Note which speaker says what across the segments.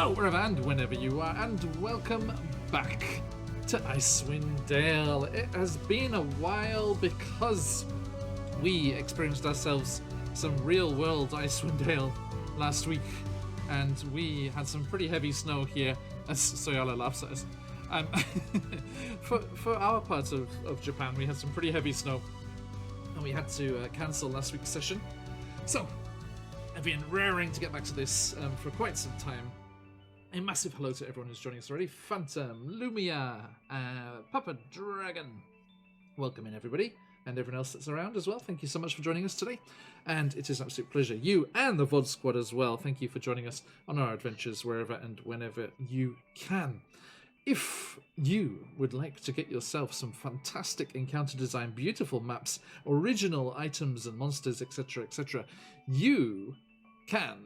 Speaker 1: Hello, wherever and whenever you are, and welcome back to Icewind Dale. It has been a while because we experienced ourselves some real-world Icewind Dale last week, and we had some pretty heavy snow here, as Soyala laughs at us. For our part of Japan, we had some pretty heavy snow, and we had to cancel last week's session. So, I've been raring to get back to this for quite some time. A massive hello to everyone who's joining us already. Phantom, Lumia, Papa Dragon. Welcome in, everybody. And everyone else that's around as well. Thank you so much for joining us today. And it is an absolute pleasure. You and the VOD squad as well. Thank you for joining us on our adventures wherever and whenever you can. If you would like to get yourself some fantastic encounter design, beautiful maps, original items and monsters, etc., you can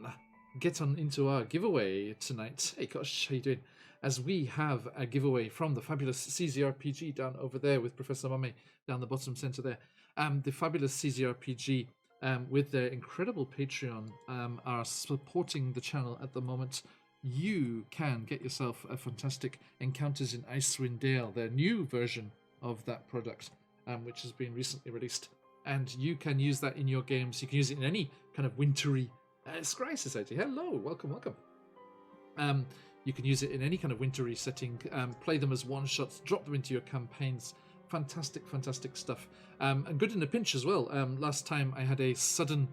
Speaker 1: get on into our giveaway tonight. Hey Kosh, how you doing? As we have a giveaway from the fabulous CZRPG down over there with Professor Mame down the bottom centre there. The fabulous CZRPG with their incredible Patreon are supporting the channel at the moment. You can get yourself a fantastic Encounters in Icewind Dale, their new version of that product, which has been recently released. And you can use that in your games. You can use it in any kind of wintry Scry Society. Hello, welcome. You can use it in any kind of wintry setting, play them as one-shots, drop them into your campaigns. Fantastic stuff. And good in a pinch as well. Last time I had a sudden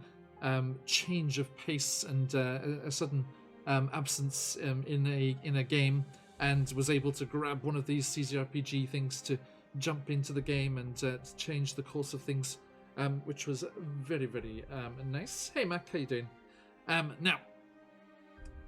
Speaker 1: change of pace and a sudden absence in a game, and was able to grab one of these CZRPG things to jump into the game and change the course of things, which was very nice. Hey Mac, how you doing? Now,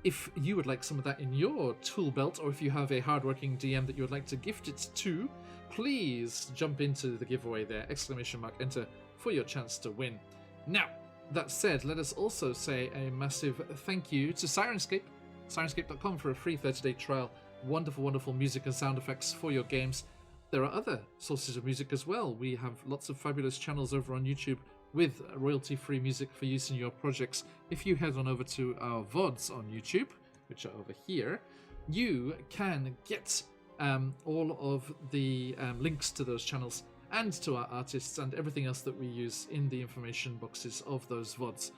Speaker 1: if you would like some of that in your tool belt, or if you have a hardworking DM that you would like to gift it to, please jump into the giveaway there, ! Enter for your chance to win. Now, that said, let us also say a massive thank you to Sirenscape, sirenscape.com, for a free 30-day trial. Wonderful music and sound effects for your games. There are other sources of music as well. We have lots of fabulous channels over on YouTube with royalty-free music for use in your projects. If you head on over to our VODs on YouTube, which are over here, you can get all of the links to those channels and to our artists and everything else that we use in the information boxes of those VODs.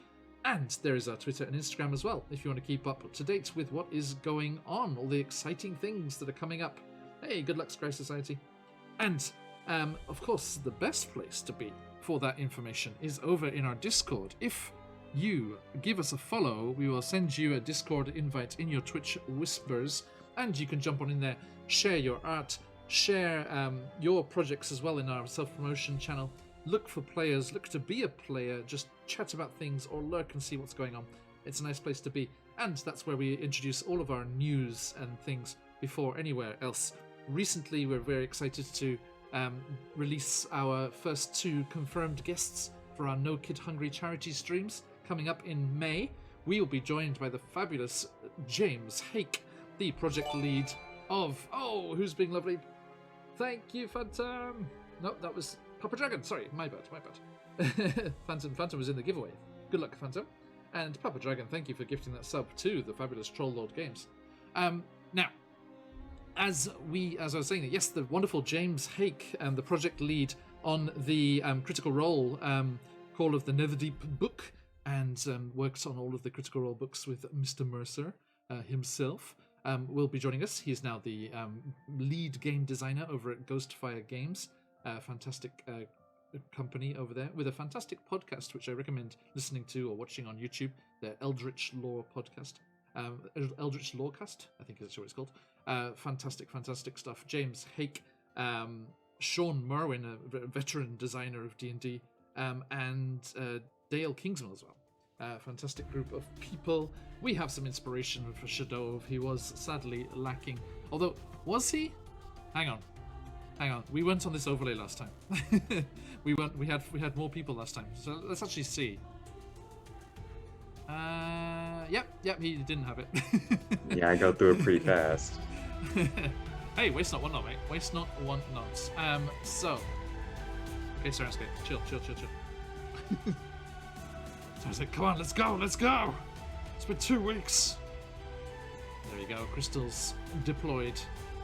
Speaker 1: And there is our Twitter and Instagram as well, if you want to keep up to date with what is going on, all the exciting things that are coming up. Hey, good luck, Scry Society. And, of course, the best place to be for that information is over in our Discord. If you give us a follow, we will send you a Discord invite in your Twitch whispers, and you can jump on in there, share your art, share your projects as well in our self-promotion channel. Look for players, look to be a player, just chat about things or lurk and see what's going on. It's a nice place to be, and that's where we introduce all of our news and things before anywhere else. Recently, we're very excited to release our first 2 confirmed guests for our No Kid Hungry charity streams coming up in May. We will be joined by the fabulous James Hake, the project lead of... Oh, who's being lovely? Thank you, Phantom. No, that was Papa Dragon. Sorry, my bad. Phantom was in the giveaway. Good luck, Phantom. And Papa Dragon, thank you for gifting that sub to the fabulous Troll Lord Games. Now, as I was saying, yes, the wonderful James Hake, the project lead on the Critical Role Call of the Netherdeep book, and works on all of the Critical Role books with Mr. Mercer himself, will be joining us. He is now the lead game designer over at Ghostfire Games, a fantastic company over there, with a fantastic podcast, which I recommend listening to or watching on YouTube, the Eldritch Lore podcast. Eldritch Lorecast, I think is what it's called. Fantastic stuff. James Hake, Sean Merwin, a veteran designer of D&D, and Dale Kingsman as well. Fantastic group of people. We have some inspiration for Shadove. He was sadly lacking. Although, was he? Hang on. We went on this overlay last time. We had more people last time. So let's actually see. Yep, he didn't have it.
Speaker 2: Yeah, I go through it pretty fast.
Speaker 1: Hey, waste not, want not, mate. Waste not, want not. So. Okay, sorry, chill. So I was like, come on, let's go! It's been 2 weeks. There we go. Crystals deployed.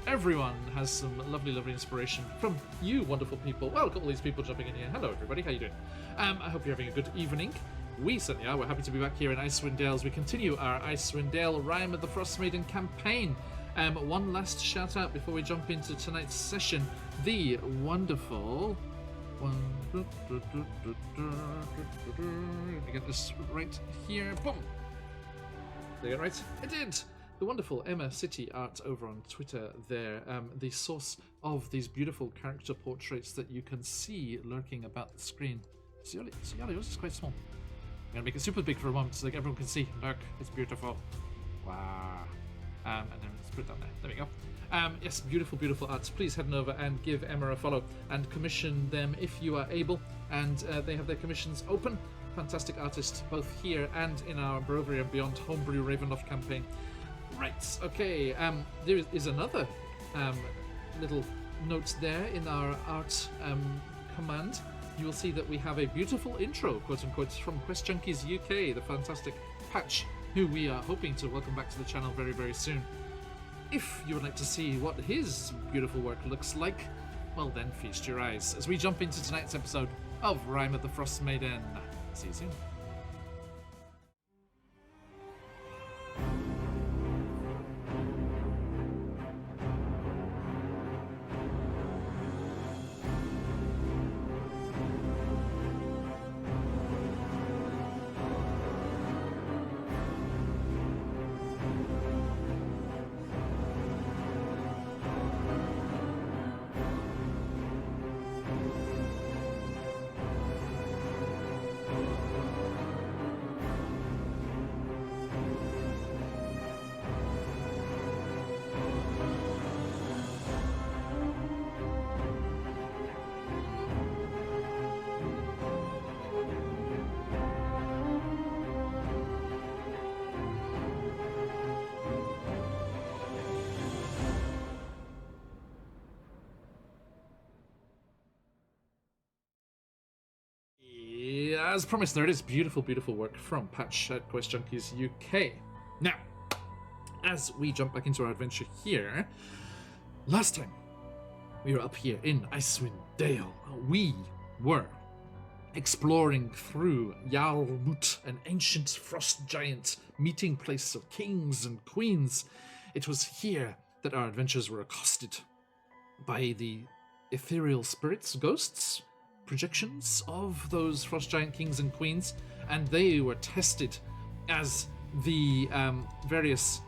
Speaker 1: Everyone has some lovely, lovely inspiration from you wonderful people. Well, got all these people jumping in here. Hello, everybody. How you doing? I hope you're having a good evening. We certainly are. We're happy to be back here in Icewind Dale as we continue our Icewind Dale Rime of the Frostmaiden campaign. One last shout out before we jump into tonight's session. The wonderful... Let me get this right here. Boom! Did I get it right? I did! The wonderful Emma City Art over on Twitter there, the source of these beautiful character portraits that you can see lurking about the screen. See, yours is quite small. I'm going to make it super big for a moment so that everyone can see. Look, it's beautiful. Wow. And then let's put it down there. There we go. Yes, beautiful, beautiful arts. Please head on over and give Emma a follow and commission them if you are able. And they have their commissions open. Fantastic artist, both here and in our Barovia and Beyond Homebrew Ravenloft campaign. Right, okay, there is another little note there in our art command. You will see that we have a beautiful intro, quote-unquote, from QuestJunkiesUK, the fantastic Patch, who we are hoping to welcome back to the channel very, very soon. If you would like to see what his beautiful work looks like, well then feast your eyes as we jump into tonight's episode of Rime of the Frostmaiden. See you soon. As promised, there it is. Beautiful, beautiful work from Patch at QuestJunkiesUK. Now, as we jump back into our adventure here, last time we were up here in Icewind Dale. We were exploring through Jarlmut, an ancient frost giant meeting place of kings and queens. It was here that our adventures were accosted by the ethereal spirits, ghosts, projections of those frost giant kings and queens, and they were tested as the various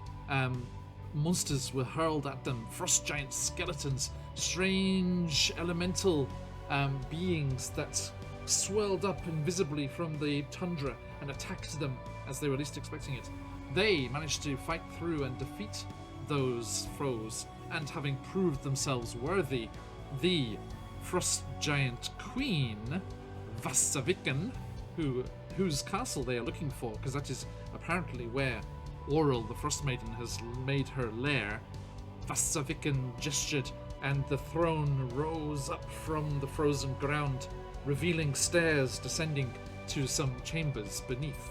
Speaker 1: monsters were hurled at them. Frost giant skeletons, strange elemental beings that swirled up invisibly from the tundra and attacked them as they were least expecting it. They managed to fight through and defeat those foes, and having proved themselves worthy, the frost giant queen, Vassaviken, whose castle they are looking for, because that is apparently where Oral, the Frostmaiden, has made her lair. Vassaviken gestured, and the throne rose up from the frozen ground, revealing stairs descending to some chambers beneath.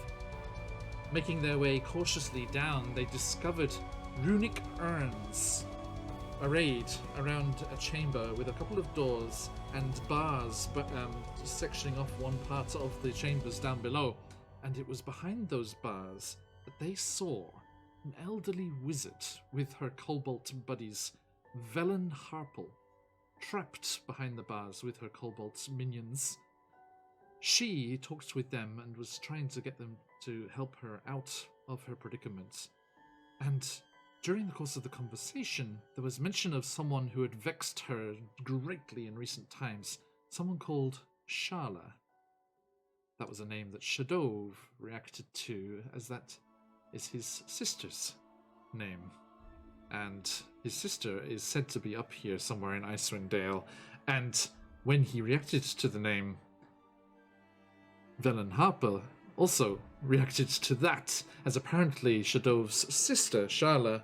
Speaker 1: Making their way cautiously down, they discovered runic urns arrayed around a chamber with a couple of doors and bars, but sectioning off one part of the chambers down below. And it was behind those bars that they saw an elderly wizard with her cobalt buddies, Velen Harple, trapped behind the bars with her cobalt minions. She talked with them and was trying to get them to help her out of her predicament. And during the course of the conversation, there was mention of someone who had vexed her greatly in recent times, someone called Sharla. That was a name that Shadov reacted to, as that is his sister's name. And his sister is said to be up here somewhere in Icewind Dale, and when he reacted to the name, Velen Harper also reacted to that, as apparently Shadov's sister, Sharla,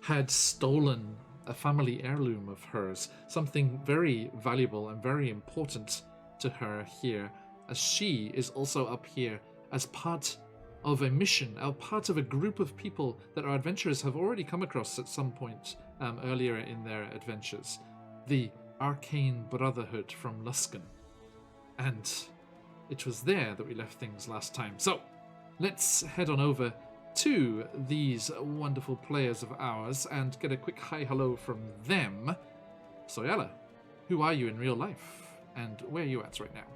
Speaker 1: had stolen a family heirloom of hers, something very valuable and very important to her here, as she is also up here as part of a mission, or part of a group of people that our adventurers have already come across at some point earlier in their adventures. The Arcane Brotherhood from Luskan. And it was there that we left things last time. So, let's head on over to these wonderful players of ours and get a quick hi hello from them. Soyala, who are you in real life? And where are you at right now?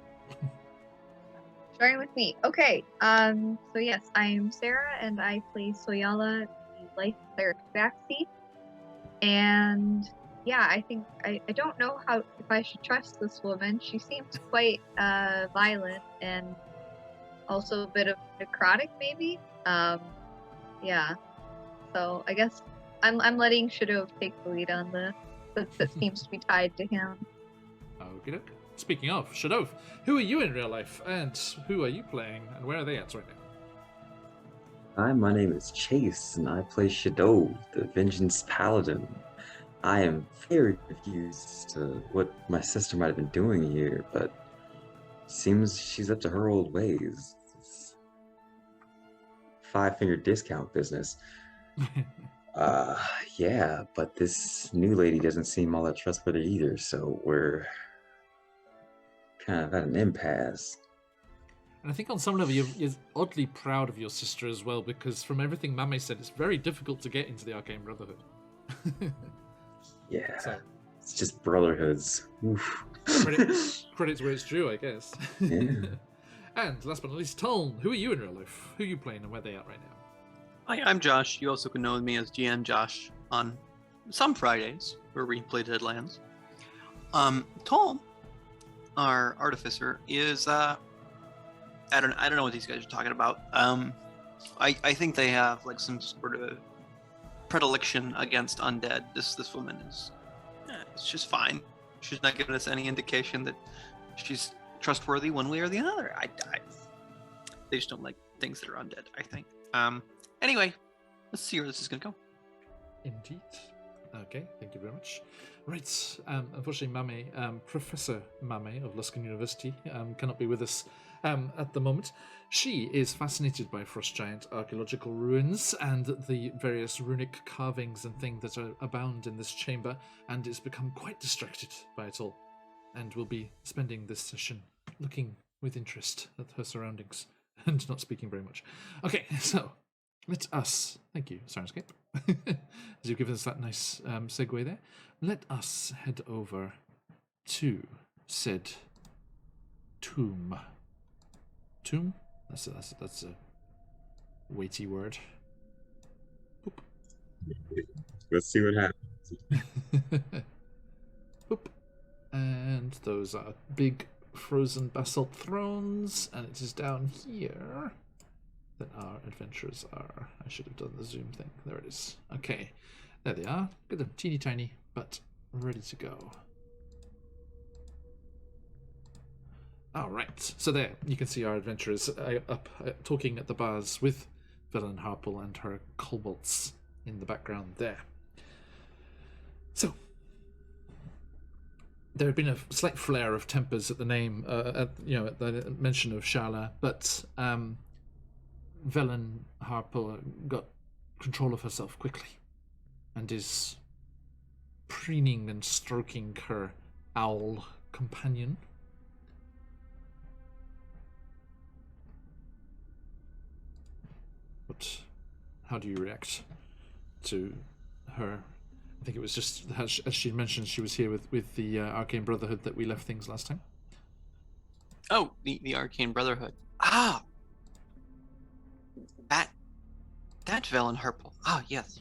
Speaker 3: Starting with me. Okay, so yes, I'm Sarah and I play Soyala, the life cleric backseat. And yeah, I think I don't know how if I should trust this woman. She seems quite violent and also a bit of necrotic, maybe. Yeah. So I guess I'm letting Shadov take the lead on this, since it seems to be tied to him.
Speaker 1: Okay. Speaking of, Shadov, who are you in real life, and who are you playing, and where are they at right now?
Speaker 2: Hi, my name is Chase, and I play Shadow, the Vengeance Paladin. I am very confused as to what my sister might have been doing here, but seems she's up to her old ways. It's five-finger discount business. Yeah, but this new lady doesn't seem all that trustworthy either, so we're kind of at an impasse.
Speaker 1: And I think on some level you're oddly proud of your sister as well, because from everything Mame said, it's very difficult to get into the Arcane Brotherhood.
Speaker 2: Yeah,
Speaker 1: so,
Speaker 2: it's just brotherhoods. Oof.
Speaker 1: Credit's where it's due, I guess.
Speaker 2: Yeah.
Speaker 1: And last but not least, Toln, who are you in real life? Who are you playing and where they at right now?
Speaker 4: Hi, I'm Josh. You also can know me as GM Josh on some Fridays where we play Deadlands. Toln, our artificer, is I don't know what these guys are talking about. I think they have like some sort of predilection against undead. This woman is it's just fine. She's not giving us any indication that she's trustworthy one way or the other. They just don't like things that are undead, I think. Anyway, let's see where this is gonna go.
Speaker 1: Indeed. Okay, thank you very much. Right, unfortunately, Mame, Professor Mame of Luskan University, cannot be with us at the moment. She is fascinated by frost giant archaeological ruins and the various runic carvings and things that abound in this chamber, and is become quite distracted by it all, and will be spending this session looking with interest at her surroundings and not speaking very much. Okay, so let us, thank you, Sirenscape, as you've given us that nice segue there. Let us head over to said tomb. Tomb? That's a weighty word. Boop.
Speaker 2: Let's see what happens.
Speaker 1: Boop. And those are big frozen basalt thrones, and it is down here that our adventurers are. I should have done the zoom thing. There it is. Okay, there they are. Look at them, teeny tiny, but ready to go. All right, so there you can see our adventurers up talking at the bars with Velen Harple and her kobolds in the background there. So there had been a slight flare of tempers at the name, at the mention of Shala, but Velen Harple got control of herself quickly and is preening and stroking her owl companion. But how do you react to her? I think it was just, as she mentioned, she was here with the Arcane Brotherhood that we left things last time.
Speaker 4: Oh, the Arcane Brotherhood. Ah! That Velen Harple. Ah, yes.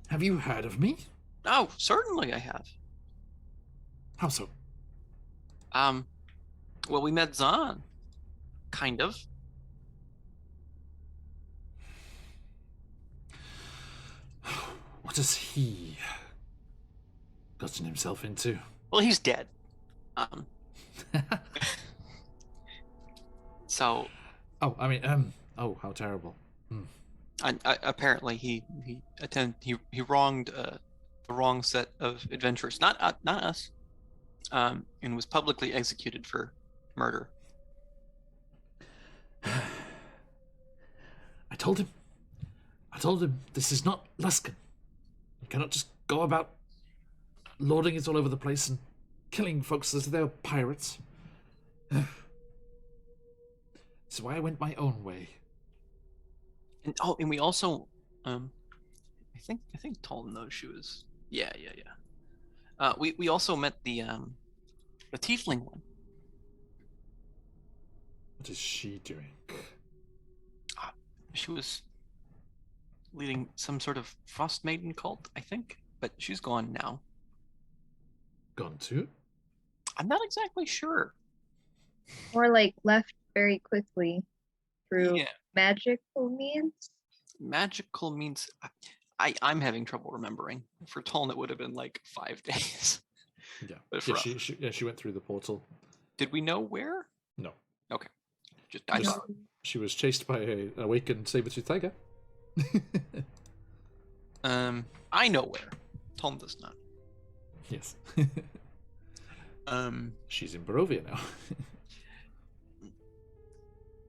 Speaker 1: Have you heard of me?
Speaker 4: Oh, certainly I have.
Speaker 1: How so?
Speaker 4: Well, we met Zahn. Kind of.
Speaker 1: What has he gotten himself into?
Speaker 4: Well, he's dead. So.
Speaker 1: Oh, I mean, oh, how terrible.
Speaker 4: Apparently, he wronged the wrong set of adventurers, not us, and was publicly executed for murder.
Speaker 1: I told him this is not Luskan. You cannot just go about lording it all over the place and killing folks as if they were pirates. That's why I went my own way.
Speaker 4: And we also, I think Talon knows she was. Yeah. We also met the tiefling one.
Speaker 1: What is she doing?
Speaker 4: She was leading some sort of Frostmaiden cult, I think, but she's gone now.
Speaker 1: Gone too?
Speaker 4: I'm not exactly sure.
Speaker 3: Or like left very quickly through
Speaker 4: Yeah.
Speaker 3: magical means.
Speaker 4: Magical means I'm having trouble remembering. For Talon, it would have been like 5 days.
Speaker 1: Yeah.
Speaker 4: But for us,
Speaker 1: She went through the portal.
Speaker 4: did we know where?
Speaker 1: No.
Speaker 4: Okay. I
Speaker 1: Just-
Speaker 4: thought.
Speaker 1: She was chased by an awakened saber-toothed tiger.
Speaker 4: I know where. Talon does not.
Speaker 1: Yes.
Speaker 4: Um,
Speaker 1: She's in Barovia now.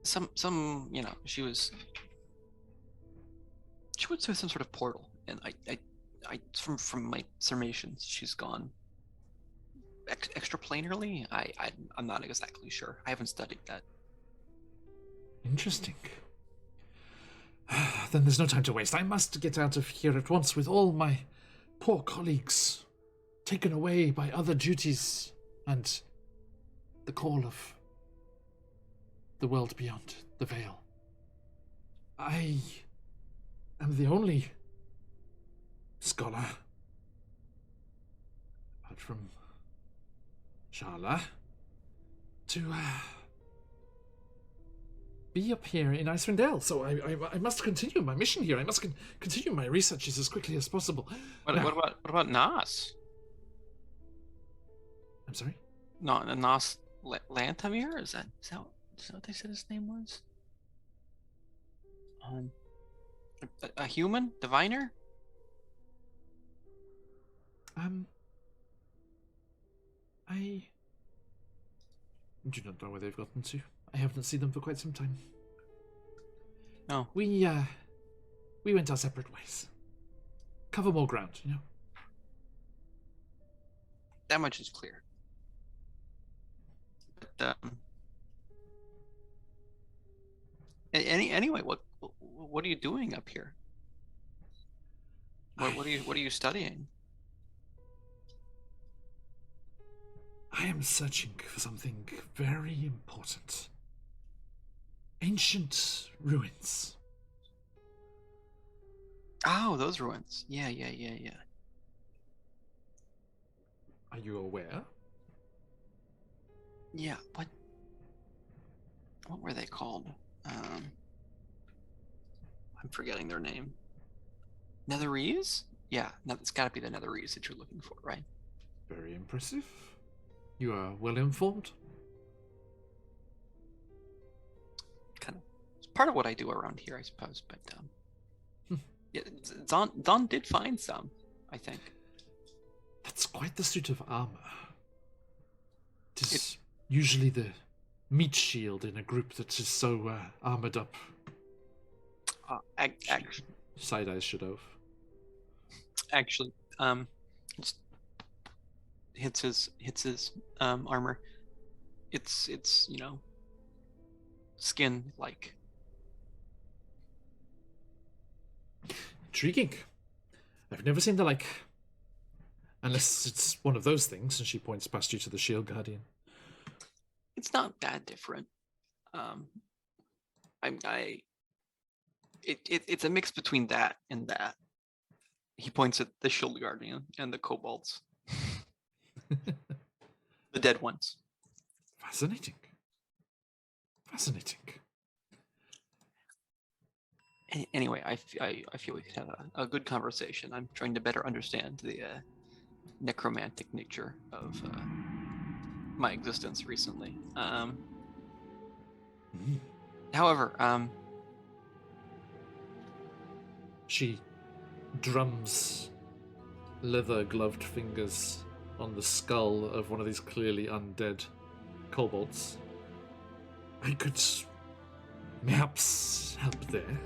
Speaker 4: some she went through some sort of portal, and I from my summations, she's gone extraplanarly. I'm not exactly sure. I haven't studied that.
Speaker 1: Interesting. Then there's no time to waste. I must get out of here at once with all my poor colleagues taken away by other duties and the call of the world beyond the veil. I am the only scholar, apart from Shala, to be up here in Icewind Dale. So I must continue my mission here. I must continue my researches as quickly as possible.
Speaker 4: What about Nas?
Speaker 1: I'm sorry?
Speaker 4: No, Nas Lantamir? Is that what they said his name was? A human diviner?
Speaker 1: I do not know where they've gotten to. I haven't seen them for quite some time.
Speaker 4: No.
Speaker 1: We went our separate ways. Cover more ground, you know?
Speaker 4: That much is clear. But anyway, what are you doing up here? What are you studying?
Speaker 1: I am searching for something very important. Ancient ruins.
Speaker 4: Oh, those ruins. Yeah.
Speaker 1: Are you aware?
Speaker 4: Yeah, what were they called? I'm forgetting their name. Netherese? Yeah, no, it's got to be the Netherese that you're looking for, right?
Speaker 1: Very impressive. You are well informed.
Speaker 4: Kind of. It's part of what I do around here, I suppose. But yeah, Don did find some, I think.
Speaker 1: That's quite the suit of armor. It is usually the meat shield in a group that is so armored up. Side eyes should have.
Speaker 4: Actually, just hits his armor. It's skin like.
Speaker 1: Intriguing. I've never seen the like. Unless it's one of those things, and she points past you to the Shield Guardian.
Speaker 4: It's not that different. It's a mix between that and that. He points at the Shield Guardian and the kobolds. The dead ones.
Speaker 1: Fascinating.
Speaker 4: Anyway, I feel we could have a good conversation. I'm trying to better understand the necromantic nature of my existence recently. However,
Speaker 1: she drums leather-gloved fingers on the skull of one of these clearly undead kobolds. I could perhaps help there.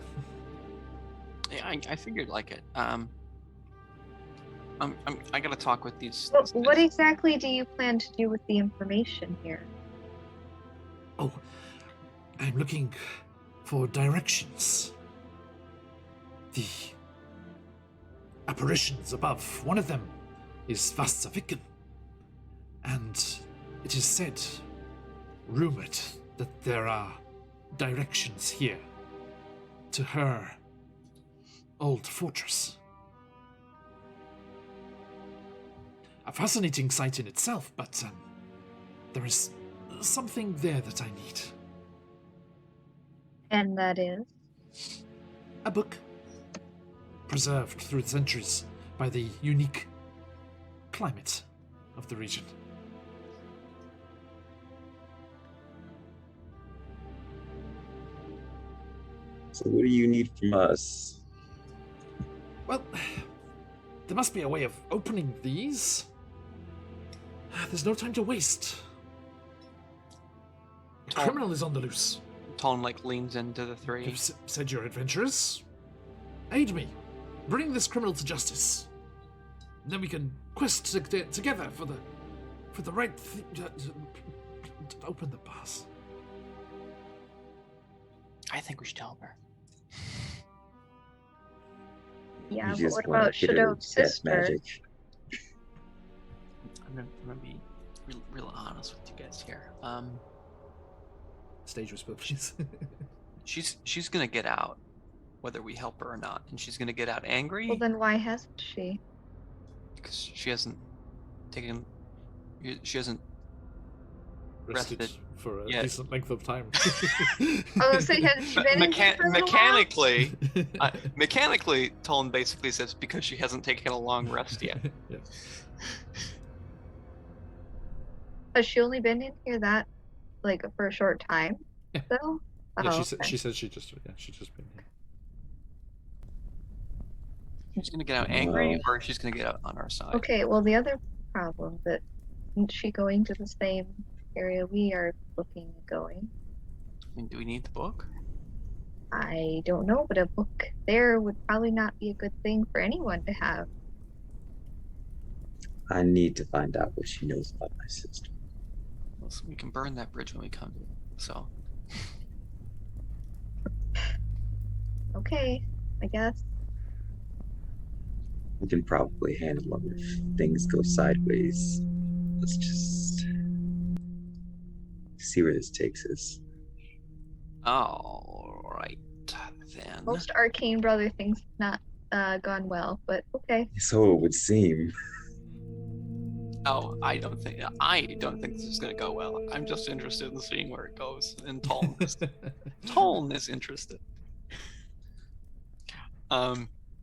Speaker 4: Yeah, I figured like it. I gotta talk with these.
Speaker 3: What exactly do you plan to do with the information here?
Speaker 1: Oh, I'm looking for directions. The apparitions above, one of them is Vastaviken, and it is said, rumored, that there are directions here to her old fortress. A fascinating sight in itself, but there is something there that I need.
Speaker 3: And that is?
Speaker 1: A book preserved through the centuries by the unique climate of the region.
Speaker 2: So what do you need from us?
Speaker 1: Well, there must be a way of opening these. There's no time to waste. The criminal is on the loose.
Speaker 4: Talon like leans into the three.
Speaker 1: You've said you're adventurers. Aid me. Bring this criminal to justice. And then we can quest together for the right thing to open the bars.
Speaker 4: I think we should help her.
Speaker 3: Yeah,
Speaker 2: You
Speaker 3: but
Speaker 2: just
Speaker 3: what
Speaker 2: wanna
Speaker 3: about
Speaker 2: get her
Speaker 3: Shadow's
Speaker 2: death
Speaker 3: sister?
Speaker 2: magic.
Speaker 4: I'm gonna be real honest with you guys here.
Speaker 1: Stage whisper, please.
Speaker 4: She's gonna get out, whether we help her or not, and she's gonna get out angry
Speaker 3: Well, then why hasn't she?
Speaker 4: because she hasn't rested.
Speaker 1: for a
Speaker 4: Yeah.
Speaker 1: decent length of time.
Speaker 3: I was gonna say, hasn't she been in here for a little while?
Speaker 4: Mechanically, Talon basically says because she hasn't taken a long rest yet.
Speaker 1: Yeah.
Speaker 3: Has she only been in here that, like, for a short time?
Speaker 1: Yeah.
Speaker 3: Though?
Speaker 1: Yeah,
Speaker 3: Oh,
Speaker 1: she said she just been here.
Speaker 4: She's gonna get out angry, or she's gonna get out on our side.
Speaker 3: okay, well, the other problem that isn't she going to the same area we are looking at going?
Speaker 4: I mean, do we need the book?
Speaker 3: I don't know, but a book there would probably not be a good thing for anyone to have.
Speaker 2: I need to find out what she knows about my sister.
Speaker 4: Well, so we can burn that bridge when we come to it. So
Speaker 3: Okay, I guess.
Speaker 2: We can probably handle them if things go sideways. Let's just see where this takes us.
Speaker 4: all right then.
Speaker 3: Most Arcane Brother things have not gone well, but okay.
Speaker 2: So it would seem.
Speaker 4: Oh, I don't think this is gonna go well. I'm just interested in seeing where it goes. And Talon is interested.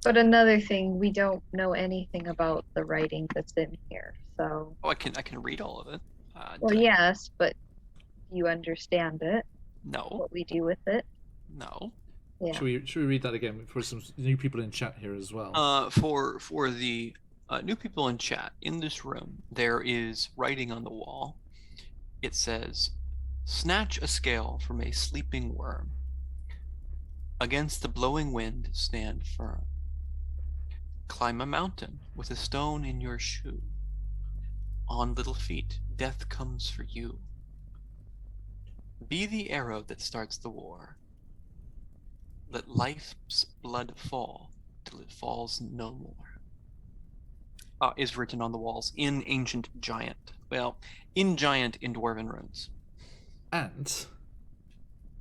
Speaker 3: But another thing, we don't know anything about the writing that's in here, so.
Speaker 4: Oh, I can read all of it.
Speaker 3: Well, yes, but you understand it,
Speaker 4: No,
Speaker 3: what we do with it.
Speaker 4: no.
Speaker 3: Yeah.
Speaker 1: Should we read that again for some new people in chat here as well?
Speaker 4: For the new people in chat, in this room, there is writing on the wall. It says, "Snatch a scale from a sleeping worm. Against the blowing wind, stand firm. Climb a mountain with a stone in your shoe. On little feet, death comes for you. Be the arrow that starts the war. Let life's blood fall till it falls no more." Is written on the walls in Ancient Giant. Well, in Giant in Dwarven Runes.
Speaker 1: And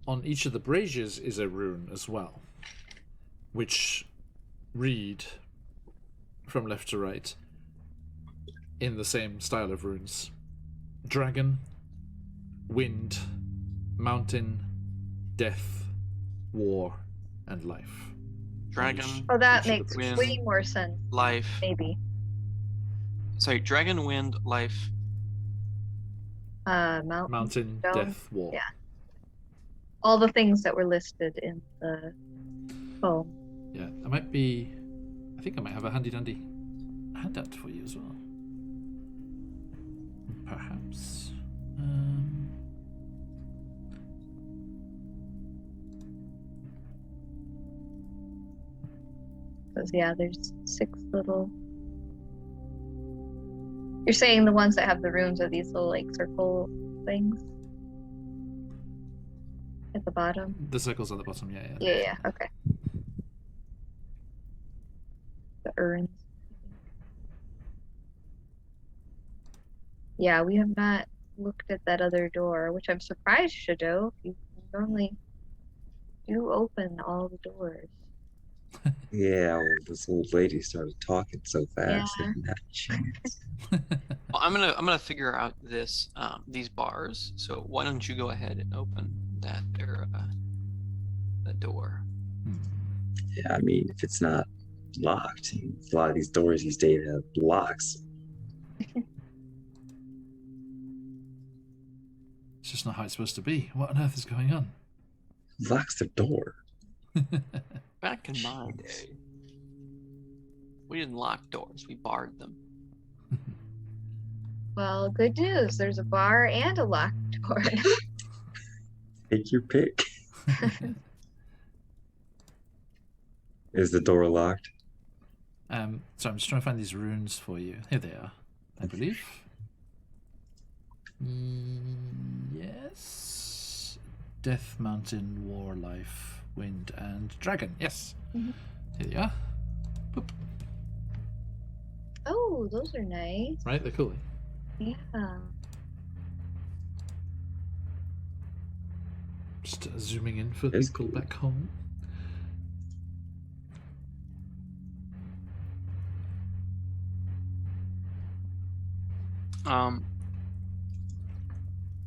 Speaker 1: on each of the braziers is a rune as well, which read from left to right in the same style of runes. Dragon, wind, mountain, death, war, and life.
Speaker 4: Dragon,
Speaker 3: Oh, that
Speaker 1: Each of the
Speaker 3: makes
Speaker 4: braziers.
Speaker 3: way more sense,
Speaker 4: life.
Speaker 3: maybe.
Speaker 4: Sorry, dragon, wind, life.
Speaker 1: Mountain,
Speaker 3: stone,
Speaker 1: death, war.
Speaker 3: yeah. All the things that were listed in the poem.
Speaker 1: Yeah, I think I might have a handy dandy handout for you as well. Perhaps.
Speaker 3: Because, yeah, there's 6 little... You're saying the ones that have the runes are these little, like, circle things? At the bottom?
Speaker 1: The circles at the bottom, yeah.
Speaker 3: Yeah, okay. The urns. Yeah, we have not looked at that other door, which I'm surprised, Shadow. You normally do open all the doors.
Speaker 2: Yeah, well, this old lady started talking so fast,
Speaker 3: Yeah.
Speaker 2: I didn't have a chance.
Speaker 4: Well, I'm gonna figure out this these bars. So why don't you go ahead and open that there that door?
Speaker 2: Yeah, I mean, if it's not locked, a lot of these doors these days have locks.
Speaker 1: It's just not how it's supposed to be. What on earth is going on?
Speaker 2: Locks the door.
Speaker 4: Back in my day, we didn't lock doors; we barred them.
Speaker 3: Well, good news. There's a bar and a locked door.
Speaker 2: Take your pick. Is the door locked?
Speaker 1: So I'm just trying to find these runes for you. Here they are, I believe. Yes. Death Mountain, War Life, Wind, and Dragon. Yes.
Speaker 3: Mhm.
Speaker 1: Here they are. Boop.
Speaker 3: Oh, those are nice.
Speaker 1: Right, they're cool.
Speaker 3: Yeah.
Speaker 1: Just zooming in for
Speaker 2: It's
Speaker 1: people
Speaker 2: cool.
Speaker 1: back home.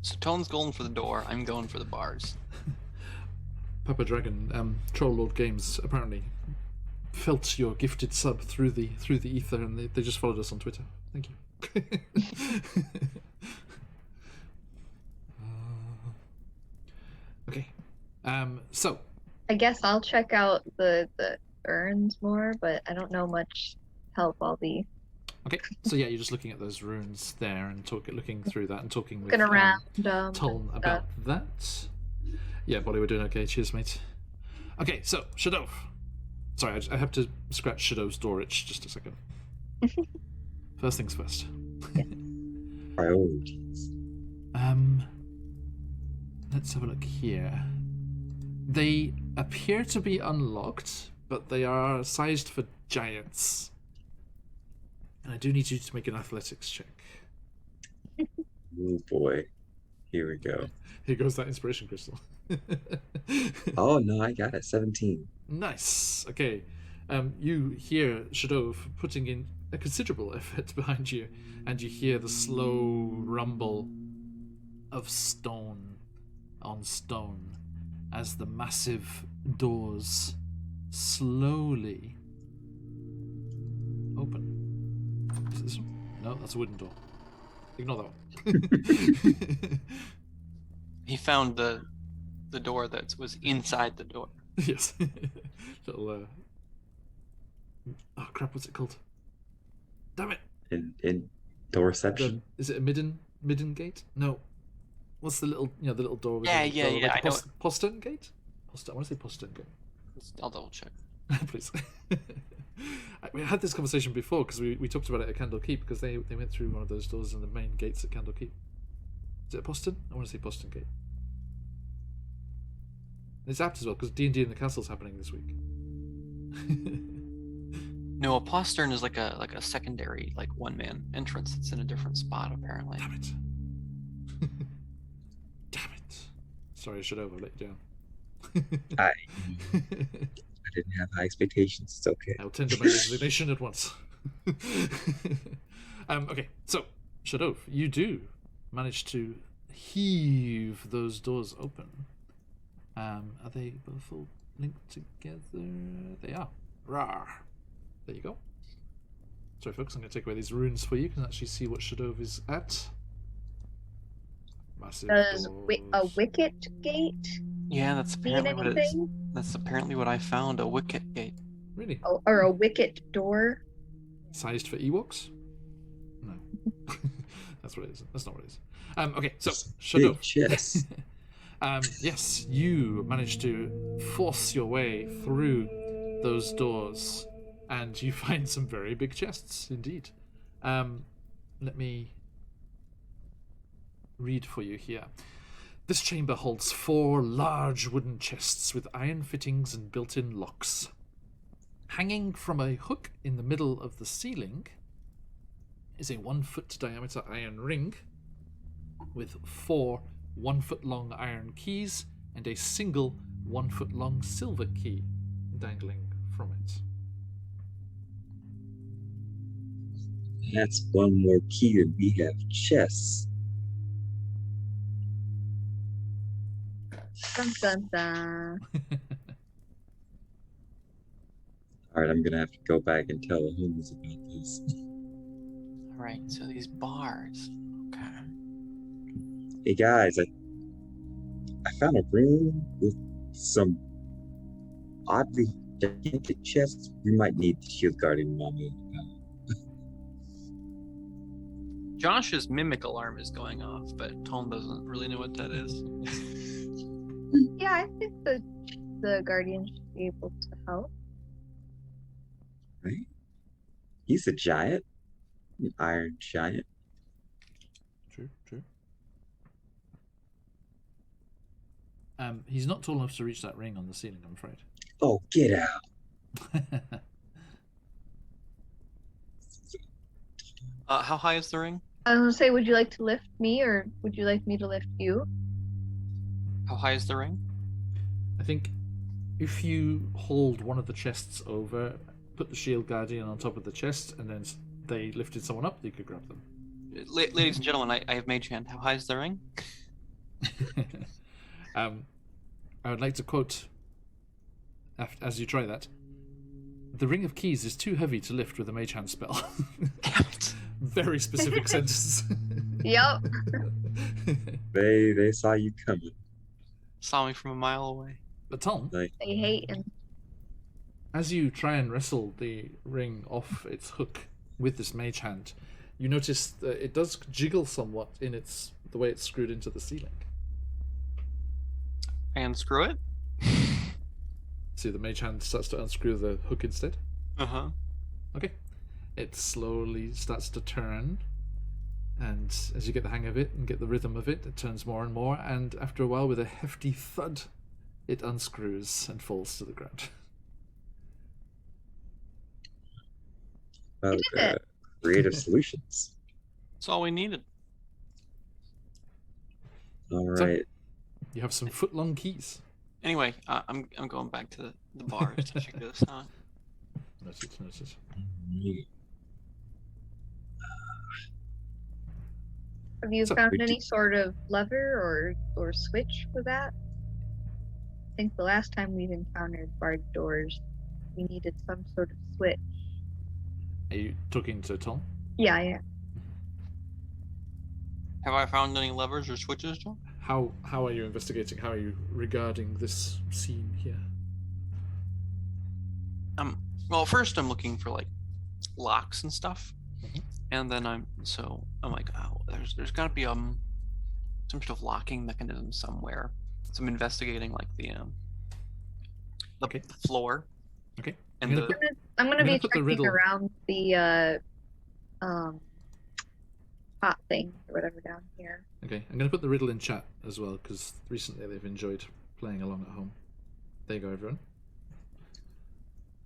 Speaker 4: So Tone's going for the door. I'm going for the bars.
Speaker 1: Papa Dragon, Troll Lord Games apparently felt your gifted sub through the ether, and they just followed us on Twitter. Thank you. Okay. So
Speaker 3: I guess I'll check out the urns more, but I don't know much help I'll be
Speaker 1: okay. So yeah, you're just looking at those runes there and looking through that and talking with
Speaker 3: looking around.
Speaker 1: Toln
Speaker 3: and
Speaker 1: about that. Yeah, Bolly, we're doing okay. Cheers, mate. Okay, so Shadow. Sorry, I have to scratch Shadow's door itch just a second. First things first.
Speaker 2: Priorities.
Speaker 1: Let's have a look here. They appear to be unlocked, but they are sized for giants. And I do need you to make an athletics check.
Speaker 2: Oh boy. Here we go.
Speaker 1: Here goes that inspiration crystal.
Speaker 2: Oh no, I got it. 17.
Speaker 1: Nice. Okay. You hear Shadow putting in a considerable effort behind you, and you hear the slow rumble of stone on stone as the massive doors slowly open. Is this one? No, that's a wooden door. Ignore that one.
Speaker 4: He found the door that was inside the door.
Speaker 1: Yes. Little oh crap, what's it called? Damn it.
Speaker 2: In doorception.
Speaker 1: Is it a midden gate? No. What's the little the little door with
Speaker 4: Yeah,
Speaker 1: the,
Speaker 4: yeah,
Speaker 1: like
Speaker 4: yeah,
Speaker 1: a
Speaker 4: I know
Speaker 1: postern gate? I want to say postern gate.
Speaker 4: I'll double check.
Speaker 1: Please. We had this conversation before because we talked about it at Candle Keep because they went through one of those doors in the main gates at Candle Keep. Is it a postern? I want to say postern gate. It's apt as well because D&D in the Castle's happening this week.
Speaker 4: No, a postern is like a secondary, like one-man entrance. It's in a different spot apparently.
Speaker 1: Damn it. Damn it. Sorry, I should have let you down.
Speaker 2: I didn't have high expectations. It's okay.
Speaker 1: I'll tender my resignation at once. Okay, so Shadow, you do manage to heave those doors open. Are they both all linked together? They are. Rawr. There you go. Sorry, folks, I'm going to take away these runes for you. You can actually see what Shadow is at. Massive
Speaker 3: Does
Speaker 1: doors.
Speaker 3: a wicket gate
Speaker 4: Yeah, that's
Speaker 3: mean
Speaker 4: apparently what it is.
Speaker 3: anything?
Speaker 4: That's apparently what I found. A wicket gate.
Speaker 1: Really?
Speaker 3: Oh, or a wicket door?
Speaker 1: Sized for Ewoks? No. That's what it is. That's not what it is. Okay, so Shadow.
Speaker 2: Big chest.
Speaker 1: Yes, you managed to force your way through those doors And you find some very big chests, indeed. Let me read for you here. This chamber holds 4 large wooden chests with iron fittings and built-in locks. Hanging from a hook in the middle of the ceiling is a 1-foot diameter iron ring with 4 1-foot-long iron keys and a single 1-foot-long silver key dangling from it.
Speaker 2: That's one more key than we have chests.
Speaker 3: Dun, dun, dun.
Speaker 2: Alright, I'm gonna have to go back and tell the homies about this.
Speaker 4: All right, so these bars. Okay.
Speaker 2: Hey guys, I found a room with some oddly gigantic chests. We might need the shield guardian mommy.
Speaker 4: Josh's mimic alarm is going off, but Tom doesn't really know what that is.
Speaker 3: Yeah, I think the guardian should be able to help.
Speaker 2: Right? He's a giant. An iron giant.
Speaker 1: True. He's not tall enough to reach that ring on the ceiling, I'm afraid.
Speaker 2: Oh, get out.
Speaker 4: How high is the ring?
Speaker 3: I was gonna say, would you like to lift me, or would you like me to lift you?
Speaker 4: How high is the ring?
Speaker 1: I think if you hold one of the chests over, put the shield guardian on top of the chest, and then they lifted someone up, you could grab them.
Speaker 4: Ladies and gentlemen, I have mage hand. How high is the ring?
Speaker 1: I would like to quote, as you try that, the Ring of Keys is too heavy to lift with a mage hand spell.
Speaker 4: Damn it.
Speaker 1: Very specific sentence.
Speaker 3: Yep.
Speaker 2: They saw you coming.
Speaker 4: Saw me from a mile away.
Speaker 1: But Tom,
Speaker 2: Like,
Speaker 3: They hate him.
Speaker 1: as you try and wrestle the ring off its hook with this mage hand, you notice that it does jiggle somewhat in the way it's screwed into the ceiling.
Speaker 4: And screw it?
Speaker 1: See, the mage hand starts to unscrew the hook instead.
Speaker 4: Uh-huh.
Speaker 1: Okay. It slowly starts to turn, and as you get the hang of it and get the rhythm of it, it turns more and more, and after a while, with a hefty thud, it unscrews and falls to the ground.
Speaker 2: about
Speaker 3: did it.
Speaker 2: creative solutions.
Speaker 4: That's all we needed.
Speaker 2: All
Speaker 1: So-
Speaker 2: right.
Speaker 1: You have some foot-long keys.
Speaker 4: Anyway, I'm going back to the bars to check this out.
Speaker 1: Noted.
Speaker 3: Have you
Speaker 1: So,
Speaker 3: found
Speaker 2: we
Speaker 3: any sort of lever or switch for that? I think the last time we've encountered barred doors, we needed some sort of switch.
Speaker 1: Are you talking to Tom?
Speaker 3: Yeah.
Speaker 4: Have I found any levers or switches, John?
Speaker 1: How are you investigating? How are you regarding this scene here?
Speaker 4: Well, first I'm looking for like locks and stuff,
Speaker 1: Mhm.
Speaker 4: and then I'm like, oh, there's got to be some sort of locking mechanism somewhere. So I'm investigating like the
Speaker 1: Okay.
Speaker 4: floor.
Speaker 1: Okay.
Speaker 4: And
Speaker 1: I'm gonna
Speaker 4: the
Speaker 1: put-
Speaker 3: I'm gonna
Speaker 1: I'm
Speaker 3: be
Speaker 1: gonna put the
Speaker 3: checking
Speaker 1: riddle-
Speaker 3: around the pot thing or whatever down here.
Speaker 1: Okay, I'm going to put the riddle in chat as well, because recently they've enjoyed playing along at home. There you go, everyone.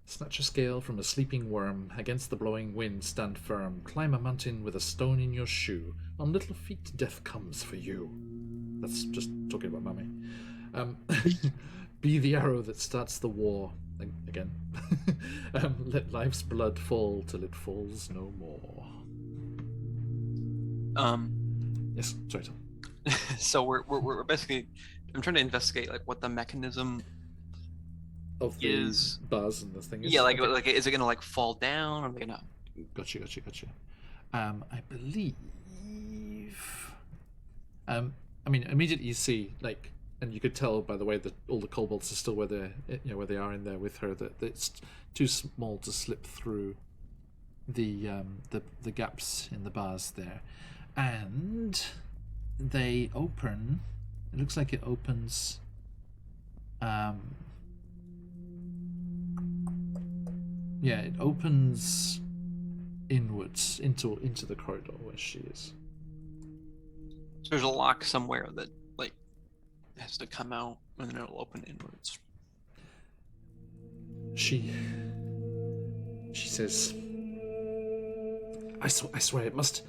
Speaker 1: Snatch a scale from a sleeping worm, against the blowing wind stand firm, climb a mountain with a stone in your shoe, on little feet death comes for you. That's just talking about Mummy. Be the arrow that starts the war, again. Let life's blood fall till it falls no more. Yes, sorry, Tom.
Speaker 4: so we're basically I'm trying to investigate like what the mechanism
Speaker 1: Of the
Speaker 4: is.
Speaker 1: bars and the thing is.
Speaker 4: Yeah, like
Speaker 1: okay.
Speaker 4: like is it gonna like fall down? Or are they gonna?
Speaker 1: Gotcha. I believe. I mean, immediately you see, like, and you could tell by the way that all the kobolds are still where they are in there with her, that it's too small to slip through the gaps in the bars there, and they open. It looks like it opens. Yeah, it opens inwards into the corridor where she is.
Speaker 4: So there's a lock somewhere that like has to come out and then it'll open inwards.
Speaker 1: She says, I swear it must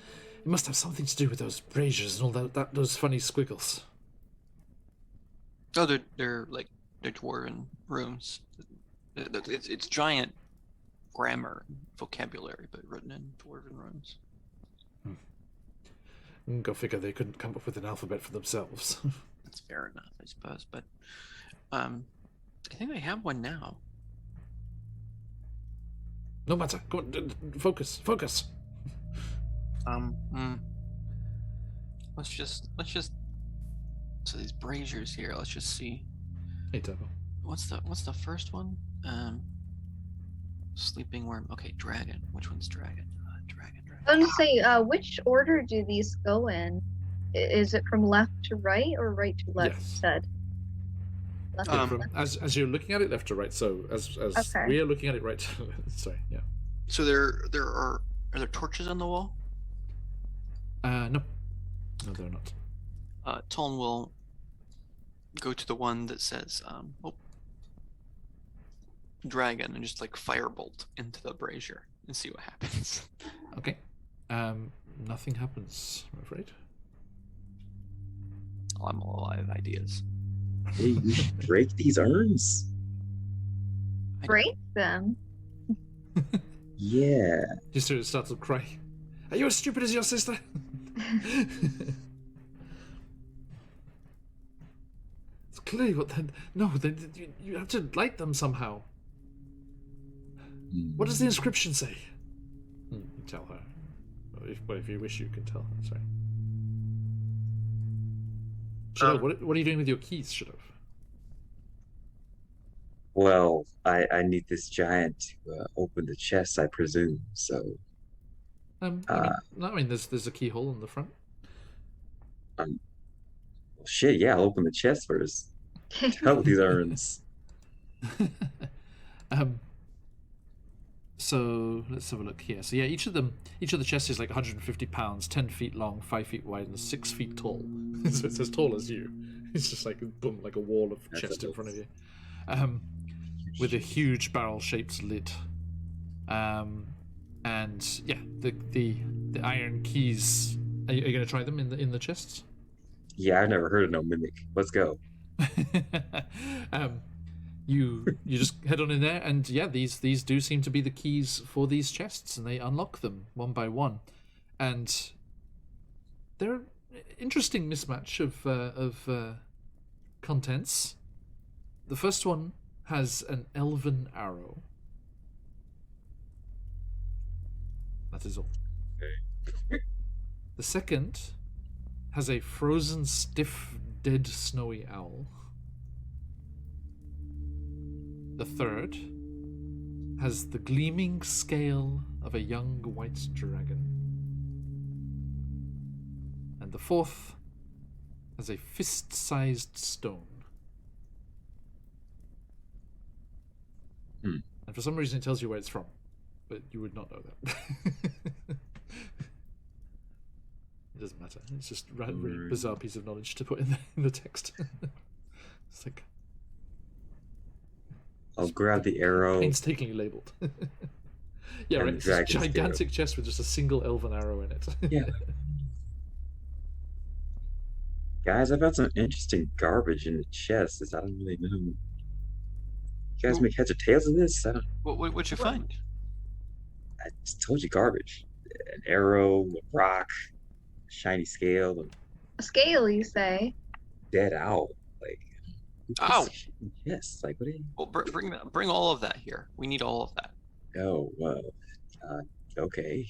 Speaker 1: have something to do with those braziers and all those funny squiggles.
Speaker 4: Oh, they're dwarven runes. It's giant grammar and vocabulary, but written in dwarven runes.
Speaker 1: Go figure they couldn't come up with an alphabet for themselves.
Speaker 4: That's fair enough, I suppose. But I think I have one now.
Speaker 1: No matter. Go on, focus.
Speaker 4: Let's just. So these braziers here. Let's just see.
Speaker 1: Hey, Turbo.
Speaker 4: What's the first one? Sleeping worm. Okay, dragon. Which one's dragon? Dragon.
Speaker 3: I was gonna say, which order do these go in? Is it from left to right or right to left?
Speaker 1: Yes.
Speaker 3: Instead? Left to left?
Speaker 1: As you're looking at it, left to right. So as
Speaker 3: Okay.
Speaker 1: we are looking at it, right. Sorry. Yeah.
Speaker 4: So are there torches on the wall?
Speaker 1: No, they're not.
Speaker 4: Toln will go to the one that says dragon and just like firebolt into the brazier and see what happens.
Speaker 1: Okay. Nothing happens, I'm afraid.
Speaker 4: I'm all out of ideas.
Speaker 2: Hey, we should break these urns.
Speaker 3: Break them.
Speaker 2: Yeah.
Speaker 1: Just hear it start to cry. Are you as stupid as your sister? It's clay, but then no, you have to light them somehow. What does the inscription say? You tell her. If you wish, you can tell her. Sorry. Shadov, what are you doing with your keys, Shadov?
Speaker 2: Well, I need this giant to open the chest, I presume. So.
Speaker 1: There's a keyhole in the front.
Speaker 2: Well, shit, yeah, I'll open the chest first. Hell with these urns.
Speaker 1: So let's have a look here. So yeah, each of the chests is like 150 pounds, 10 feet long, 5 feet wide, and 6 feet tall. So it's as tall as you. It's just like boom, like a wall of chest in front of you, with a huge barrel-shaped lid. And yeah, the iron keys. Are you going to try them in the chests?
Speaker 2: Yeah, I've never heard of no mimic. Let's go.
Speaker 1: You just head on in there, and yeah, these do seem to be the keys for these chests, and they unlock them one by one, and they're an interesting mismatch of contents. The first one has an elven arrow. That is all.
Speaker 2: Okay.
Speaker 1: The second has a frozen, stiff, dead, snowy owl. The third has the gleaming scale of a young white dragon. And the fourth has a fist-sized stone. And for some reason it tells you where it's from, but you would not know that. It doesn't matter. It's just a really bizarre piece of knowledge to put in the text. It's like...
Speaker 2: I'll grab the arrow.
Speaker 1: Painstakingly labeled. Yeah, right. It's a gigantic chest with just a single elven arrow in it.
Speaker 2: Yeah. Guys, I found some interesting garbage in the chest. I don't really know. You guys make heads or tails of this? I don't...
Speaker 4: What'd you find?
Speaker 2: I just told you garbage. An arrow, a rock, a shiny scale,
Speaker 3: A scale, you say?
Speaker 2: dead owl. Like,
Speaker 4: Ow!
Speaker 2: Yes, like, what are you...
Speaker 4: Well, bring all of that here. We need all of that.
Speaker 2: Oh, well, okay.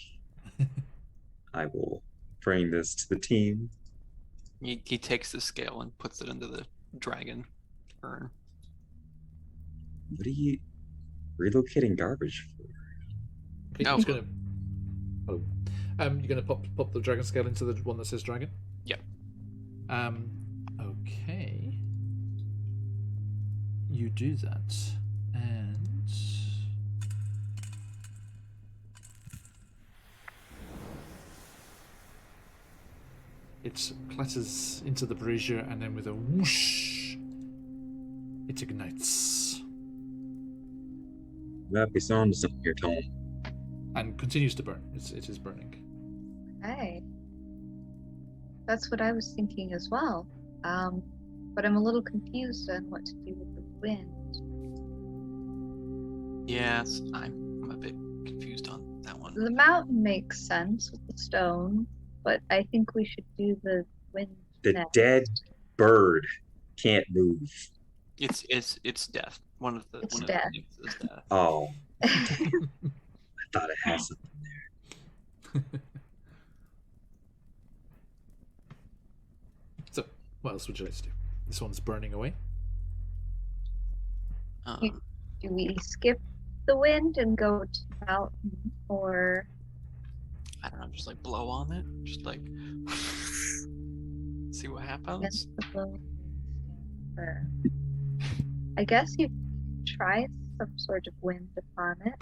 Speaker 2: I will bring this to the team.
Speaker 4: He takes the scale and puts it into the dragon urn.
Speaker 2: What are you relocating garbage for?
Speaker 1: Okay,
Speaker 4: No.
Speaker 1: You're gonna pop the dragon scale into the one that says dragon?
Speaker 4: Yep.
Speaker 1: Okay. You do that, and It clatters into the brazier, and then with a whoosh, it ignites.
Speaker 2: You might be on to something here, Tom.
Speaker 1: And continues to burn. It is burning.
Speaker 3: Okay. That's what I was thinking as well. But I'm a little confused on what to do with the wind.
Speaker 4: Yes, I'm a bit confused on that one.
Speaker 3: The mountain makes sense with the stone, but I think we should do the wind
Speaker 2: The
Speaker 3: next.
Speaker 2: dead bird can't move.
Speaker 4: It's death. One of the
Speaker 3: death.
Speaker 4: things is death.
Speaker 2: Oh. I thought it had something.
Speaker 1: So, what else would you like to do? This one's burning away.
Speaker 3: Do we skip the wind and go to the mountain, or
Speaker 4: I don't know, just like blow on it, just like see what happens.
Speaker 3: against the blow? Or I guess you try some sort of wind upon it.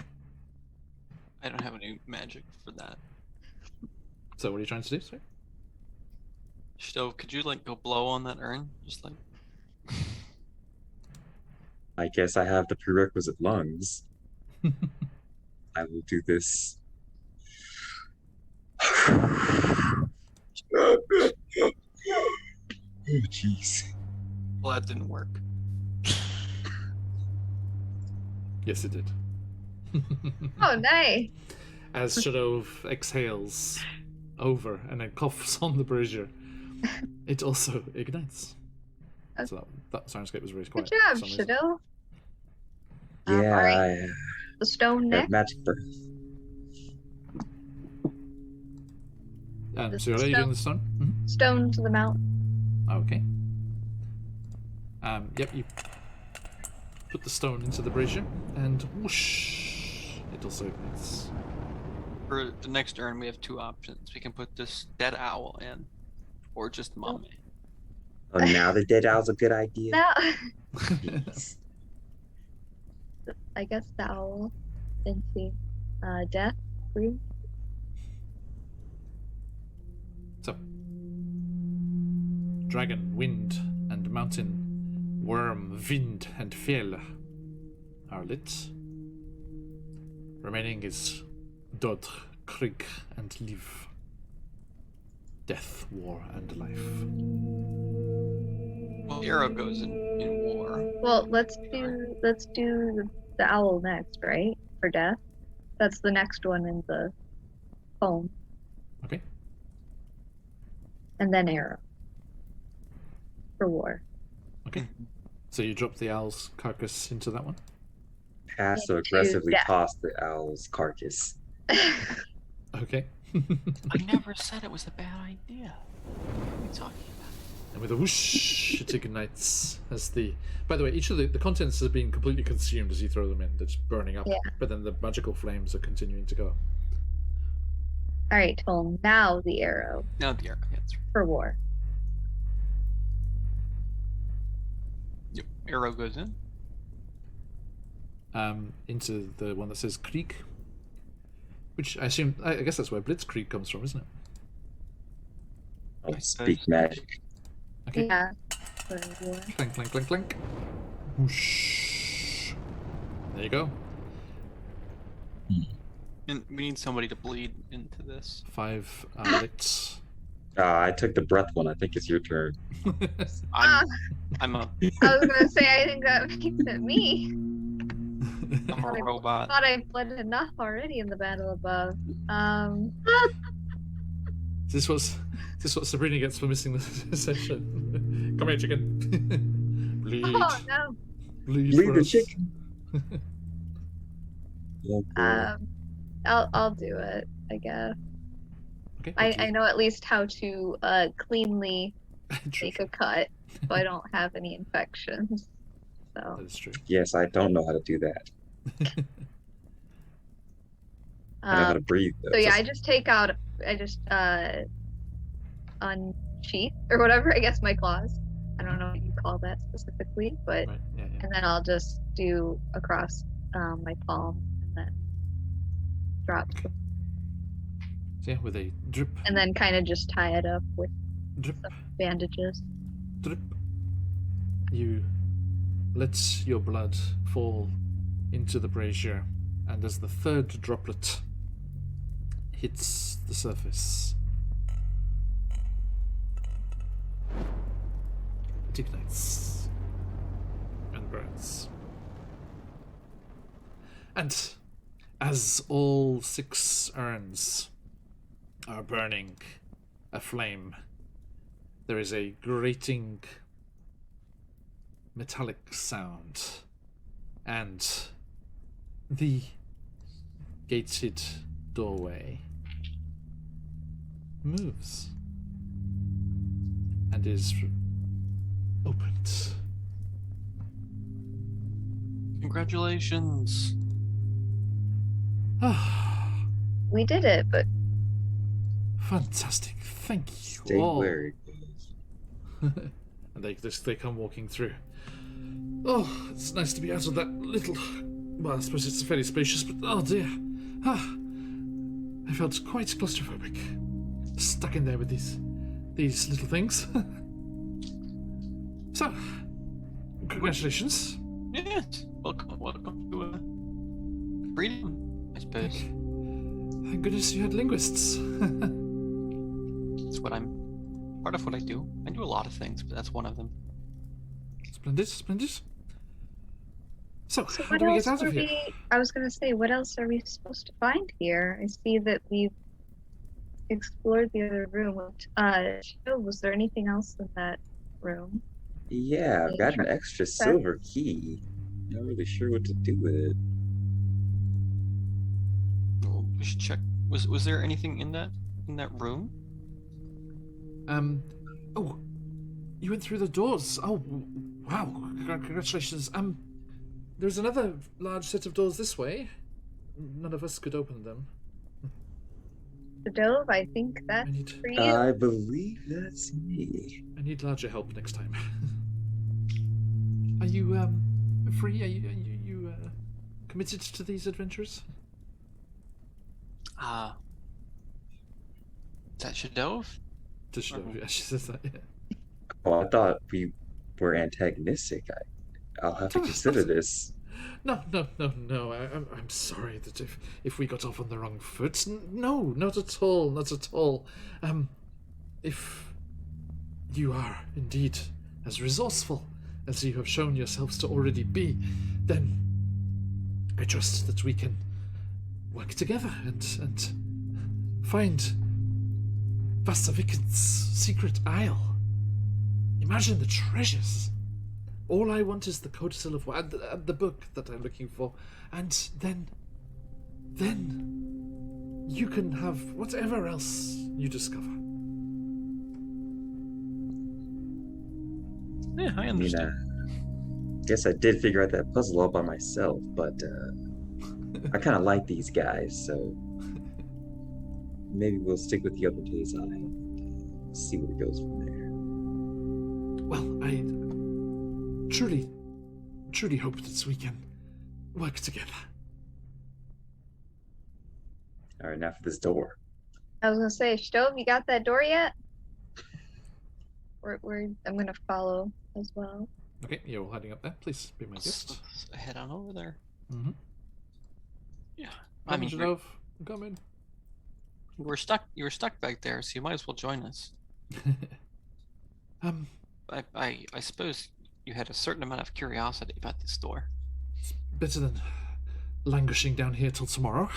Speaker 4: I don't have any magic for that.
Speaker 1: So, what are you trying to do? Sorry?
Speaker 4: Stove, could you like go blow on that urn? Just like
Speaker 2: I guess I have the prerequisite lungs. I will do this. Oh, jeez.
Speaker 4: well, that didn't work.
Speaker 1: Yes, it did.
Speaker 3: Oh, nice.
Speaker 1: As Shadow exhales over and then coughs on the brazier, it also ignites. So that soundscape was really
Speaker 3: Good
Speaker 1: quiet.
Speaker 3: job,
Speaker 1: for some reason.
Speaker 3: Shadow.
Speaker 2: Yeah,
Speaker 3: alright.
Speaker 2: I
Speaker 3: The stone
Speaker 2: have
Speaker 3: next.
Speaker 2: magic breath.
Speaker 1: So you're doing the stone? Mhm.
Speaker 3: Stone to the mountain.
Speaker 1: Okay. Yep, you put the stone into the brazier, and whoosh, it also ignites.
Speaker 4: For the next urn, we have two options. We can put this dead owl in, or just mummy.
Speaker 2: Oh, now the dead owl's a good idea.
Speaker 3: Now,
Speaker 2: Jeez.
Speaker 3: I guess the owl into death room.
Speaker 1: So, dragon, wind, and mountain, worm, wind, and fjell are lit. Remaining is Dodr, Krieg, and Liv. Death, war, and life.
Speaker 4: Well, the arrow goes in war.
Speaker 3: Well, let's do the owl next, right? For death. That's the next one in the poem.
Speaker 1: Okay.
Speaker 3: And then arrow. For war.
Speaker 1: Okay. So you drop the owl's carcass into that one?
Speaker 2: Passive aggressively
Speaker 3: death.
Speaker 2: toss the owl's carcass.
Speaker 1: Okay.
Speaker 4: I never said it was a bad idea. What are you talking about?
Speaker 1: And with a whoosh, it ignites as the... By the way, each of the contents has been completely consumed as you throw them in. They're just burning up.
Speaker 3: Yeah.
Speaker 1: But then the magical flames are continuing to go.
Speaker 3: Alright, well, now the arrow
Speaker 4: Now the arrow hits.
Speaker 3: for war.
Speaker 4: Yep. Arrow goes in.
Speaker 1: Into the one that says Krieg. Which I assume... I guess that's where Blitzkrieg comes from, isn't it?
Speaker 2: Oh, speak magic.
Speaker 1: Okay.
Speaker 3: Yeah. For war.
Speaker 1: Clank, clank, clank, clank. Whoosh. There you go.
Speaker 4: And we need somebody to bleed into this.
Speaker 1: 5 lit.
Speaker 2: I took the breath one. I think it's your turn.
Speaker 4: I'm a
Speaker 3: I was gonna say, I think that makes it me.
Speaker 4: I'm a robot.
Speaker 3: Thought I bled enough already in the battle above.
Speaker 1: Is this what Sabrina gets for missing the session? Come here, chicken. Bleed.
Speaker 3: Oh no.
Speaker 1: Bleed
Speaker 2: Bleed
Speaker 1: for
Speaker 2: the
Speaker 1: us.
Speaker 2: chicken. Oh, boy.
Speaker 3: I'll do it, I guess.
Speaker 1: Okay.
Speaker 3: I know at least how to cleanly
Speaker 1: True,
Speaker 3: make a cut, so I don't have any infections. So
Speaker 1: that is true.
Speaker 2: Yes, I don't know how to do that. I know how to breathe, though.
Speaker 3: so yeah, I just take out, unsheath or whatever. I guess my claws. I don't know what you call that specifically, but
Speaker 1: Right. Yeah.
Speaker 3: and then I'll just do across my palm and then drop,
Speaker 1: So yeah, with a drip.
Speaker 3: and then kind of just tie it up with
Speaker 1: Drip,
Speaker 3: bandages.
Speaker 1: drip. You let your blood fall into the brazier, and as the third droplet hits the surface, it ignites and burns. And as all 6 urns are burning aflame, there is a grating metallic sound, and the gated doorway moves and is opened.
Speaker 4: Congratulations.
Speaker 1: Ah,
Speaker 3: We did it, but
Speaker 1: fantastic! Thank you
Speaker 2: Stay
Speaker 1: all.
Speaker 2: where it is.
Speaker 1: And they come walking through. Oh, it's nice to be out of that little. Well, I suppose it's fairly spacious, but oh dear. I felt quite claustrophobic, stuck in there with these little things. So, congratulations.
Speaker 4: Yes. Welcome to freedom, I suppose.
Speaker 1: Thank goodness you had linguists.
Speaker 4: That's part of what I do. I do a lot of things, but that's one of them.
Speaker 1: Splendid, splendid. So how
Speaker 3: what
Speaker 1: do we
Speaker 3: else
Speaker 1: get out
Speaker 3: are
Speaker 1: of here?
Speaker 3: I was gonna say, what else are we supposed to find here? I see that we've explored the other room. Was there anything else in that room?
Speaker 2: Yeah, I've got an extra silver key. Not really sure what to do with it.
Speaker 4: Well, we should check. Was there anything in that room?
Speaker 1: Oh, you went through the doors. Oh, wow! Congratulations. There's another large set of doors this way. None of us could open them.
Speaker 3: The dove, I think that's for you.
Speaker 2: I believe that's me.
Speaker 1: I need larger help next time. Are you free? Are you committed to these adventures?
Speaker 4: Is that Shadove?
Speaker 1: To show, yeah, she says that. Yeah.
Speaker 2: Oh, I thought we were antagonistic. I'll have to consider this.
Speaker 1: No. I'm sorry that if we got off on the wrong foot. No, not at all, not at all. If you are indeed as resourceful as you have shown yourselves to already be, then I trust that we can work together and find Vasavikin's secret isle. Imagine the treasures. All I want is the codicil of the book that I'm looking for, and then you can have whatever else you discover.
Speaker 4: Yeah, I understand.
Speaker 2: Guess I did figure out that puzzle all by myself, but I kind of like these guys, so maybe we'll stick with the open to his eye and see where it goes from there.
Speaker 1: Well, I truly hope that we can work together.
Speaker 2: All right, now for this door.
Speaker 3: I was gonna say, Stove, you got that door yet? I'm gonna follow as well.
Speaker 1: Okay, you're all heading up there. Please be my guest.
Speaker 4: Let's head on over there.
Speaker 1: Mm-hmm.
Speaker 4: Yeah,
Speaker 1: I mean, come in.
Speaker 4: you were stuck back there, so you might as well join us. I suppose you had a certain amount of curiosity about this door.
Speaker 1: It's better than languishing down here till tomorrow.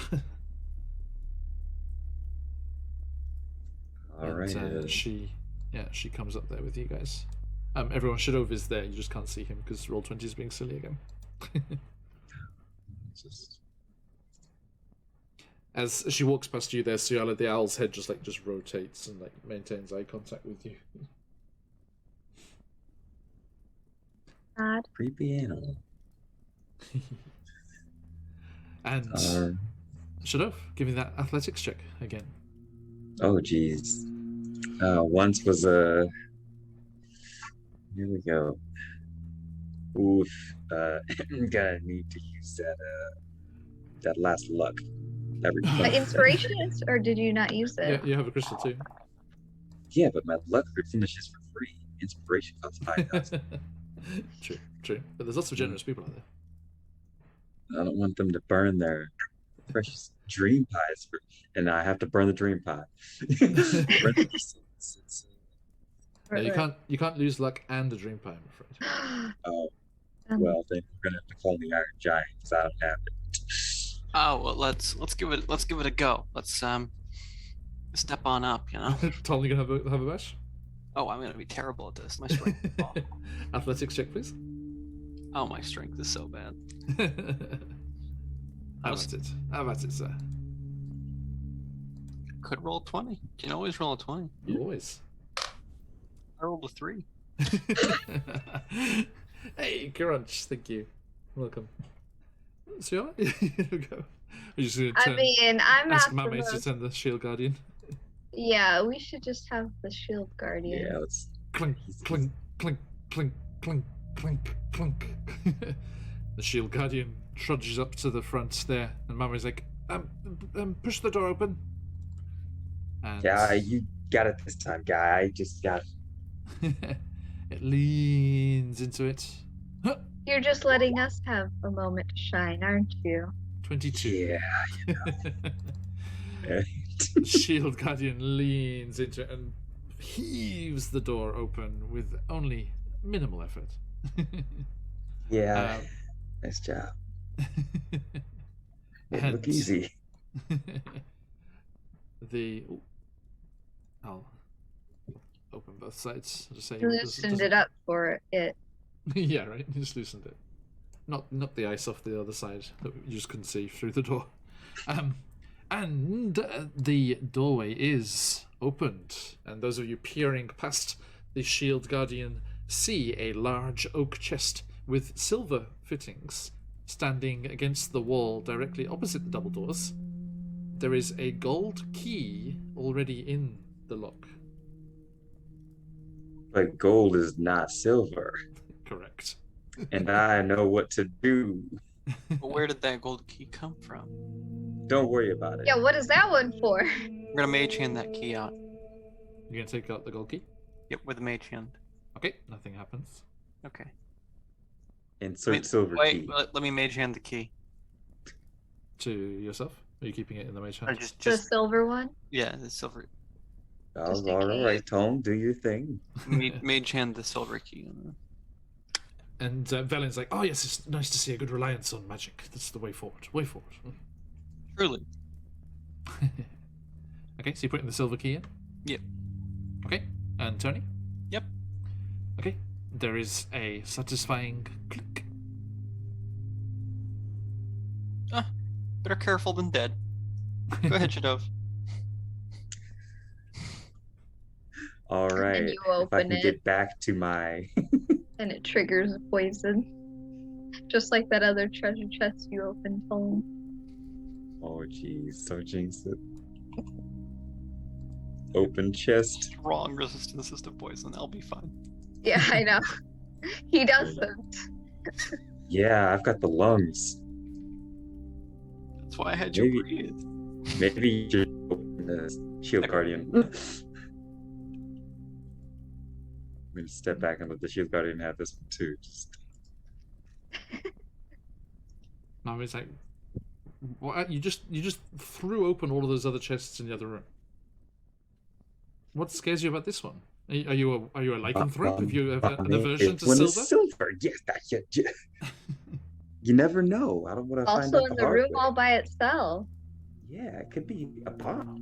Speaker 2: All right.
Speaker 1: She comes up there with you guys. Everyone, Shadove is there. You just can't see him because Roll20 is being silly again. As she walks past you there, Suyala, the owl's head just rotates and maintains eye contact with you.
Speaker 2: Creepy animal.
Speaker 1: And Shadove, give me that athletics check again.
Speaker 2: Oh, geez. Once was a. Here we go. Oof. Gonna need to use that last luck.
Speaker 3: Inspiration, or did you not use it?
Speaker 1: Yeah, you have a crystal too.
Speaker 2: Yeah, but my luck replenishes for free. Inspiration costs 5,000.
Speaker 1: True. But there's lots of generous people out there.
Speaker 2: I don't want them to burn their precious dream pies, and I have to burn the dream pie. Burn the seeds.
Speaker 1: No, you can't lose luck and a dream pie, I'm afraid.
Speaker 2: Oh, well, then we're gonna have to call the Iron Giant because I don't have it.
Speaker 4: Oh well, let's give it a go. Let's step on up, you know.
Speaker 1: Tom, you gonna have a bash?
Speaker 4: Oh, I'm gonna be terrible at this. My strength.
Speaker 1: Athletics check, please.
Speaker 4: Oh, my strength is so bad.
Speaker 1: How about it, sir?
Speaker 4: Could roll 20. You can always roll a 20.
Speaker 1: You always.
Speaker 4: I rolled a 3.
Speaker 1: Hey, Crunch, thank you. Welcome. So you go. I'm
Speaker 3: not
Speaker 1: ask
Speaker 3: the
Speaker 1: Mame to
Speaker 3: most...
Speaker 1: send the Shield Guardian.
Speaker 3: Yeah, we should just have the Shield Guardian.
Speaker 2: Yeah, let's
Speaker 1: Clink, clink, clink, clink, clink, clink, clink. The Shield Guardian trudges up to the front there, and Mame's like, push the door open. And
Speaker 2: yeah, you got it this time, guy. I just got it.
Speaker 1: it leans into it.
Speaker 3: You're just letting us have a moment to shine, aren't you?
Speaker 1: 22.
Speaker 2: Yeah.
Speaker 1: The Shield Guardian leans into it and heaves the door open with only minimal effort.
Speaker 2: Yeah. Nice job. It look easy.
Speaker 1: I'll open both sides. I'll just say
Speaker 3: You loosened it up for it.
Speaker 1: Yeah, right. You just loosened it. Not the ice off the other side that you just couldn't see through the door. And the doorway is opened, and those of you peering past the Shield Guardian see a large oak chest with silver fittings standing against the wall directly opposite the double doors. There is a gold key already in the lock.
Speaker 2: But gold is not silver.
Speaker 1: Correct.
Speaker 2: And I know what to do.
Speaker 4: But where did that gold key come from?
Speaker 2: Don't worry about it.
Speaker 3: Yeah, what is that one for?
Speaker 4: We're gonna mage hand that key out.
Speaker 1: You're gonna take out the gold key?
Speaker 4: Yep, with a mage hand.
Speaker 1: Okay, nothing happens.
Speaker 4: Okay.
Speaker 2: Insert silver
Speaker 4: wait,
Speaker 2: key.
Speaker 4: let me mage hand the key.
Speaker 1: To yourself? Are you keeping it in the mage
Speaker 4: Or
Speaker 1: hand?
Speaker 3: The silver one?
Speaker 4: Yeah, the silver.
Speaker 3: Just in
Speaker 2: All
Speaker 3: case.
Speaker 2: right, Tom, do your thing.
Speaker 4: Mage hand the silver key.
Speaker 1: And Velen's like, oh yes, it's nice to see a good reliance on magic. That's the way forward. Way forward.
Speaker 4: Truly.
Speaker 1: Okay, so you're putting the silver key in?
Speaker 4: Yep.
Speaker 1: Okay, and Tony?
Speaker 4: Yep.
Speaker 1: Okay, there is a satisfying click.
Speaker 4: Better careful than dead. Go ahead, Shadov.
Speaker 2: All right.
Speaker 3: you
Speaker 2: If I
Speaker 3: open
Speaker 2: can
Speaker 3: it.
Speaker 2: get back to my
Speaker 3: And it triggers poison. Just like that other treasure chest you opened, Tom.
Speaker 2: Oh jeez, so jinx it. Open chest.
Speaker 4: Strong resistance to poison. I'll be fine.
Speaker 3: Yeah, I know. He doesn't.
Speaker 2: Yeah, I've got the lungs.
Speaker 4: That's why I had you breathe.
Speaker 2: Maybe you should open the Shield Guardian. I'm gonna step back and let the Shield Guardian have this one too. Just
Speaker 1: Mami's like, what? You just threw open all of those other chests in the other room. What scares you about this one? Are you a lycanthrope? Have you an aversion to
Speaker 2: when
Speaker 1: silver?
Speaker 2: it's silver, yes, you never know. I don't want to find
Speaker 3: Also
Speaker 2: out
Speaker 3: in
Speaker 2: the
Speaker 3: the
Speaker 2: hard
Speaker 3: room
Speaker 2: way.
Speaker 3: all by itself.
Speaker 2: Yeah, it could be a bomb.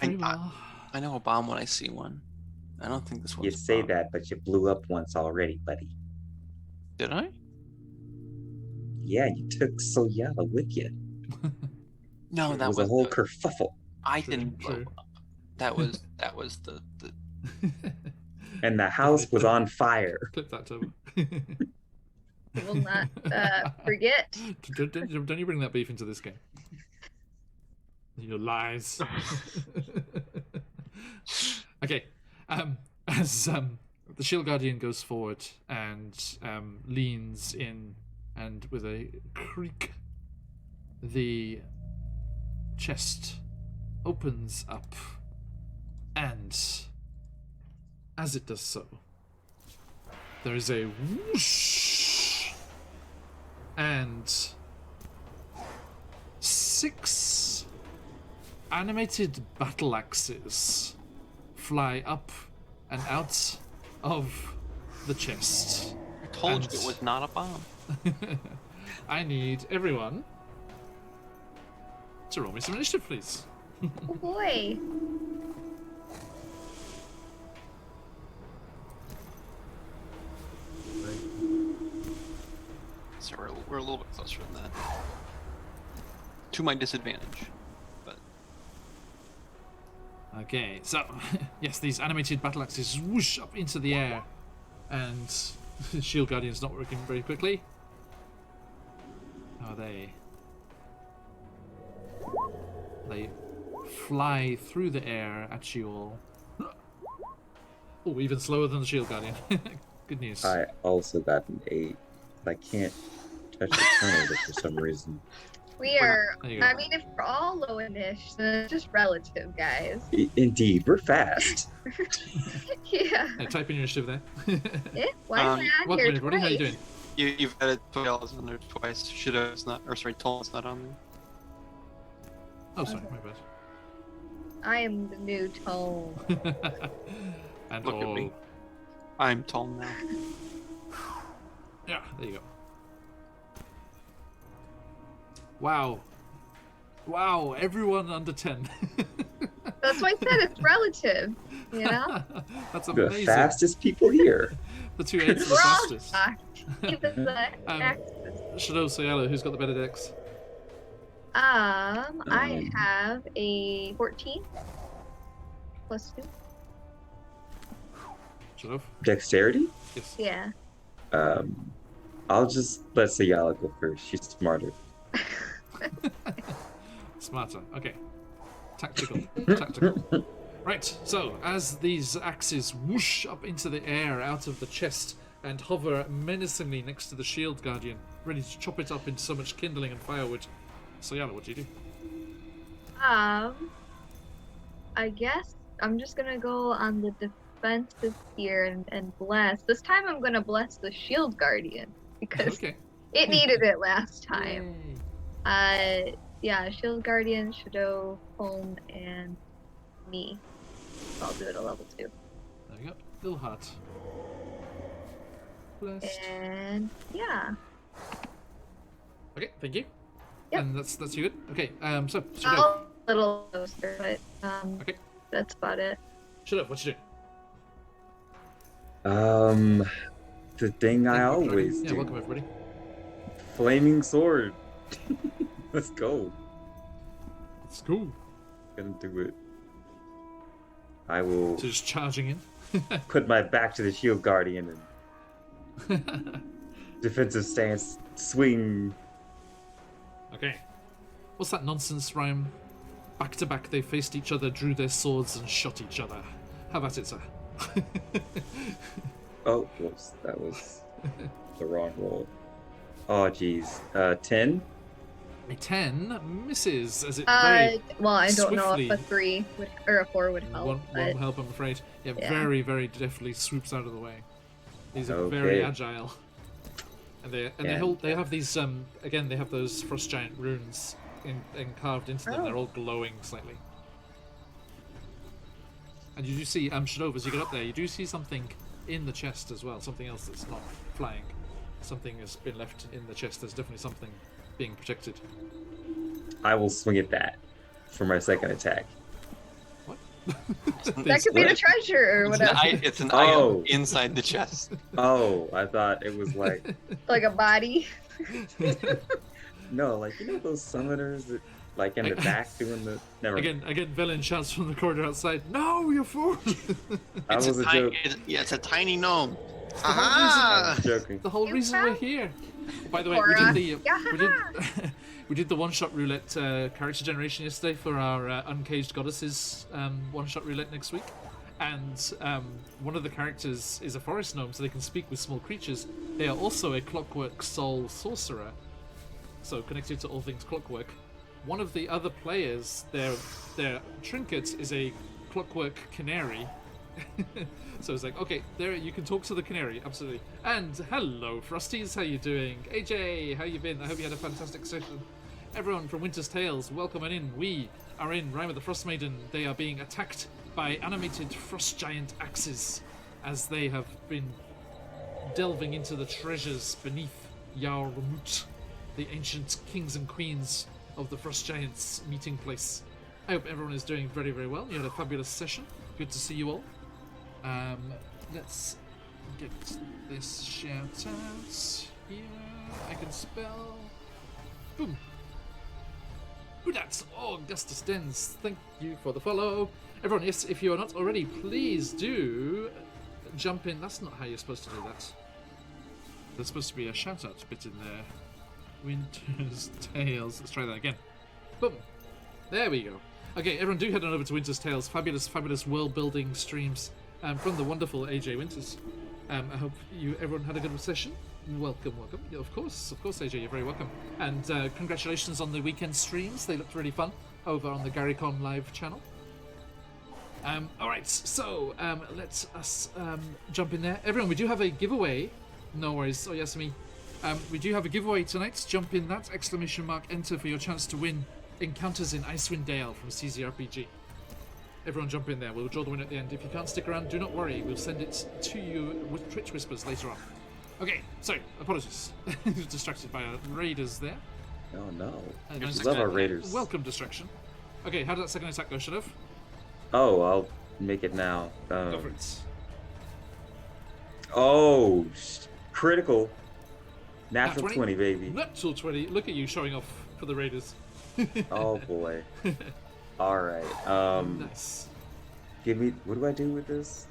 Speaker 1: Very well.
Speaker 4: I know a bomb when I see one. I don't think this one's
Speaker 2: You
Speaker 4: a
Speaker 2: say
Speaker 4: bomb.
Speaker 2: that, but you blew up once already, buddy.
Speaker 4: Did I?
Speaker 2: Yeah, you took Soyala with you.
Speaker 4: No,
Speaker 2: It
Speaker 4: that
Speaker 2: was a whole
Speaker 4: the-
Speaker 2: kerfuffle.
Speaker 4: I
Speaker 1: True,
Speaker 4: didn't blow
Speaker 1: true.
Speaker 4: up. That was the
Speaker 2: And the house was on fire.
Speaker 1: Clip that, Toby.
Speaker 3: We will not forget.
Speaker 1: Don't you bring that beef into this game? Your lies. Okay. As the Shield Guardian goes forward and leans in, and with a creak, the chest opens up, And as it does so, there is a whoosh, and 6 animated battle axes fly up and out of the chest.
Speaker 4: I told
Speaker 1: And-
Speaker 4: you it was not a bomb.
Speaker 1: I need everyone to roll me some initiative, please.
Speaker 3: Oh boy.
Speaker 4: So we're a little bit closer than that. To my disadvantage. But
Speaker 1: Okay, so yes, these animated battle axes whoosh up into the air, and Shield Guardian's not working very quickly. How are they? They fly through the air at you all. Oh, even slower than the Shield Guardian. Good news.
Speaker 2: I also got an 8. I can't touch the turnover for some reason.
Speaker 3: We are.
Speaker 1: There you go.
Speaker 3: I mean, if we're all low-ish, then it's just relative, guys.
Speaker 2: Indeed, we're fast.
Speaker 3: Yeah.
Speaker 1: Hey, type in your initiative there.
Speaker 3: Why am I on
Speaker 1: Welcome
Speaker 3: here
Speaker 1: everybody, how you
Speaker 3: twice?
Speaker 1: doing?
Speaker 4: you've added Toyala's on there twice. Shidow's not, or sorry, Tol's not on there.
Speaker 1: Oh, sorry, my bad.
Speaker 3: I am the new tone.
Speaker 1: And
Speaker 4: Look at
Speaker 1: oh,
Speaker 4: me. I'm Tol now.
Speaker 1: yeah, there you go. Wow. Wow, everyone under 10.
Speaker 3: That's why I said it's relative. You know?
Speaker 1: That's
Speaker 2: The
Speaker 1: amazing.
Speaker 2: fastest people here.
Speaker 1: The 2 8s are the
Speaker 3: We're all
Speaker 1: fastest.
Speaker 3: shocked. Even the axis.
Speaker 1: Shadow Sayala, who's got the better dex?
Speaker 3: I have a 14 plus 2.
Speaker 1: Shadow?
Speaker 2: Dexterity?
Speaker 1: Yes.
Speaker 3: Yeah.
Speaker 2: I'll just let Sayala go first. She's smarter.
Speaker 1: Smarter. Okay. Tactical. Tactical. Right, so as these axes whoosh up into the air out of the chest and hover menacingly next to the Shield Guardian, ready to chop it up into so much kindling and firewood. Sayala, what do you do?
Speaker 3: I guess I'm just gonna go on the defensive here and bless. This time I'm gonna bless the Shield Guardian because
Speaker 1: Okay.
Speaker 3: it needed it last time.
Speaker 1: Yay.
Speaker 3: Yeah, Shield Guardian, Shadow, Home, and me. So I'll do it at level 2.
Speaker 1: There we go. Little heart. Blessed.
Speaker 3: And yeah.
Speaker 1: Okay, thank you.
Speaker 3: Yep.
Speaker 1: And that's you good? Okay, so Shadow.
Speaker 3: A little closer, but
Speaker 1: Okay.
Speaker 3: that's about it.
Speaker 1: Shadow, what you doing?
Speaker 2: The thing I
Speaker 1: Thank you for joining.
Speaker 2: always
Speaker 1: Yeah,
Speaker 2: do.
Speaker 1: welcome everybody.
Speaker 2: Flaming sword. Let's go.
Speaker 1: It's cool.
Speaker 2: Gonna do it. I will
Speaker 1: So just charging in.
Speaker 2: put my back to the shield guardian and defensive stance swing.
Speaker 1: Okay. What's that nonsense rhyme? Back to back they faced each other, drew their swords, and shot each other. How about it, sir?
Speaker 2: Oh, whoops, that was the wrong roll. Oh, geez. 10?
Speaker 1: A 10 misses as it
Speaker 3: Well, I don't know if
Speaker 1: swiftly-
Speaker 3: a 3 would or a 4 would help.
Speaker 1: won't
Speaker 3: but
Speaker 1: help, I'm afraid. Yeah,
Speaker 3: Yeah.
Speaker 1: very, very deftly swoops out of the way. These are very
Speaker 2: Okay.
Speaker 1: agile. And they
Speaker 2: And-
Speaker 1: they have these again they have those frost giant runes carved into them.
Speaker 3: Oh.
Speaker 1: They're all glowing slightly. And you do see Shadov, as you get up there, you do see something in the chest as well, something else that's not flying. Something has been left in the chest. There's definitely something being protected.
Speaker 2: I will swing at that for my second attack.
Speaker 1: What?
Speaker 3: that could be the treasure or whatever.
Speaker 4: It's an
Speaker 2: Oh.
Speaker 4: item inside the chest.
Speaker 2: Oh, I thought it was like,
Speaker 3: Like a body.
Speaker 2: no, like, you know those summoners that, like, in the back doing the. Never mind.
Speaker 1: Again, Velen shouts from the corridor outside, "No, you fool!"
Speaker 2: That was a joke.
Speaker 4: It's a tiny gnome.
Speaker 1: the whole
Speaker 2: I was
Speaker 1: reason.
Speaker 2: joking.
Speaker 1: The whole
Speaker 3: You
Speaker 1: reason we're
Speaker 3: found-
Speaker 1: here. By the way,
Speaker 3: Cora.
Speaker 1: we did the one-shot roulette character generation yesterday for our Uncaged Goddesses one-shot roulette next week, and one of the characters is a forest gnome, so they can speak with small creatures. They are also a clockwork soul sorcerer, so connected to all things clockwork. One of the other players, their trinket is a clockwork canary. So it's like, okay, there you can talk to the canary, absolutely. And hello, Frosties, how you doing? AJ, how you been? I hope you had a fantastic session. Everyone from Winter's Tales, welcome on in. We are in Rime of the Frostmaiden. They are being attacked by animated frost giant axes as they have been delving into the treasures beneath Yarmut, the ancient kings and queens of the frost giants meeting place. I hope everyone is doing very, very well. You had a fabulous session. Good to see you all. Let's get this shout out here. I can spell. Boom. That's Augustus Dens. Thank you for the follow. Everyone, yes, if you are not already, please do jump in. That's not how you're supposed to do that. There's supposed to be a shout out bit in there. Winter's Tales. Let's try that again. Boom. There we go. Okay, everyone do head on over to Winter's Tales. Fabulous, fabulous world-building streams from the wonderful AJ Winters. I hope everyone had a good session. Welcome, welcome. Yeah, of course, AJ, you're very welcome. And congratulations on the weekend streams. They looked really fun over on the GaryCon live channel. Alright, so let us jump in there. Everyone, we do have a giveaway. No worries. Oh, yes, me. We do have a giveaway tonight. Jump in that, ! Enter for your chance to win Encounters in Icewind Dale from CZRPG. Everyone jump in there. We'll draw the winner at the end. If you can't stick around, do not worry. We'll send it to you with Twitch Whispers later on. Okay, sorry. Apologies. Distracted by our raiders there.
Speaker 2: Oh no.
Speaker 1: Nice
Speaker 2: Love our raiders.
Speaker 1: Welcome, distraction. Okay, how did that second attack go, Shadow?
Speaker 2: Oh, I'll make it now.
Speaker 1: Go for it.
Speaker 2: Oh, critical. Natural 20, baby.
Speaker 1: Natural 20. Look at you showing off for the raiders.
Speaker 2: Oh boy. All right.
Speaker 1: Nice.
Speaker 2: Give me. What do I do with this?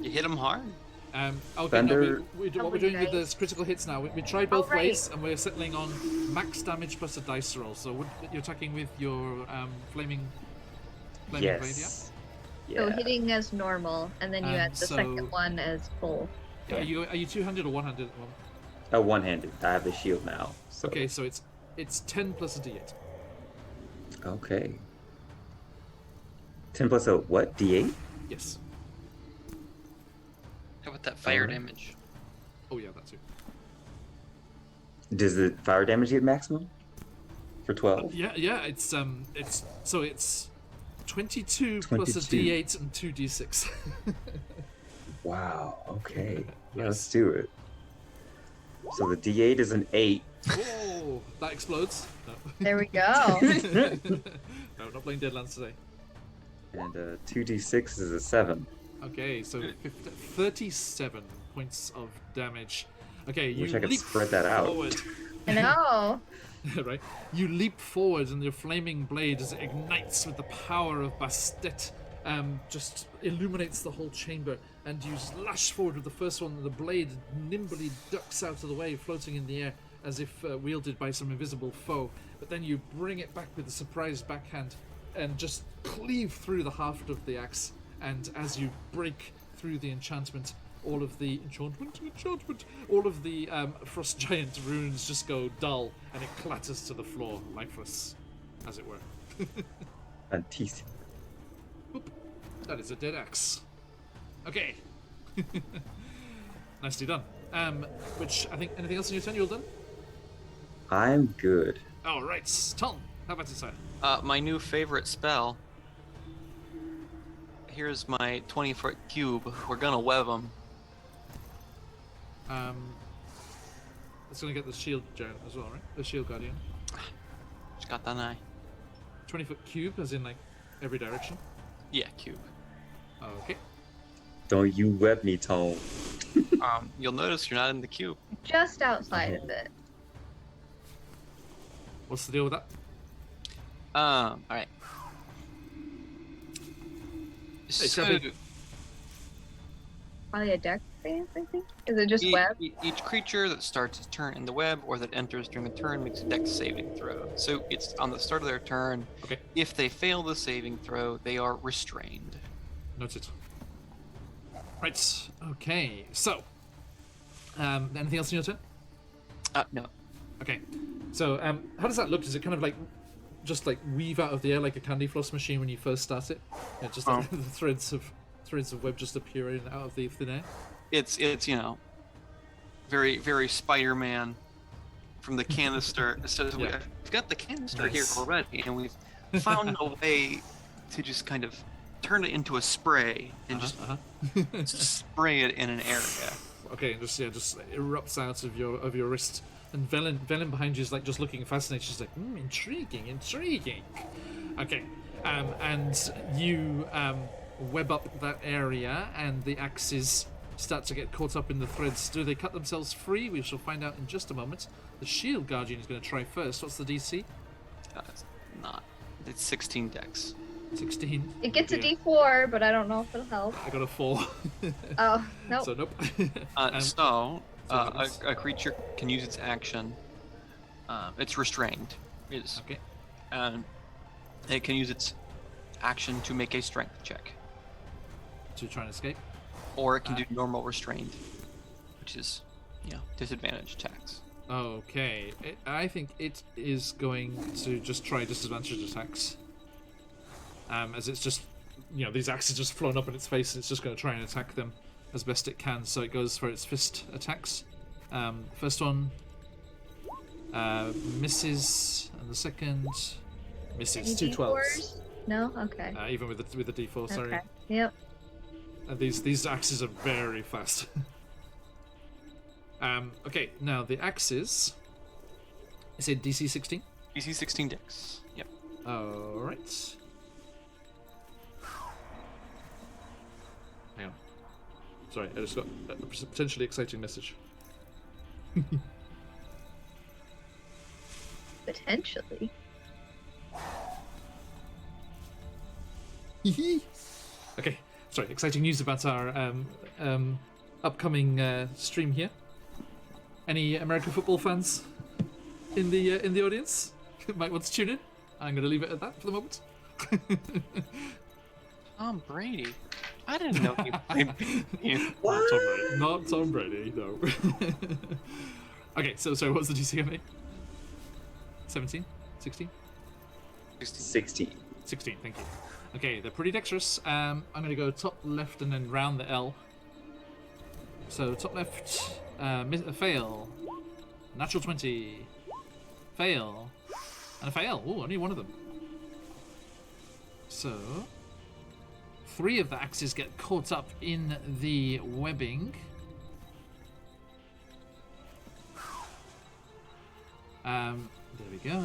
Speaker 4: You hit him hard.
Speaker 1: Okay,
Speaker 2: Thunder.
Speaker 1: no, what we're doing with the critical hits now, we tried both
Speaker 3: right.
Speaker 1: ways, and we're settling on max damage plus a dice roll. So you're attacking with your flaming blade, yeah?
Speaker 2: Yes.
Speaker 3: So hitting as normal, and then you add the
Speaker 1: so-
Speaker 3: second one as full.
Speaker 1: Yeah. Are you two-handed or one-handed?
Speaker 2: One-handed. I have the shield now. So.
Speaker 1: Okay, so it's 10 plus a d8.
Speaker 2: Okay. 10 plus a what? D8?
Speaker 1: Yes.
Speaker 4: How about that fire
Speaker 2: Alright.
Speaker 4: damage?
Speaker 1: Oh yeah, that too.
Speaker 2: Does the fire damage get maximum? For 12?
Speaker 1: Yeah. It's 22 plus a
Speaker 2: 22.
Speaker 1: d8 and 2d6.
Speaker 2: Wow. Okay. Yeah,
Speaker 1: Nice.
Speaker 2: let's do it. So the D8 is an 8.
Speaker 1: Oh, that explodes. No.
Speaker 3: There we go.
Speaker 1: No, not playing Deadlands today.
Speaker 2: And 2d6 is a 7.
Speaker 1: Okay, so 37 points of damage. Okay, you
Speaker 2: Wish I could
Speaker 1: leap
Speaker 2: spread that out.
Speaker 1: forward.
Speaker 3: I know.
Speaker 1: Right? You leap forward, and your flaming blade, as it ignites with the power of Bastet, just illuminates the whole chamber. And you slash forward with the first one, and the blade nimbly ducks out of the way, floating in the air, as if wielded by some invisible foe. But then you bring it back with a surprise backhand, and just cleave through the haft of the axe. And as you break through the enchantment, all of the all of the frost giant runes just go dull, and it clatters to the floor, lifeless, as it were.
Speaker 2: Antis.
Speaker 1: Oop. That is a dead axe. Okay. Nicely done. Which I think, anything else in your turn? You're done?
Speaker 2: I'm good.
Speaker 1: All right, Tom, how about you, sir?
Speaker 4: My new favorite spell. Here's my 20-foot cube. We're gonna web them.
Speaker 1: It's gonna get the shield giant as well, right? The shield guardian.
Speaker 4: Just got that eye.
Speaker 1: 20-foot cube, as in like every direction.
Speaker 4: Yeah, cube.
Speaker 1: Okay.
Speaker 2: Don't you web me, Tone.
Speaker 4: You'll notice you're not in the cube.
Speaker 3: Just outside of it.
Speaker 1: What's the deal with that?
Speaker 4: All right. So
Speaker 1: gotta
Speaker 3: Probably a deck save, I think. Is it just
Speaker 4: each,
Speaker 3: web?
Speaker 4: each creature that starts its turn in the web or that enters during the turn makes a dex saving throw. So it's on the start of their turn.
Speaker 1: Okay.
Speaker 4: If they fail the saving throw, they are restrained.
Speaker 1: Noted. Right. Okay. So, anything else in your turn?
Speaker 4: No.
Speaker 1: Okay. So, how does that look? Does it kind of like just like weave out of the air like a candy floss machine when you first start it. Yeah, just like the threads of web just appearing out of the thin air.
Speaker 4: It's very very Spider-Man from the canister. So
Speaker 1: Yeah.
Speaker 4: we've got the canister
Speaker 1: Nice.
Speaker 4: here already, and we've found a way to just kind of turn it into a spray and just spray it in an area.
Speaker 1: Okay, and just erupts out of your wrist. And Velen behind you is like just looking fascinated. She's like, intriguing. Okay, and you web up that area, and the axes start to get caught up in the threads. Do they cut themselves free? We shall find out in just a moment. The Shield Guardian is going to try first. What's the DC?
Speaker 4: It's 16 dex.
Speaker 1: 16.
Speaker 3: It gets a
Speaker 1: Yeah.
Speaker 3: D4, but I don't know if it'll help.
Speaker 1: I got a 4.
Speaker 3: Oh, nope.
Speaker 1: So nope.
Speaker 4: A creature can use its action. It's restrained.
Speaker 1: Okay.
Speaker 4: And it can use its action to make a strength check,
Speaker 1: To try and escape.
Speaker 4: or it can do normal restrained, which is disadvantage attacks.
Speaker 1: Okay. I think it is going to just try disadvantage attacks. As it's just, these axes just flown up in its face, and it's just going to try and attack them as best it can. So it goes for its fist attacks. First one misses, and the second misses.
Speaker 3: Any
Speaker 1: 2 12s.
Speaker 3: D4s? No? Okay.
Speaker 1: Even with the D4, sorry.
Speaker 3: Okay. Yep.
Speaker 1: And these axes are very fast. Okay, now the axes. Is it DC 16?
Speaker 4: DC 16 dex. Yep.
Speaker 1: Alright. Hang on. Sorry, I just got a potentially exciting message.
Speaker 3: Potentially.
Speaker 1: Okay, sorry, exciting news about our upcoming stream here. Any American football fans in the audience might want to tune in? I'm going to leave it at that for the moment.
Speaker 4: Tom Brady. I didn't know he played.
Speaker 1: Not Tom Brady, no. Okay, so what was the DC on me? 17? 16?
Speaker 2: 16.
Speaker 1: 16, thank you. Okay, they're pretty dexterous. I'm going to go top left and then round the L. So top left, fail. Natural 20. Fail. And a fail. Ooh, only one of them. So 3 of the axes get caught up in the webbing. There we go.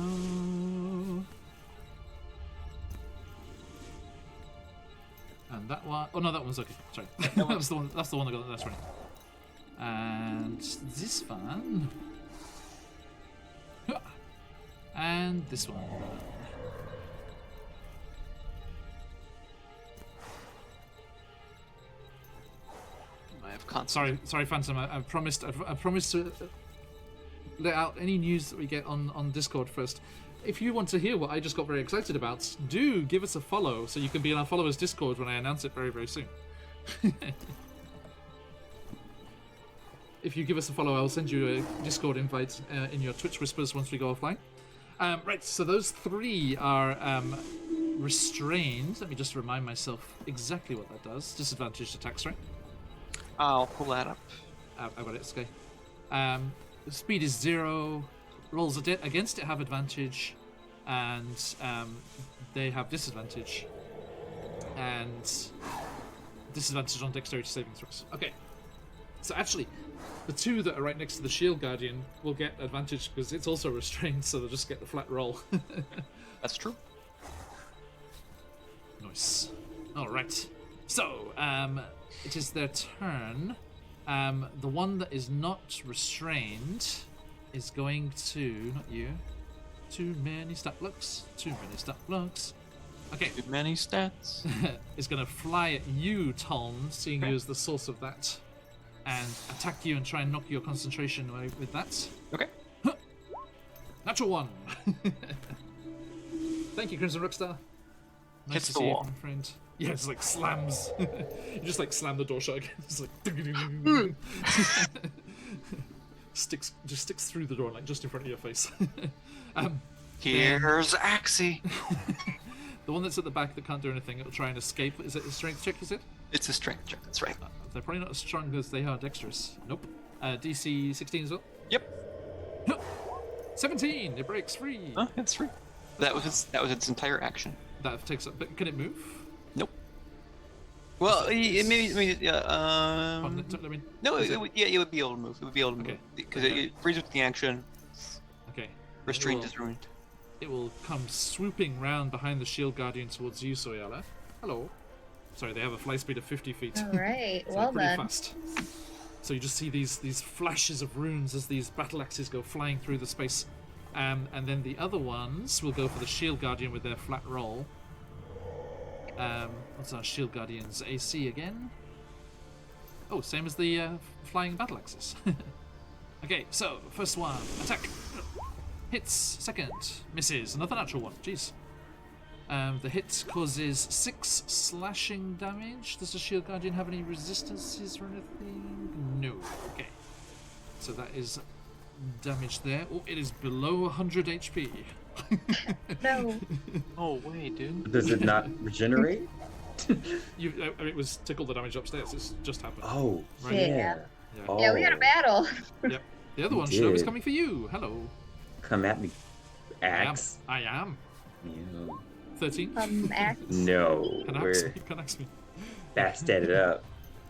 Speaker 1: And that one, oh no, that one's okay. Sorry, that's the one. That's the one that got. That's right. And this one, and this one.
Speaker 4: I have constant.
Speaker 1: Sorry, Phantom. I promised to let out any news that we get on Discord first. If you want to hear what I just got very excited about, do give us a follow so you can be in our followers Discord when I announce it very, very soon. If you give us a follow, I'll send you a Discord invite in your Twitch whispers once we go offline. Right, so those 3 are restrained. Let me just remind myself exactly what that does. Disadvantaged attacks, right?
Speaker 4: I'll pull that up.
Speaker 1: I've got it, it's okay. The speed is 0. Rolls against it have advantage, and they have disadvantage. And disadvantage on dexterity saving throws. Okay. So actually, the 2 that are right next to the Shield Guardian will get advantage because it's also restrained, so they'll just get the flat roll.
Speaker 4: That's true.
Speaker 1: Nice. Alright. So, it is their turn. The one that is not restrained is going to... Not you. Too many stat blocks. Okay.
Speaker 4: Too many stats.
Speaker 1: Is going to fly at you, Tom, seeing you as the source of that, and attack you and try and knock your concentration away with that.
Speaker 4: Okay.
Speaker 1: Natural 1. Thank you, Crimson Rockstar. Nice
Speaker 4: Hits
Speaker 1: to
Speaker 4: the
Speaker 1: see you,
Speaker 4: wall.
Speaker 1: my friend. Yeah, it's like slams. You just like slam the door shut again. It's like sticks through the door, like just in front of your face.
Speaker 4: Here's Axie.
Speaker 1: The one that's at the back that can't do anything, it'll try and escape. Is it a strength check, is it?
Speaker 4: It's a strength check, that's right.
Speaker 1: They're probably not as strong as they are dexterous. Nope. DC 16 as well?
Speaker 4: Yep.
Speaker 1: 17! It breaks free!
Speaker 4: Oh, that's free. That was its entire action.
Speaker 1: That takes up. But can it move?
Speaker 4: Nope. Well, it maybe
Speaker 1: I mean,
Speaker 4: no, it would be able to move. It would be able to
Speaker 1: Okay.
Speaker 4: move because it freezes with the action.
Speaker 1: okay.
Speaker 4: Restraint is ruined.
Speaker 1: It will come swooping round behind the shield guardian towards you, Soyala. Hello. Sorry, they have a fly speed of 50 feet.
Speaker 3: All right.
Speaker 1: So
Speaker 3: Well
Speaker 1: they're pretty
Speaker 3: then.
Speaker 1: fast. So you just see these flashes of runes as these battle axes go flying through the space. And then the other ones will go for the shield guardian with their flat roll. What's our shield guardian's AC again? Oh, same as the flying battle axes. Okay, so first one, attack. Hits. Second, misses. Another natural one. Jeez. The hit causes 6 slashing damage. Does the shield guardian have any resistances or anything? No. Okay. So that is damage there. Oh, it is below 100 HP.
Speaker 3: No.
Speaker 4: Oh wait, dude.
Speaker 2: Does it not regenerate?
Speaker 1: I mean, it was tickled the damage upstairs. It's just happened.
Speaker 2: Oh,
Speaker 1: Right.
Speaker 2: yeah.
Speaker 3: Yeah.
Speaker 1: Yeah.
Speaker 2: Oh,
Speaker 3: Yeah, we got a battle.
Speaker 1: Yep. The other
Speaker 2: You
Speaker 1: one, Shinobi's
Speaker 2: did.
Speaker 1: coming for you. Hello.
Speaker 2: Come at me, axe.
Speaker 1: I am.
Speaker 2: Yeah.
Speaker 1: 13.
Speaker 3: Axe.
Speaker 2: No,
Speaker 1: Can axe
Speaker 2: we're
Speaker 1: me. Can axe me.
Speaker 2: backstabbed it up.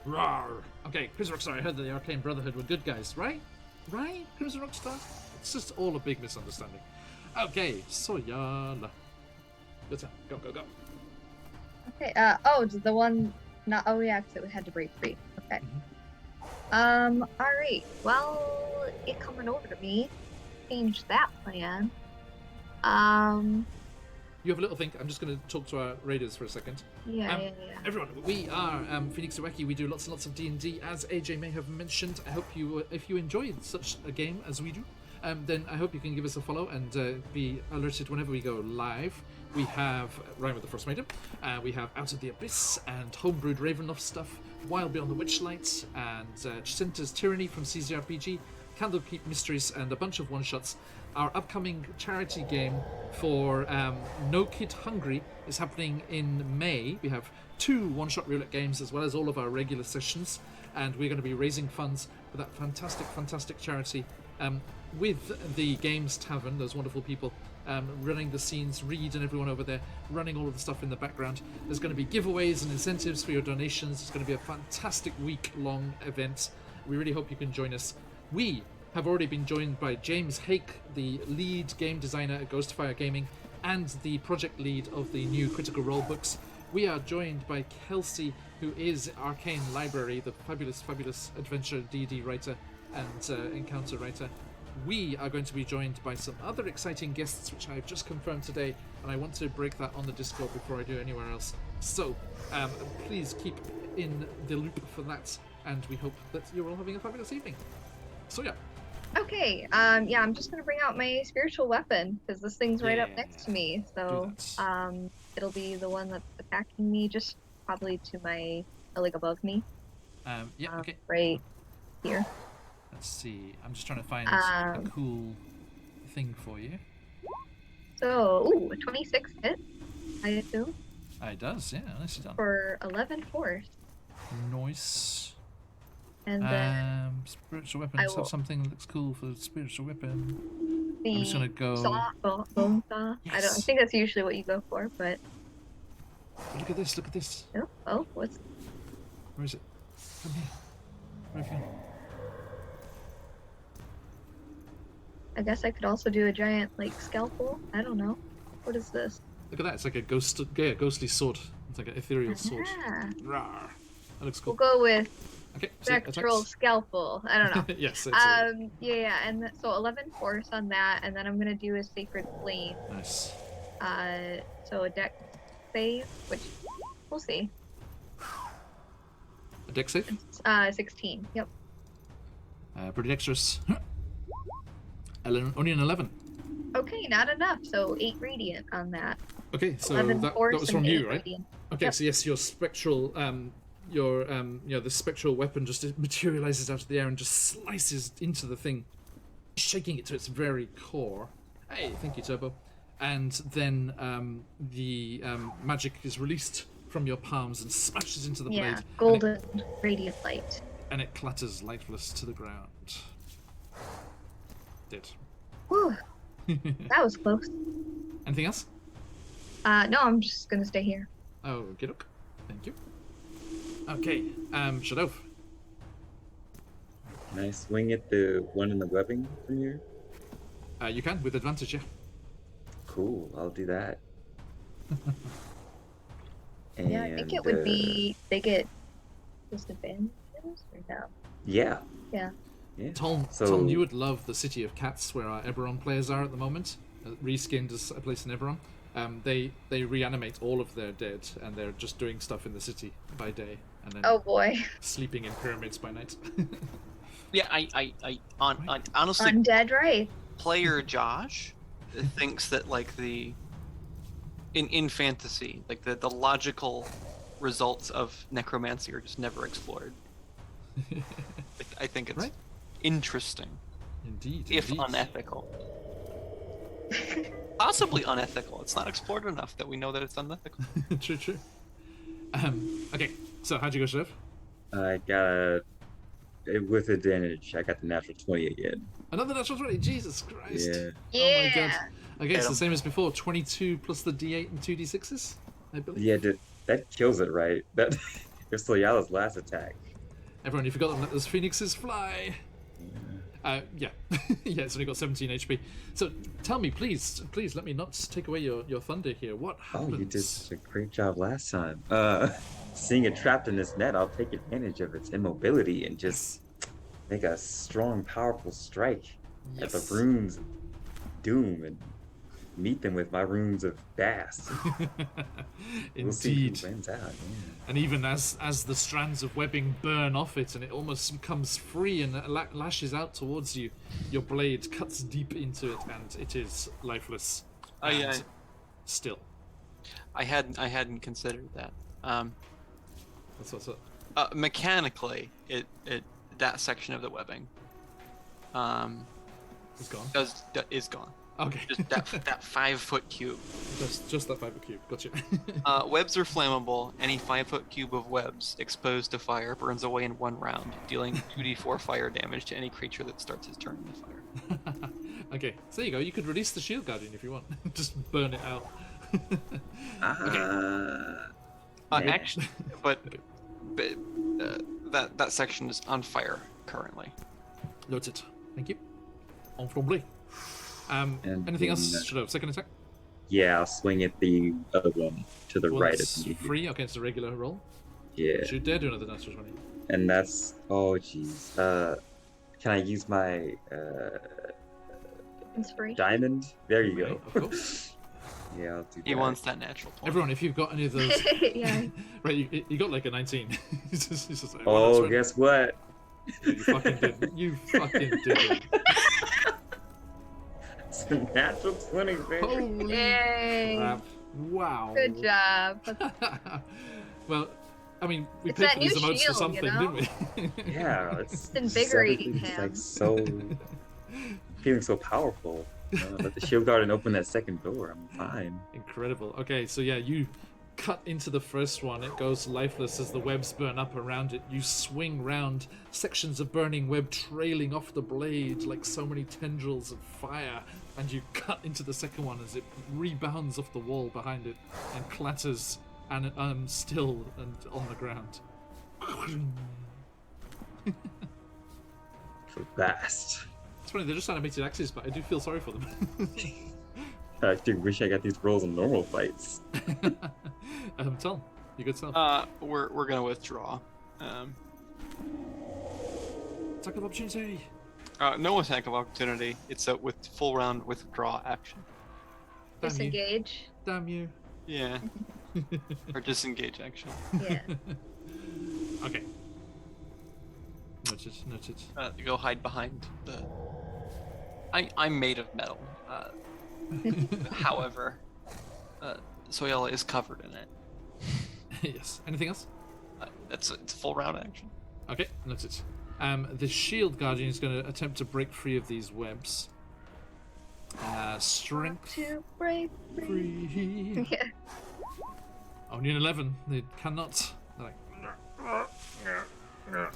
Speaker 1: Rawr. Okay, Crimson Rockstar, I heard that the Arcane Brotherhood were good guys, right? Right, Crimson Rockstar? It's just all a big misunderstanding. Okay, Soyala. Your turn. Go, go, go.
Speaker 3: Okay. The one. Not. Oh yeah, because it had to break free. Okay. All right. Well, it coming over to me. Change that plan.
Speaker 1: You have a little think. I'm just going to talk to our raiders for a second.
Speaker 3: Yeah.
Speaker 1: Everyone, we are QuestJunkiesUK. We do lots and lots of D&D, as AJ may have mentioned. I hope you, if you enjoyed such a game as we do, then I hope you can give us a follow and be alerted whenever we go live. We have Rime with the Frostmaiden, we have Out of the Abyss and Homebrewed Ravenloft stuff, Wild Beyond the Witchlight, and Jacinta's Tyranny from CZRPG, Candlekeep Mysteries, and a bunch of one-shots. Our upcoming charity game for No Kid Hungry is happening in May. We have 2 one-shot roulette games as well as all of our regular sessions, and we're going to be raising funds for that fantastic charity with the Games Tavern, those wonderful people running the scenes, Reed and everyone over there running all of the stuff in the background. There's going to be giveaways and incentives for your donations. It's going to be a fantastic week-long event. We really hope you can join us. We have already been joined by James Hake, the lead game designer at Ghostfire Gaming and the project lead of the new Critical Role books. We are joined by Kelsey, who is Arcane Library, the fabulous adventure D&D writer and encounter writer. We are going to be joined by some other exciting guests, which I've just confirmed today, and I want to break that on the Discord before I do anywhere else. So, please keep in the loop for that, and we hope that you're all having a fabulous evening. So yeah.
Speaker 3: Okay. Yeah, I'm just gonna bring out my spiritual weapon because this thing's right up
Speaker 1: Yeah.
Speaker 3: next to me. So,
Speaker 1: Do that.
Speaker 3: it'll be the one that's attacking me, just probably to my like above me.
Speaker 1: Yeah, okay.
Speaker 3: Right here.
Speaker 1: Let's see. I'm just trying to find a cool thing for you.
Speaker 3: So, ooh, a 26 hit, I assume,
Speaker 1: It does, yeah. Nicely done.
Speaker 3: for 11 force.
Speaker 1: Nice.
Speaker 3: And then
Speaker 1: Spiritual weapon.
Speaker 3: I
Speaker 1: Let's have
Speaker 3: will-
Speaker 1: something that looks cool for the spiritual weapon.
Speaker 3: the
Speaker 1: I'm just gonna go.
Speaker 3: saw, bone saw. I
Speaker 1: Yes.
Speaker 3: think that's usually what you go for, but
Speaker 1: Look at this. Look at this.
Speaker 3: what's
Speaker 1: Where is it? Come here. Where have you gone?
Speaker 3: I guess I could also do a giant like scalpel. I don't know. What is this?
Speaker 1: Look at that. It's like a ghostly sword. It's like an ethereal sword.
Speaker 3: Ah,
Speaker 1: Rawr. That looks
Speaker 3: we'll
Speaker 1: cool.
Speaker 3: go with
Speaker 1: Okay. So
Speaker 3: spectral
Speaker 1: attacks.
Speaker 3: scalpel. I don't know.
Speaker 1: Yes. It's
Speaker 3: Yeah, and so 11 force on that, and then I'm gonna do a sacred flame.
Speaker 1: nice.
Speaker 3: So a deck save, which we'll see.
Speaker 1: A dex save.
Speaker 3: 16. Yep.
Speaker 1: Pretty dexterous. Only an 11.
Speaker 3: Okay, not enough. So 8 radiant on that.
Speaker 1: Okay, so
Speaker 3: 11
Speaker 1: that
Speaker 3: force
Speaker 1: was
Speaker 3: and
Speaker 1: from
Speaker 3: 8
Speaker 1: you, right?
Speaker 3: radiant.
Speaker 1: Okay,
Speaker 3: Yep.
Speaker 1: so yes, your spectral, the spectral weapon just materializes out of the air and just slices into the thing, shaking it to its very core. Hey, thank you, Turbo. and then the magic is released from your palms and smashes into the
Speaker 3: Yeah,
Speaker 1: blade.
Speaker 3: golden radiant light.
Speaker 1: And it clatters lifeless to the ground. Dead.
Speaker 3: Whew, that was close.
Speaker 1: Anything else?
Speaker 3: No, I'm just gonna stay here.
Speaker 1: Oh, get up. Thank you. Okay, Shadow.
Speaker 2: Can I swing at the one in the webbing from here?
Speaker 1: You can, with advantage, yeah.
Speaker 2: Cool, I'll do that.
Speaker 3: Yeah, I think it would be they get disadvantages or no?
Speaker 2: Yeah.
Speaker 3: Yeah.
Speaker 2: Yeah.
Speaker 1: Tom,
Speaker 2: So-
Speaker 1: Tom, you would love the City of Cats, where our Eberron players are at the moment. Reskinned as a place in Eberron. They reanimate all of their dead, and they're just doing stuff in the city by day, and then
Speaker 3: Oh boy.
Speaker 1: sleeping in pyramids by night.
Speaker 4: Yeah, honestly,
Speaker 3: Undead Wraith.
Speaker 4: player Josh thinks that like in fantasy, like the logical results of necromancy are just never explored. I think it's
Speaker 1: Right.
Speaker 4: interesting,
Speaker 1: Indeed.
Speaker 4: if
Speaker 1: indeed.
Speaker 4: unethical. Possibly unethical. It's not explored enough that we know that it's unethical.
Speaker 1: True, true. Okay, so how'd you go, Chef?
Speaker 2: I got with advantage. I got the natural 20 again.
Speaker 1: Another natural 20. Jesus Christ.
Speaker 2: Yeah.
Speaker 1: Oh my god.
Speaker 3: Yeah.
Speaker 1: Okay, it's
Speaker 4: Hit
Speaker 1: the
Speaker 4: 'em.
Speaker 1: same as before. 22 plus the D8 and 2D6s, I believe.
Speaker 2: Yeah, that kills it, right? That it's Soyala's last attack.
Speaker 1: Everyone, you forgot that those phoenixes fly. Yeah. Yeah, it's only got 17 HP. So tell me, please let me not take away your thunder here. What
Speaker 2: Oh,
Speaker 1: happens?
Speaker 2: you did such a great job last time. Seeing it trapped in this net, I'll take advantage of its immobility and just make a strong, powerful strike at the
Speaker 1: Yes.
Speaker 2: runes of doom and meet them with my runes of Bast. We'll see who
Speaker 1: Indeed.
Speaker 2: wins out. Yeah.
Speaker 1: And even as the strands of webbing burn off it and it almost becomes free and lashes out towards you, your blade cuts deep into it and it is lifeless.
Speaker 4: Yeah.
Speaker 1: and still.
Speaker 4: I hadn't considered that.
Speaker 1: That's what's up.
Speaker 4: Mechanically, it that section of the webbing
Speaker 1: It's gone.
Speaker 4: is gone.
Speaker 1: Okay.
Speaker 4: Just that 5-foot cube.
Speaker 1: just that 5 cube. Gotcha.
Speaker 4: Webs are flammable. Any 5-foot cube of webs exposed to fire burns away in 1 round, dealing 2d4 fire damage to any creature that starts its turn in the fire.
Speaker 1: Okay, so there you go. You could release the shield guardian if you want. Just burn it out.
Speaker 2: Man.
Speaker 4: Actually, but that section is on fire currently.
Speaker 1: Noted. Thank you. En flambe.
Speaker 2: And
Speaker 1: Anything else?
Speaker 2: then,
Speaker 1: Should I have second attack?
Speaker 2: Yeah, I'll swing at the other one to the
Speaker 1: Well,
Speaker 2: right of
Speaker 1: it's
Speaker 2: me.
Speaker 1: free. Okay, it's a regular roll.
Speaker 2: Yeah,
Speaker 1: Should dare do another natural 20.
Speaker 2: and that's jeez. Can I use my
Speaker 3: Inspiration.
Speaker 2: diamond? There you
Speaker 1: Right,
Speaker 2: go.
Speaker 1: of course.
Speaker 2: Yeah, I'll do that.
Speaker 4: He wants that natural 20.
Speaker 1: Everyone, if you've got any of those,
Speaker 3: Yeah.
Speaker 1: right? You got like a 19. It's just like,
Speaker 2: Oh,
Speaker 1: that's right.
Speaker 2: guess what?
Speaker 1: You fucking didn't. You fucking didn't.
Speaker 2: It's a natural 20, baby.
Speaker 1: Holy
Speaker 3: Yay.
Speaker 1: crap! Wow.
Speaker 3: Good job.
Speaker 1: Well, I mean, we
Speaker 3: It's
Speaker 1: paid
Speaker 3: that
Speaker 1: for these
Speaker 3: new
Speaker 1: emotes for
Speaker 3: shield,
Speaker 1: something,
Speaker 3: you know?
Speaker 1: didn't we?
Speaker 2: Yeah, it's
Speaker 3: invigorating
Speaker 2: just
Speaker 3: him.
Speaker 2: like so feeling so powerful. Let the shield guardian open that second door. I'm fine.
Speaker 1: Incredible. Okay, so yeah, you cut into the first one. It goes lifeless as the webs burn up around it. You swing round, sections of burning web trailing off the blade like so many tendrils of fire, and you cut into the second one as it rebounds off the wall behind it and clatters and still and on the ground.
Speaker 2: For Bast.
Speaker 1: It's funny, they're just animated axes, but I do feel sorry for them.
Speaker 2: I actually wish I got these rolls in normal fights.
Speaker 1: Tom, you good self.
Speaker 4: We're gonna withdraw.
Speaker 1: Attack of opportunity.
Speaker 4: No attack of opportunity. It's a with full round withdraw action.
Speaker 1: Damn you.
Speaker 3: Disengage.
Speaker 1: Damn you.
Speaker 4: Yeah. Or disengage action.
Speaker 3: Yeah.
Speaker 1: Okay. Noted, noted.
Speaker 4: You go hide behind the. I'm made of metal. However, Soyala is covered in it.
Speaker 1: Yes. Anything else?
Speaker 4: It's full round action.
Speaker 1: Okay, noted. The shield guardian is going to attempt to break free of these webs. Strength.
Speaker 3: To break free.
Speaker 1: Free.
Speaker 3: Yeah.
Speaker 1: Only an 11. They cannot. They're like,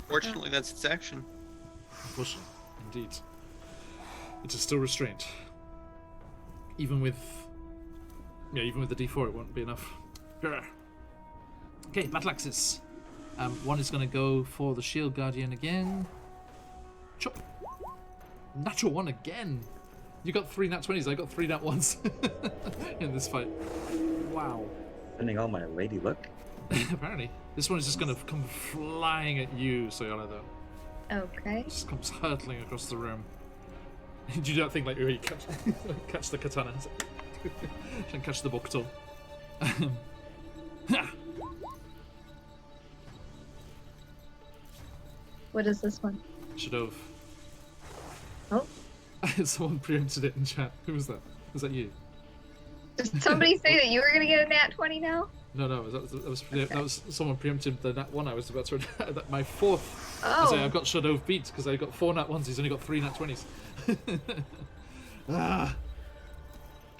Speaker 4: Fortunately, that's its action.
Speaker 1: unfortunately, indeed. It is still restrained. Even with the D4, it won't be enough. Okay, battle axes. One is going to go for the Shield Guardian again. Chop. Natural one again. You got 3 nat 20s. I got 3 nat 1s in this fight. Wow.
Speaker 2: Spending all my lady luck.
Speaker 1: Apparently, this one is just going to come flying at you, Soyala. Though.
Speaker 3: Okay.
Speaker 1: Just comes hurtling across the room. You do that thing like where you catch the katana and catch the bokuto.
Speaker 3: What is this one?
Speaker 1: Should have.
Speaker 3: Oh.
Speaker 1: Someone preempted it in chat. Who was that? Was that you?
Speaker 3: Did somebody say that you were gonna get a nat 20 now?
Speaker 1: No. That was someone preempted the nat 1 I was about to. My 4th.
Speaker 3: Oh.
Speaker 1: I say I've got Shadov beat because I got 4 nat 1s. He's only got 3 nat 20s.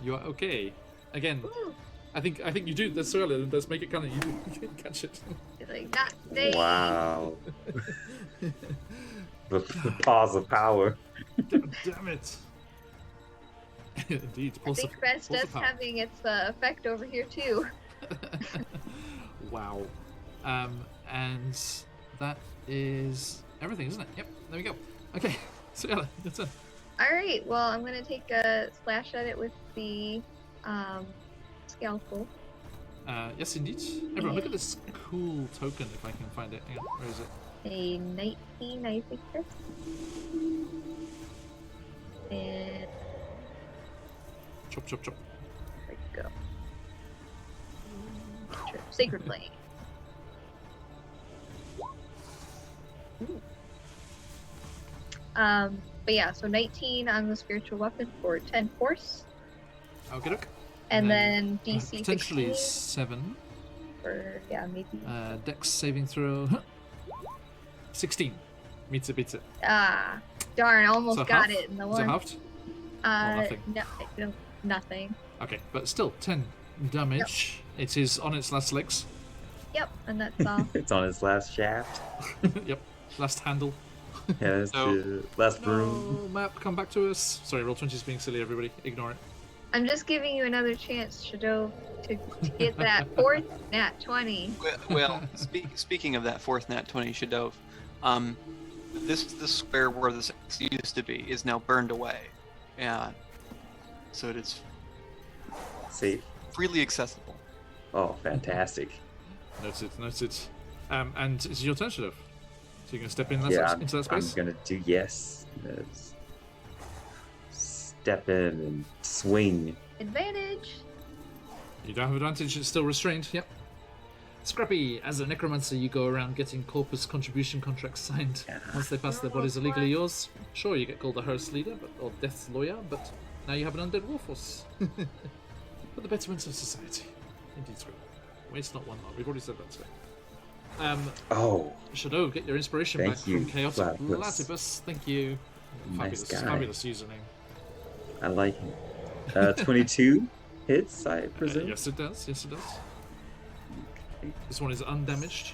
Speaker 1: You are okay. Again.
Speaker 3: Ooh.
Speaker 1: I think you do. That's earlier. Let's make it kind of you can catch it.
Speaker 3: It's like, not today.
Speaker 2: Wow. the pause of power.
Speaker 1: Damn it. Indeed.
Speaker 3: I think that's just having its effect over here too.
Speaker 1: Wow. And that is everything, isn't it? Yep. There we go. Okay. So yeah, that's it.
Speaker 3: All right. Well, I'm gonna take a slash at it with the scalpel.
Speaker 1: Yes, indeed. Everyone, look at this cool token if I can find it. Hang on, where is it?
Speaker 3: A 19, I think this. And
Speaker 1: Chop, chop, chop.
Speaker 3: there we go. Sacred Flame. Ooh. But yeah, so 19 on the spiritual weapon for 10 force.
Speaker 1: Okay, look.
Speaker 3: And then DC
Speaker 1: potentially
Speaker 3: 16
Speaker 1: 7.
Speaker 3: for, yeah, maybe.
Speaker 1: Dex saving throw. 16. Meets it, beats it.
Speaker 3: Ah, darn, almost
Speaker 1: So
Speaker 3: got
Speaker 1: half?
Speaker 3: it in the
Speaker 1: Is it
Speaker 3: one.
Speaker 1: halved? nothing?
Speaker 3: No, nothing.
Speaker 1: Okay, but still 10 damage. It is on its last legs.
Speaker 3: Yep, and that's all.
Speaker 2: It's on its last shaft.
Speaker 1: Yep, last handle.
Speaker 2: Yeah, that's
Speaker 4: So-
Speaker 2: the last broom.
Speaker 1: No, map, come back to us. Sorry, roll 20 is being silly, everybody. Ignore it.
Speaker 3: I'm just giving you another chance, Shadow, to get that 4th nat 20.
Speaker 4: Well, speaking of that 4th nat 20 Shadov, this square where this used to be is now burned away, so it is
Speaker 2: Safe.
Speaker 4: freely accessible.
Speaker 2: Oh, fantastic.
Speaker 1: Noted. And it's your turn, Shadow. So you're going to step in
Speaker 2: Yeah,
Speaker 1: into that
Speaker 2: I'm
Speaker 1: space?
Speaker 2: gonna do yes. Step in and swing.
Speaker 3: Advantage!
Speaker 1: You don't have advantage, it's still restrained, yep. Scrappy, as a necromancer, you go around getting corpus contribution contracts signed.
Speaker 2: Yeah.
Speaker 1: Once they pass, their bodies are legally yours. Sure, you get called a hearse leader, or death's lawyer, but now you have an undead warforce. For the betterment of society. Indeed, true. Waste not one lot. We've already said that today.
Speaker 2: Oh,
Speaker 1: Shadow, get your inspiration
Speaker 2: Thank
Speaker 1: back
Speaker 2: you,
Speaker 1: from Chaotic
Speaker 2: Platypus.
Speaker 1: Platypus. Thank you.
Speaker 2: Nice guy.
Speaker 1: Fabulous username.
Speaker 2: I like it. 22 hits, I presume.
Speaker 1: Yes, it does. This one is undamaged.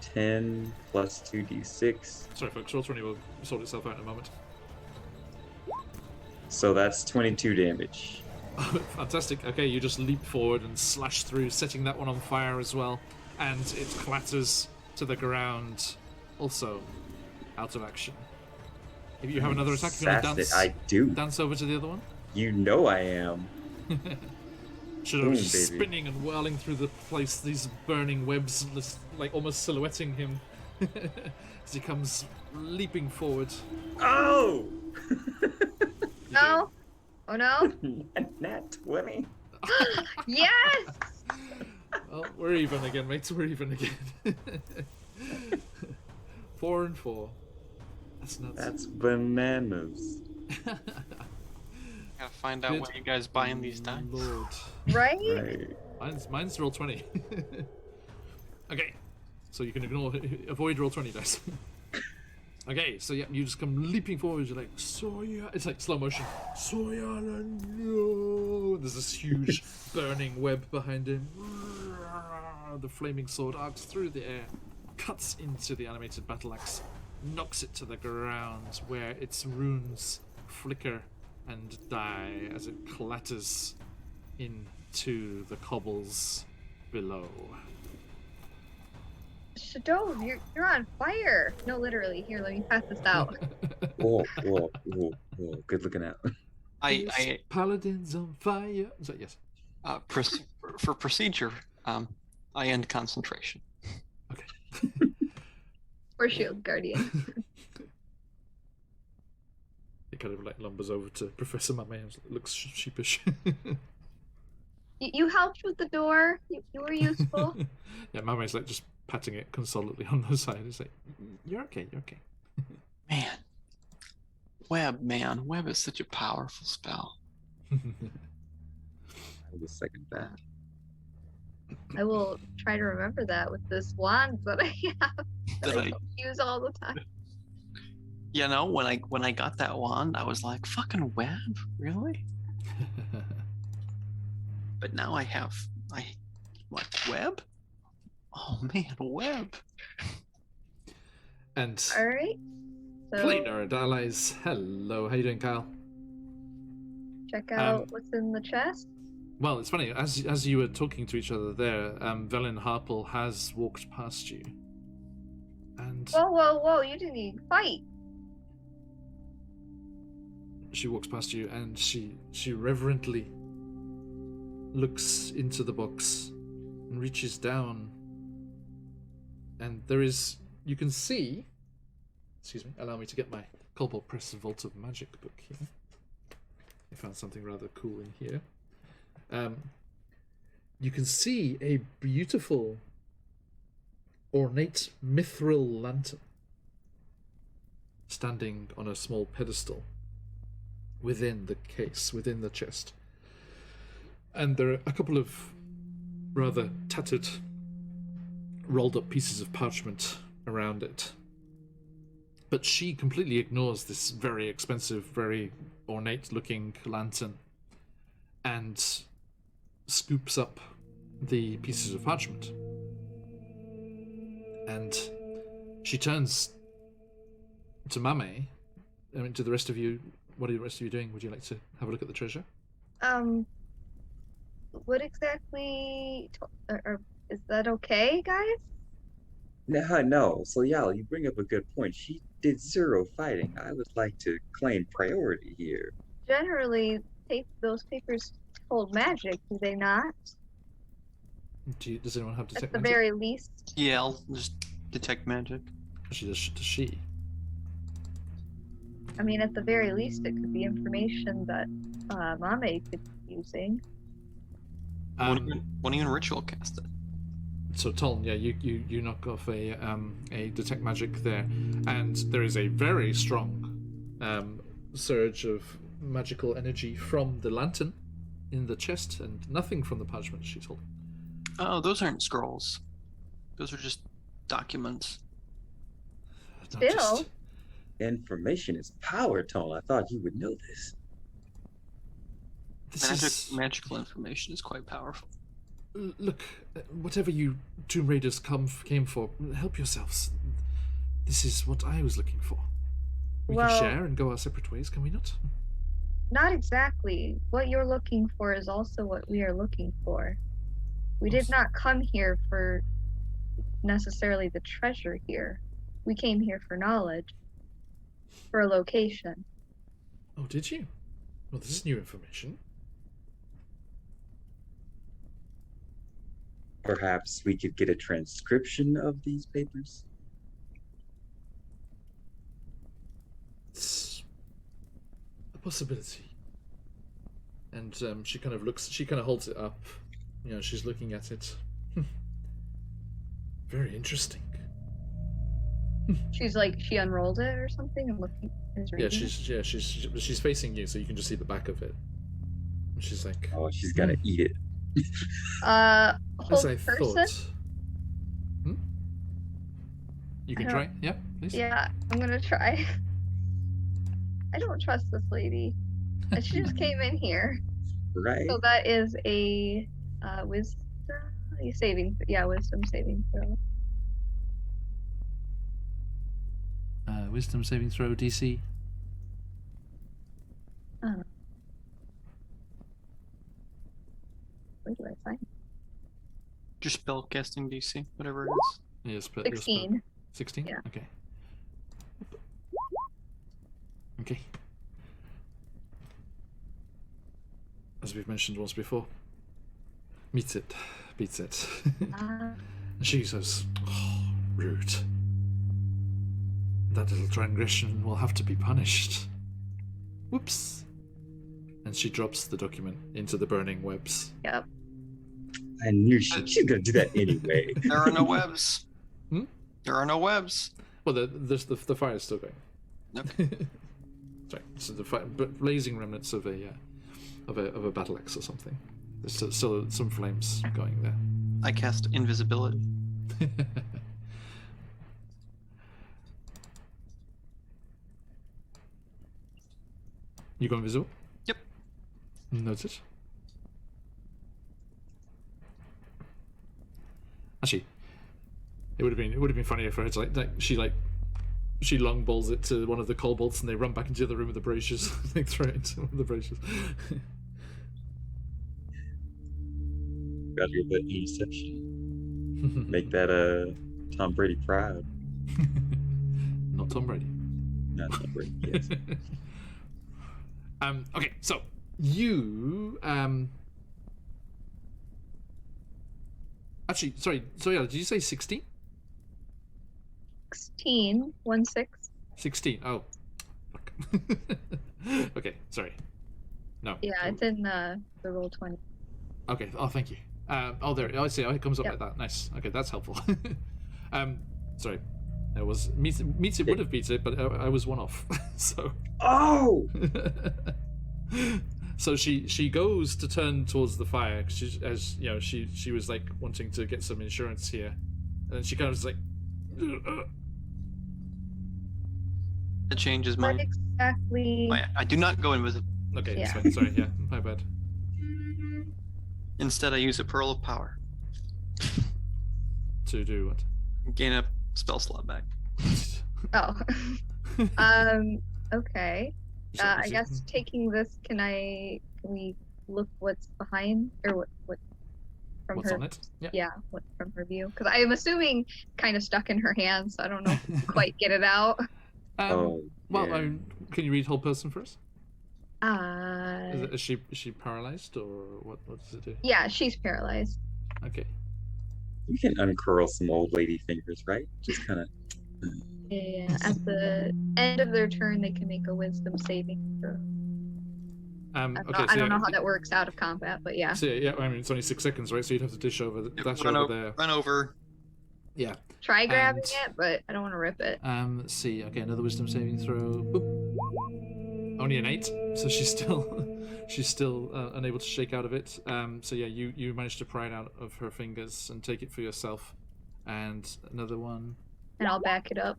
Speaker 2: 10 plus 2d6.
Speaker 1: Sorry, folks. Roll 20 will sort itself out in a moment.
Speaker 2: So that's 22 damage.
Speaker 1: Fantastic. Okay, you just leap forward and slash through, setting that one on fire as well. And it clatters to the ground, also out of action. If you have another attack, if you want to
Speaker 2: Fantastic.
Speaker 1: dance,
Speaker 2: I do.
Speaker 1: dance over to the other one.
Speaker 2: You know I am.
Speaker 1: Should
Speaker 2: Boom,
Speaker 1: have
Speaker 2: baby.
Speaker 1: spinning and whirling through the place, these burning webs, like almost silhouetting him as he comes leaping forward.
Speaker 2: Oh!
Speaker 3: No? Oh no?
Speaker 2: Nat 20.
Speaker 3: Yes!
Speaker 1: Well, we're even again, mates. We're even again. 4 and 4. That's nuts.
Speaker 2: That's bananas.
Speaker 4: Gotta find out
Speaker 1: Good
Speaker 4: where you guys buying these dice.
Speaker 1: Lord.
Speaker 3: Right?
Speaker 2: Right.
Speaker 1: Mine's roll 20. Okay, so you can avoid roll 20 dice. Okay, so yeah, you just come leaping forward. You're like, Soya. It's like slow motion. Soya, no. There's this huge burning web behind him. The flaming sword arcs through the air, cuts into the animated battle axe, knocks it to the ground, where its runes flicker and die as it clatters into the cobbles below.
Speaker 3: Shadow, you're on fire. No, literally. Here, let me pass this out.
Speaker 2: Whoa. Good looking out.
Speaker 4: I
Speaker 1: Paladins on fire. So, yes.
Speaker 4: for procedure, I end concentration.
Speaker 1: Okay.
Speaker 3: Or shield guardian.
Speaker 1: It kind of like lumbers over to Professor Mame and looks sheepish.
Speaker 3: You helped with the door. You were useful.
Speaker 1: Yeah, Mame's like just patting it consolately on the side. It's like, you're okay.
Speaker 4: Man, web is such a powerful spell.
Speaker 2: I would second that.
Speaker 3: I will try to remember that with this wand that I have. That I don't use all the time.
Speaker 4: You know, when I got that wand, I was like, fucking web, really? But now I like web? Oh man, web.
Speaker 1: And
Speaker 3: All right. So
Speaker 1: Play Nerd Allies. Hello, how you doing, Kyle?
Speaker 3: check out what's in the chest.
Speaker 1: Well, it's funny, as you were talking to each other there, Velin Harple has walked past you. And
Speaker 3: Whoa! You didn't even fight.
Speaker 1: she walks past you and she reverently looks into the box and reaches down, and you can see, excuse me, allow me to get my Cobalt Press Vault of Magic book here. I found something rather cool in here. You can see a beautiful ornate mithril lantern standing on a small pedestal within the case, within the chest. And there are a couple of rather tattered, rolled up pieces of parchment around it. But she completely ignores this very expensive, very ornate looking lantern and scoops up the pieces of parchment. And she turns to Mame, to the rest of you. What are the rest of you doing? Would you like to have a look at the treasure?
Speaker 3: What exactly? Is that okay, guys?
Speaker 2: No. So, yeah, you bring up a good point. She did 0 fighting. I would like to claim priority here.
Speaker 3: Generally, those papers hold magic, do they not?
Speaker 1: Does anyone have detect
Speaker 3: At the
Speaker 1: magic?
Speaker 3: very least.
Speaker 4: Yeah, I'll just detect magic.
Speaker 1: Does she?
Speaker 3: I mean, at the very least, it could be information that Mame could be using.
Speaker 4: Won't even ritual cast it.
Speaker 1: So Toln, yeah, you knock off a detect magic there, and there is a very strong surge of magical energy from the lantern in the chest, and nothing from the parchment she's holding.
Speaker 4: Oh, those aren't scrolls. Those are just documents.
Speaker 3: Still.
Speaker 2: Information is power, Tone. I thought you would know this.
Speaker 4: Magical information is quite powerful.
Speaker 1: Look, whatever you Tomb Raiders came for, help yourselves. This is what I was looking for. We can share and go our separate ways, can we not?
Speaker 3: Not exactly. What you're looking for is also what we are looking for. We did not come here for necessarily the treasure here. We came here for knowledge. For a location.
Speaker 1: Oh, did you? Well, this is new information.
Speaker 2: Perhaps we could get a transcription of these papers?
Speaker 1: It's a possibility. And she kind of holds it up. You know, she's looking at it. Very interesting.
Speaker 3: She's like, she unrolled it or something and looking.
Speaker 1: She's facing you, so you can just see the back of it. And she's like,
Speaker 2: oh, she's gonna eat it.
Speaker 1: as
Speaker 3: Whole
Speaker 1: I
Speaker 3: person?
Speaker 1: thought. You can try, yeah. please?
Speaker 3: Yeah, I'm gonna try. I don't trust this lady. And she just came in here.
Speaker 2: Right?
Speaker 3: So that is a wisdom saving. Yeah, wisdom saving throw.
Speaker 1: Wisdom saving throw DC.
Speaker 3: Where do I find?
Speaker 4: Your spell casting DC, whatever it is.
Speaker 1: Yes, but
Speaker 3: 16.
Speaker 1: 16?
Speaker 3: Yeah.
Speaker 1: Okay. Okay. As we've mentioned once before, meets it, beats it. And she says, oh, rude. That little transgression will have to be punished. Whoops. And she drops the document into the burning webs.
Speaker 3: Yep.
Speaker 2: I knew she's gonna do that anyway.
Speaker 4: There are no webs.
Speaker 1: Hmm?
Speaker 4: There are no webs.
Speaker 1: Well, the fire is still going.
Speaker 4: Okay.
Speaker 1: Sorry, so the blazing remnants of a battle axe or something. There's still some flames going there.
Speaker 4: I cast invisibility.
Speaker 1: You go invisible?
Speaker 4: Yep.
Speaker 1: Noted. Actually, it would have been funnier for her to she long balls it to one of the kobolds and they run back into the other room with the braziers. They throw it into one of the braziers.
Speaker 2: Gotta do the interception. Make that Tom Brady proud.
Speaker 1: Not Tom Brady.
Speaker 2: Not Tom Brady, yes.
Speaker 1: Okay, so you actually, sorry, so yeah, did you say 16?
Speaker 3: 16. 6.
Speaker 1: 16. Oh. Fuck. Okay, sorry. No.
Speaker 3: Yeah, it's in the roll 20.
Speaker 1: Okay. Oh, thank you. Oh, there. I see. Oh, it comes up
Speaker 3: Yep.
Speaker 1: like that. Nice. Okay, that's helpful. Sorry. It was meets it would have beat it, but I was one off. So.
Speaker 2: Oh!
Speaker 1: So she goes to turn towards the fire. As you know, she was like wanting to get some insurance here, and then she kind of was like.
Speaker 4: It changes
Speaker 3: What
Speaker 4: my.
Speaker 3: exactly?
Speaker 4: I do not go invisible.
Speaker 1: Okay,
Speaker 3: Yeah.
Speaker 1: it's fine. Sorry. Yeah, my bad.
Speaker 4: Instead, I use a pearl of power.
Speaker 1: To do what?
Speaker 4: Gain a spell slot back.
Speaker 3: Oh. Okay. I guess taking this, can we look what's behind or what from
Speaker 1: What's
Speaker 3: her?
Speaker 1: on it? Yeah.
Speaker 3: Yeah, what from her view? Because I am assuming kind of stuck in her hands, so I don't know if we can quite get it out.
Speaker 2: Oh,
Speaker 1: Well,
Speaker 2: yeah.
Speaker 1: can you read whole person first?
Speaker 3: Uh,
Speaker 1: Is she paralyzed or what? What does it do?
Speaker 3: yeah, she's paralyzed.
Speaker 1: Okay.
Speaker 2: You can uncurl some old lady fingers, right? Just kind of.
Speaker 3: Yeah, at the end of their turn, they can make a wisdom saving throw. I don't know how that works out of combat, but yeah.
Speaker 1: So yeah, I mean it's only 6 seconds, right? So you'd have to dash over
Speaker 4: Run
Speaker 1: over there.
Speaker 4: Run over.
Speaker 1: Yeah.
Speaker 3: Try grabbing
Speaker 1: And-
Speaker 3: it, but I don't want to rip it.
Speaker 1: Let's see. Okay, another wisdom saving throw. Boop. Only an 8, so she's still unable to shake out of it. So yeah, you managed to pry it out of her fingers and take it for yourself. And another one.
Speaker 3: And I'll back it up.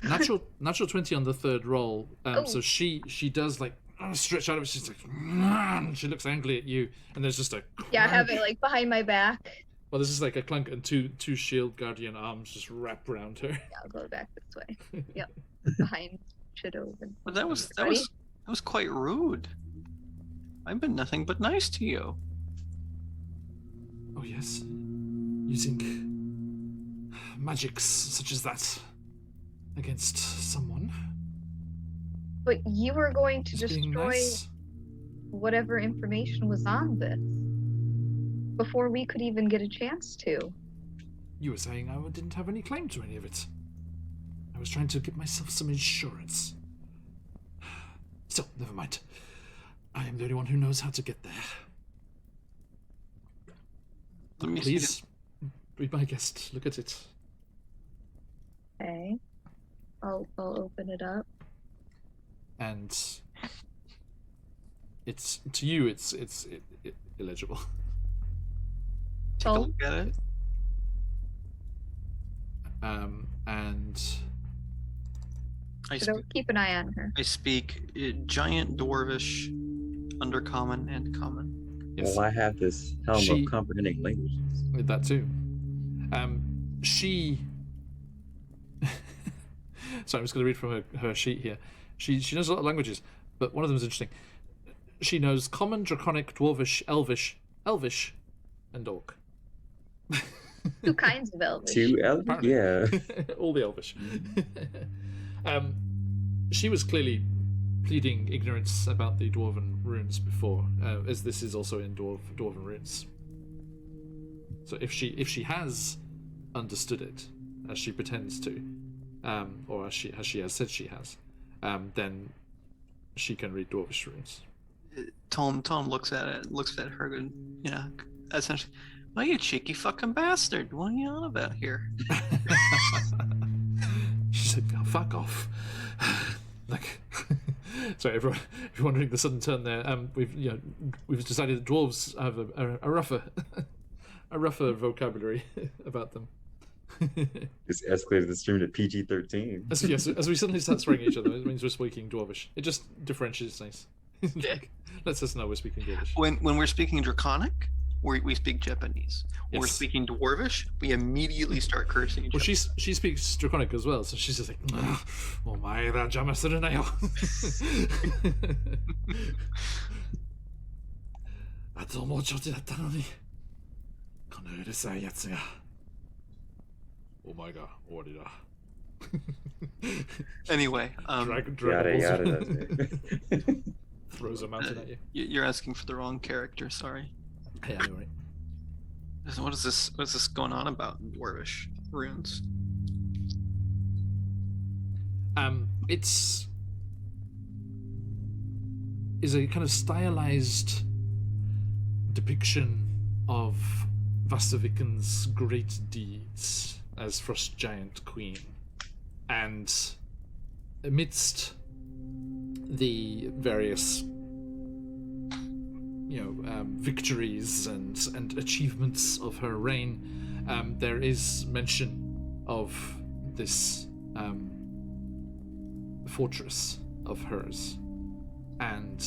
Speaker 1: Natural 20 on the third roll.
Speaker 3: Oh.
Speaker 1: So she does like stretch out of it. She's like, and she looks angrily at you, and there's just a
Speaker 3: Yeah, I have it like behind my back.
Speaker 1: well, this is like a clunk, and two shield guardian arms just wrap around her.
Speaker 3: Yeah, I'll go back this way. Yep, behind Shadow.
Speaker 4: But that was quite rude. I've been nothing but nice to you.
Speaker 1: Oh yes, using magics such as that against someone.
Speaker 3: But you were going to
Speaker 1: Just being
Speaker 3: destroy
Speaker 1: nice.
Speaker 3: whatever information was on this before we could even get a chance to.
Speaker 1: You were saying I didn't have any claim to any of it. I was trying to get myself some insurance. So, never mind. I am the only one who knows how to get there.
Speaker 4: Let me see
Speaker 1: Please, be my guest. Look at it.
Speaker 3: Okay. I'll open it up.
Speaker 1: And it's to you. It's illegible.
Speaker 4: Take a
Speaker 3: Oh.
Speaker 4: look at it.
Speaker 1: And
Speaker 3: So keep an eye on her.
Speaker 4: I speak giant Dwarvish, Undercommon, and Common.
Speaker 1: Yes.
Speaker 2: Well, I have this helm
Speaker 1: She-
Speaker 2: of comprehending languages.
Speaker 1: With that too. She. So I'm just going to read from her sheet here. She knows a lot of languages, but one of them is interesting. She knows Common, Draconic, Dwarvish, Elvish, and Orc.
Speaker 3: 2 kinds of Elvish.
Speaker 2: Two elves?
Speaker 1: Apparently.
Speaker 2: Yeah.
Speaker 1: All the Elvish. She was clearly pleading ignorance about the Dwarven runes before, as this is also in Dwarven runes. So if she has understood it, as she pretends to, or as she has said she has, then she can read Dwarvish runes.
Speaker 4: Tom looks at her and, essentially, well, you cheeky fucking bastard, what are you on about here?
Speaker 1: She said, oh, fuck off. Like, sorry, everyone, if you're wondering the sudden turn there, we've decided that dwarves have a rougher vocabulary about them.
Speaker 2: It's escalated the stream to PG-13.
Speaker 1: As we suddenly start swearing at each other, it means we're speaking Dwarvish. It just differentiates nice. Like, lets us know we're speaking Dwarvish.
Speaker 4: When we're speaking Draconic, we speak Japanese. When we're
Speaker 1: Yes.
Speaker 4: speaking Dwarvish, we immediately start cursing each
Speaker 1: Well,
Speaker 4: other.
Speaker 1: she speaks Draconic as well, so she's just like, oh my, that jammerするなよ. あともうちょっとだったのに、このうるさいやつが、お前が終わりだ。
Speaker 4: Anyway,
Speaker 2: Yada yada.
Speaker 1: Throws a mountain at you.
Speaker 4: you're asking for the wrong character. Sorry.
Speaker 1: Hey, anyway.
Speaker 4: What is this going on about in Dwarvish runes?
Speaker 1: It's a kind of stylized depiction of Vasaviken's great deeds as Frost Giant Queen, and amidst the various victories and achievements of her reign, there is mention of this fortress of hers and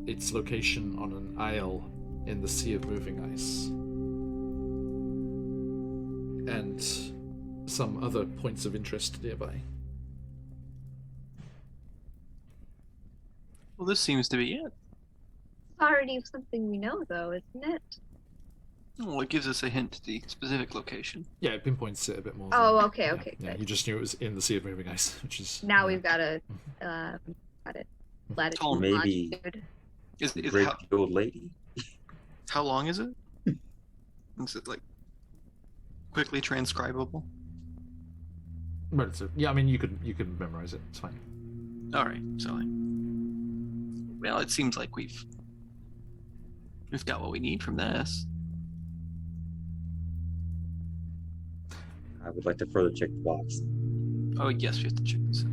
Speaker 1: its location on an isle in the Sea of Moving Ice, and some other points of interest nearby.
Speaker 4: Well, this seems to be it.
Speaker 3: Already something we know, though, isn't it?
Speaker 4: Well, it gives us a hint to the specific location.
Speaker 1: Yeah, it pinpoints it a bit more.
Speaker 3: Oh,
Speaker 1: than-
Speaker 3: okay,
Speaker 1: yeah,
Speaker 3: okay,
Speaker 1: Yeah,
Speaker 3: good.
Speaker 1: you just knew it was in the Sea of Moving Ice, which is
Speaker 3: Now we've got a got it. Latitude,
Speaker 4: Oh,
Speaker 2: maybe-
Speaker 3: longitude.
Speaker 4: Is
Speaker 2: Great old lady.
Speaker 4: how long is it? Is it like quickly transcribable?
Speaker 1: But I mean, you can memorize it. It's fine.
Speaker 4: All right, so well, it seems like we've got what we need from this.
Speaker 2: I would like to further check the box.
Speaker 4: Oh yes, we have to check this out.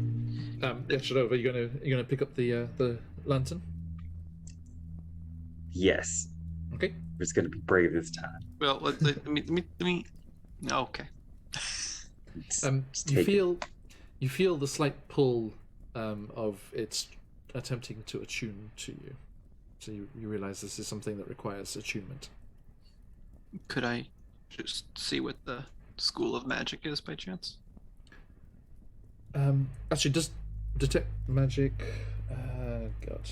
Speaker 1: Yeah, Shadova, you gonna pick up the lantern?
Speaker 2: Yes.
Speaker 1: Okay.
Speaker 2: We're just gonna be brave this time.
Speaker 4: Well, let me. Okay.
Speaker 2: Just
Speaker 1: You
Speaker 2: take it.
Speaker 1: feel the slight pull of its attempting to attune to you, so you realize this is something that requires attunement.
Speaker 4: Could I just see what the School of Magic is by chance?
Speaker 1: Actually, does detect magic? God.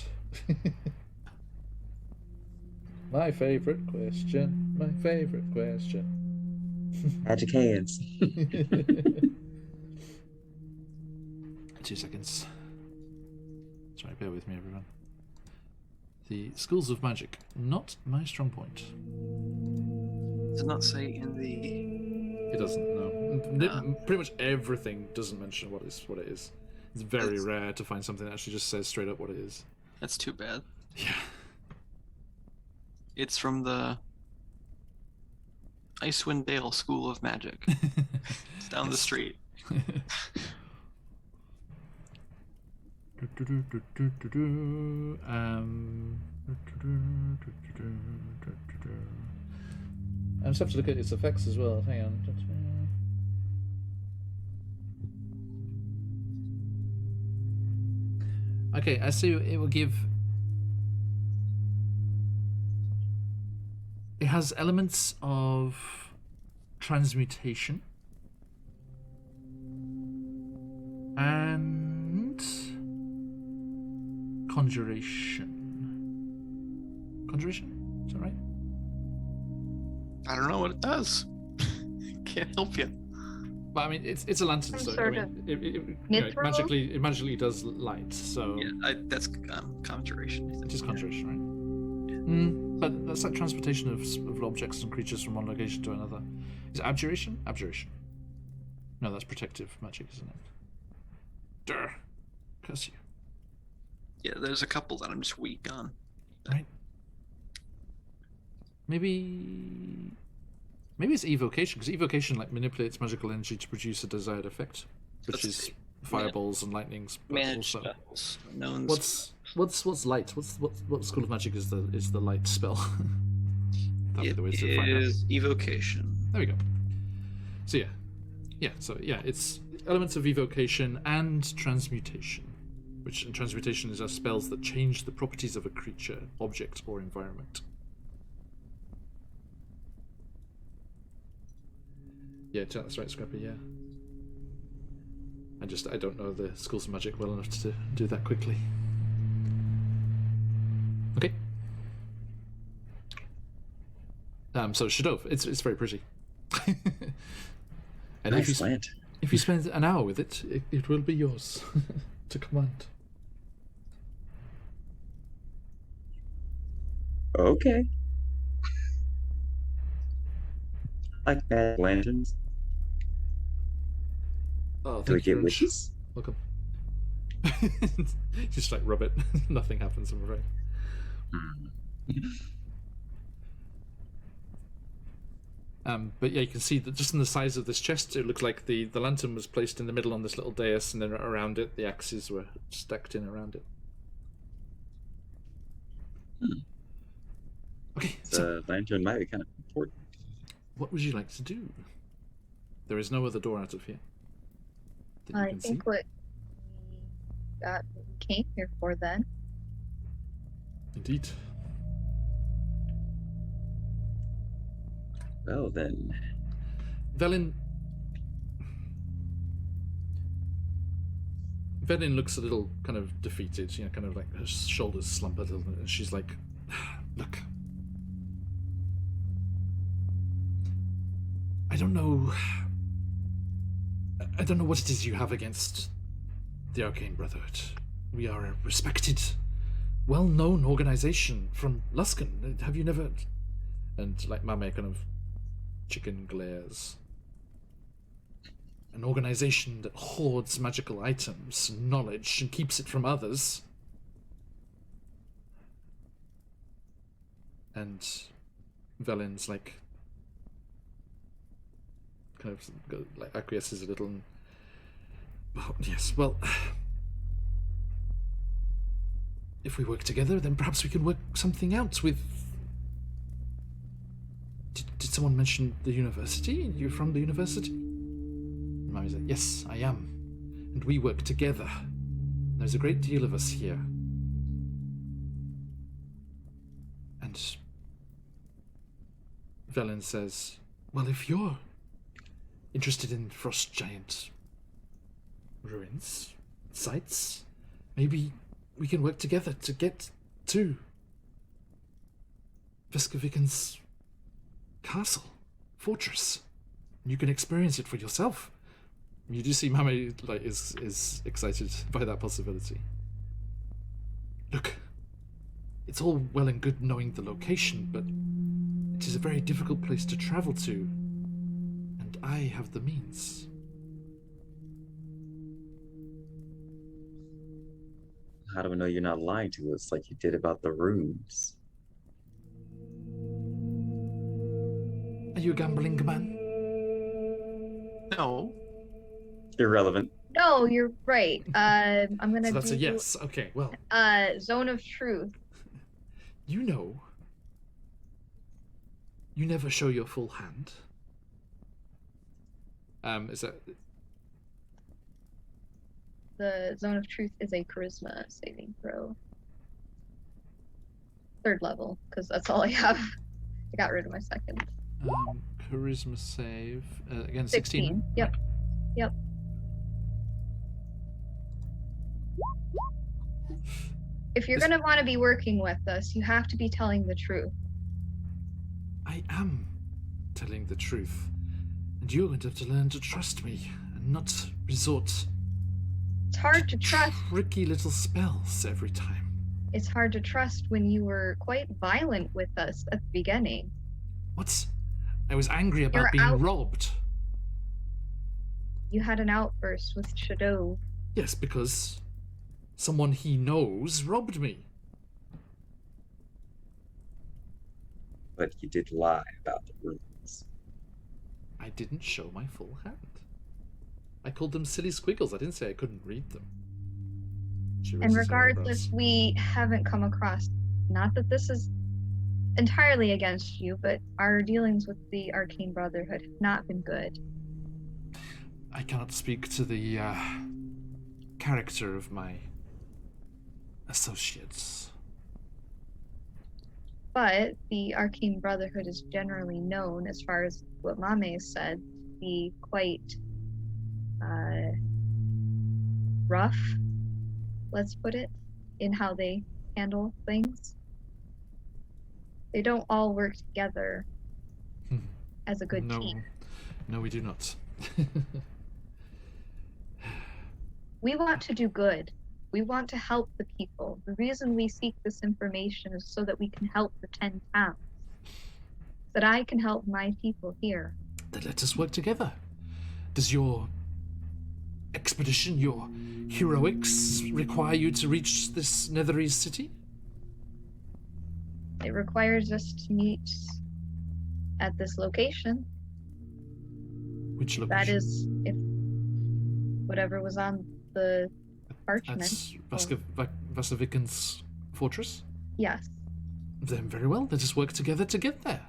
Speaker 1: My favorite question. My favorite question.
Speaker 2: Magic hands.
Speaker 1: 2 seconds. Sorry, bear with me, everyone. The schools of magic, not my strong point.
Speaker 4: Does it not say in the?
Speaker 1: It doesn't. No, pretty much everything doesn't mention what it is. It's very rare to find something that actually just says straight up what it is.
Speaker 4: That's too bad.
Speaker 1: Yeah.
Speaker 4: It's from the Icewind Dale School of Magic. It's down the street. I just have to look at its effects as well. Hang on.
Speaker 1: Okay, I see it will give... It has elements of transmutation and conjuration. Conjuration? Is that right?
Speaker 4: I don't know what it does. Can't help you.
Speaker 1: But I mean, it's a lantern,
Speaker 3: Some
Speaker 1: so I
Speaker 3: sort
Speaker 1: mean,
Speaker 3: of
Speaker 1: it magically does light. So
Speaker 4: Yeah, that's conjuration. I think.
Speaker 1: it is conjuration, right? But that's like transportation of objects and creatures from one location to another. Is it abjuration? Abjuration. No, that's protective magic, isn't it? Durr. Curse you.
Speaker 4: Yeah, there's a couple that I'm just weak on.
Speaker 1: Right. Maybe it's evocation, because evocation like manipulates magical energy to produce a desired effect, which
Speaker 4: Let's
Speaker 1: is
Speaker 4: see.
Speaker 1: fireballs and lightnings. But
Speaker 4: Managed
Speaker 1: also,
Speaker 4: spells. Known
Speaker 1: what's light? What school of magic is the light spell? That'd be the way to find out.
Speaker 4: It is evocation.
Speaker 1: There we go. So yeah, it's elements of evocation and transmutation, which transmutation is spells that change the properties of a creature, object, or environment. Yeah, that's right, Scrappy, yeah. I don't know the schools of magic well enough to do that quickly. Okay. So Shadov, it's very pretty. And
Speaker 2: Nice land.
Speaker 1: if you spend an hour with it, it will be yours to command.
Speaker 2: Okay. I like bad lanterns.
Speaker 1: Oh,
Speaker 2: Do we
Speaker 1: thank you
Speaker 2: get
Speaker 1: very much.
Speaker 2: wishes?
Speaker 1: Welcome. Just like rub it. Nothing happens, I'm afraid. But yeah, you can see that just in the size of this chest, it looks like the lantern was placed in the middle on this little dais, and then around it, the axes were stacked in around it. Okay, so
Speaker 2: The lantern might be kind of important.
Speaker 1: what would you like to do? There is no other door out of here that you
Speaker 3: I
Speaker 1: can
Speaker 3: think
Speaker 1: see.
Speaker 3: what we came here for then.
Speaker 1: Indeed.
Speaker 2: Well then,
Speaker 1: Velin looks a little kind of defeated, kind of like her shoulders slump a little bit, and she's like, look, I don't know what it is you have against the Arcane Brotherhood. We are a respected, well-known organization from Luskan. Have you never... And like Mame kind of chicken glares. An organization that hoards magical items and knowledge and keeps it from others. And Velin's like kind of like acquiesces a little and yes, well, if we work together, then perhaps we can work something out with... Did someone mention the university? You're from the university? And Mami's like, yes, I am. And we work together. There's a great deal of us here. And Velin says, well, if you're interested in frost giant ruins, sites, maybe we can work together to get to Veskoviken's castle, fortress. You can experience it for yourself. You do see Mame like is excited by that possibility. Look, it's all well and good knowing the location, but it is a very difficult place to travel to, and I have the means.
Speaker 2: how do we know you're not lying to us like you did about the runes?
Speaker 1: Are you a gambling man?
Speaker 4: No.
Speaker 2: Irrelevant.
Speaker 3: No, you're right. I'm gonna
Speaker 1: So that's
Speaker 3: do
Speaker 1: a yes. Okay, well,
Speaker 3: Zone of Truth.
Speaker 1: you know, you never show your full hand. Is that...
Speaker 3: the Zone of Truth is a charisma saving throw. 3rd level, because that's all I have. I got rid of my 2nd.
Speaker 1: Charisma save. Again, 16.
Speaker 3: Yep. Yep. If you're going to want to be working with us, you have to be telling the truth.
Speaker 1: I am telling the truth. And you're going to have to learn to trust me and not resort
Speaker 3: It's hard to trust.
Speaker 1: tricky little spells every time.
Speaker 3: It's hard to trust when you were quite violent with us at the beginning.
Speaker 1: What? I was angry about
Speaker 3: You're
Speaker 1: being
Speaker 3: out.
Speaker 1: robbed.
Speaker 3: You had an outburst with Shadow.
Speaker 1: Yes, because someone he knows robbed me.
Speaker 2: But he did lie about the runes.
Speaker 1: I didn't show my full hand. I called them silly squiggles. I didn't say I couldn't read them. She
Speaker 3: And
Speaker 1: raises her
Speaker 3: regardless,
Speaker 1: eyebrows.
Speaker 3: we haven't come across, not that this is entirely against you, but our dealings with the Arcane Brotherhood have not been good.
Speaker 1: I cannot speak to the character of my associates.
Speaker 3: But the Arcane Brotherhood is generally known, as far as what Mame said, to be quite rough, let's put it, in how they handle things. They don't all work together as a good team.
Speaker 1: No, we do not.
Speaker 3: We want to do good. We want to help the people. The reason we seek this information is so that we can help the 10 towns. That I can help my people here.
Speaker 1: Then let us work together. Does your expedition, your heroics, require you to reach this Netherese city?
Speaker 3: It requires us to meet at this location.
Speaker 1: Which location?
Speaker 3: That is, if whatever was on the parchment.
Speaker 1: That's Vasavikan's fortress?
Speaker 3: Yes.
Speaker 1: Then very well, let us work together to get there.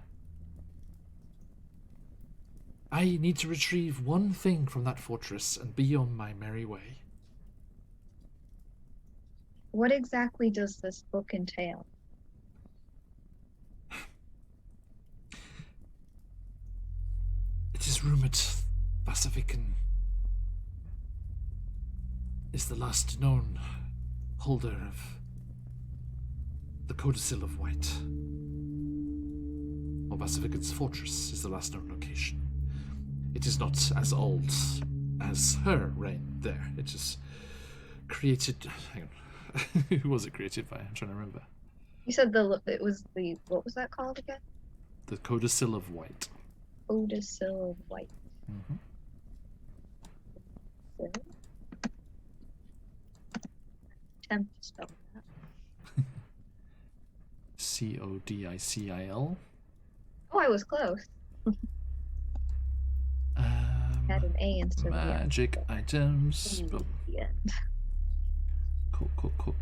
Speaker 1: I need to retrieve one thing from that fortress and be on my merry way.
Speaker 3: What exactly does this book entail?
Speaker 1: It is rumored Vasavikan is the last known holder of the Codicil of White. Or Vasavikan's fortress is the last known location. It is not as old as her reign there. It is created... Hang on. Who was it created by? I'm trying to remember.
Speaker 3: You said it was the, what was that called again?
Speaker 1: The Codicil of White.
Speaker 3: Codicil of White.
Speaker 1: Mm-hmm.
Speaker 3: Attempt to spell that.
Speaker 1: Codicil.
Speaker 3: Oh, I was close. Had an A instead of the N.
Speaker 1: Magic items.
Speaker 3: At the end.
Speaker 1: Codicil.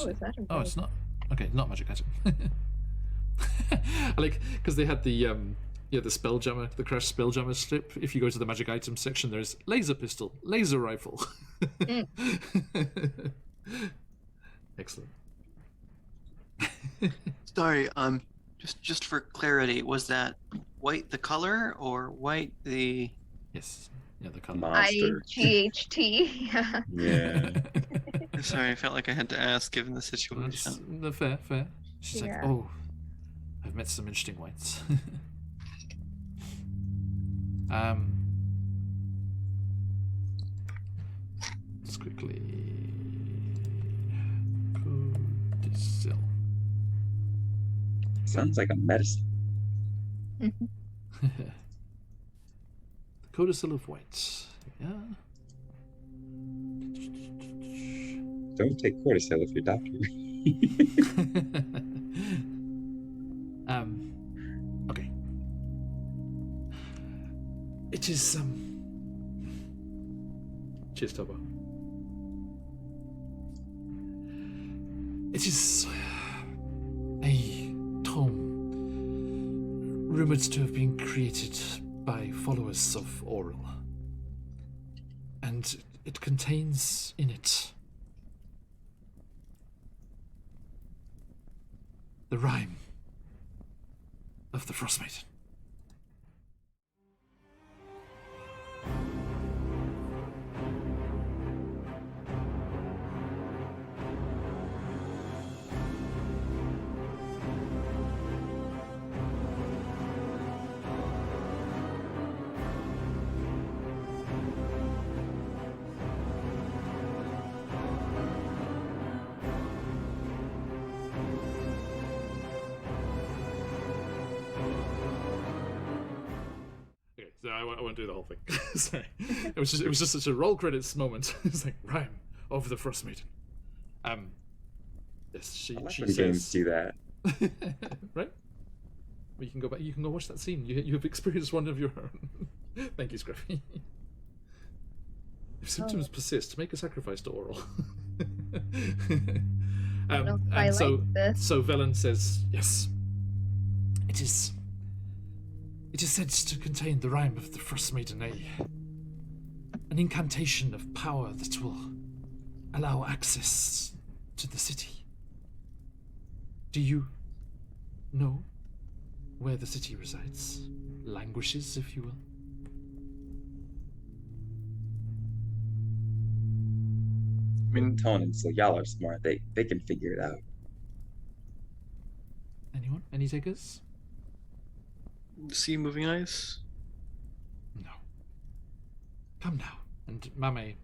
Speaker 3: Oh, is that a
Speaker 1: Oh, it's not. Okay, not magic item. I like because they had the Spelljammer, the Crash Spelljammer strip. If you go to the magic item section, there's laser pistol, laser rifle. Excellent.
Speaker 4: Sorry, just for clarity, was that white the color or white the...
Speaker 1: Yes. Yeah, the color.
Speaker 2: Monster.
Speaker 3: IGHT. Yeah.
Speaker 2: Yeah.
Speaker 4: Sorry, I felt like I had to ask given the situation.
Speaker 1: No, fair. She's like,
Speaker 3: Yeah.
Speaker 1: oh, I've met some interesting whites. Let's quickly. Codicil.
Speaker 2: Sounds like a medicine.
Speaker 1: The Codicil of White. Yeah.
Speaker 2: Don't take cortisol if you're doctor.
Speaker 1: Okay. It is cheers, Tobo. It is a tome rumored to have been created by followers of Oral. And it contains in it the rhyme of the Frostmaiden. So I won't do the whole thing. Sorry, it was just such a roll credits moment. It's like rhyme of the Frostmaiden. Yes, she
Speaker 2: When
Speaker 1: says
Speaker 2: games do that.
Speaker 1: right. Well, you can go back. You can go watch that scene. You have experienced one of your own. Thank you, Scruffy. If symptoms persist, make a sacrifice to Oral.
Speaker 3: I
Speaker 1: so
Speaker 3: like this.
Speaker 1: so Velen says yes. It is said to contain the rhyme of the Frostmaiden E. An incantation of power that will allow access to the city. Do you know where the city resides? Languishes, if you will?
Speaker 2: I mean, Tony, so y'all are smart. They can figure it out.
Speaker 1: Anyone? Any takers?
Speaker 4: See moving ice?
Speaker 1: No. Come now. And Mame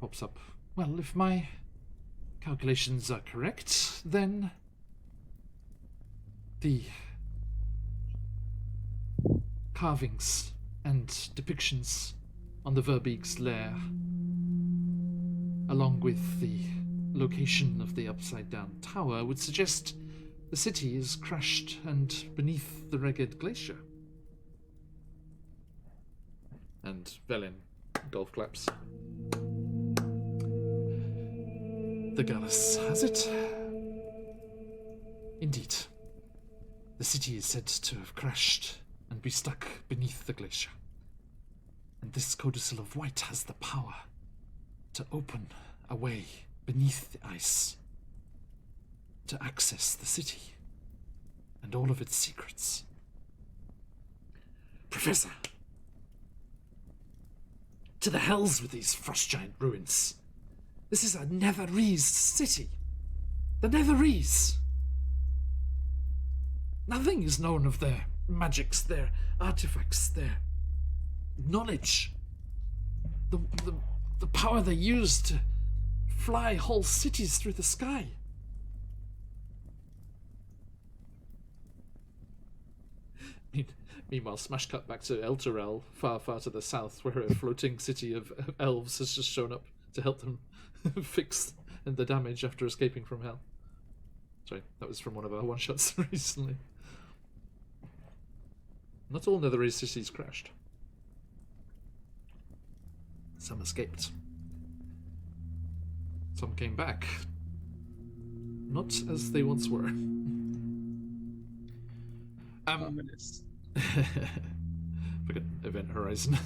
Speaker 1: pops up. Well, if my calculations are correct, then the carvings and depictions on the Verbeeg's lair, along with the location of the upside-down tower, would suggest the city is crashed and beneath the Reged Glacier. And Velen golf claps. The Gallus has it. Indeed. The city is said to have crashed and be stuck beneath the glacier. And this codicil of white has the power to open a way beneath the ice to access the city and all of its secrets. Professor! To the hells with these frost giant ruins. This is a Netherese city. The Netherese! Nothing is known of their magics, their artifacts, their knowledge. The power they use to fly whole cities through the sky. Meanwhile, smash cut back to Elturel, far, far to the south, where a floating city of elves has just shown up to help them fix the damage after escaping from hell. Sorry, that was from one of our one-shots recently. Not all Netherese cities crashed. Some escaped. Some came back. Not as they once were.
Speaker 2: Ominous.
Speaker 1: Forget Event Horizon.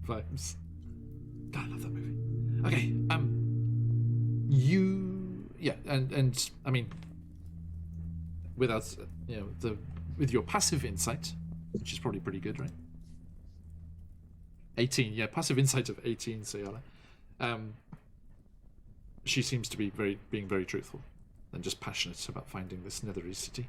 Speaker 1: Vibes. God, I love that movie. Okay, and I mean, without with your passive insight, which is probably pretty good, right? 18, yeah, passive insight of 18, Sayala. She seems to be being very truthful and just passionate about finding this Netherese city.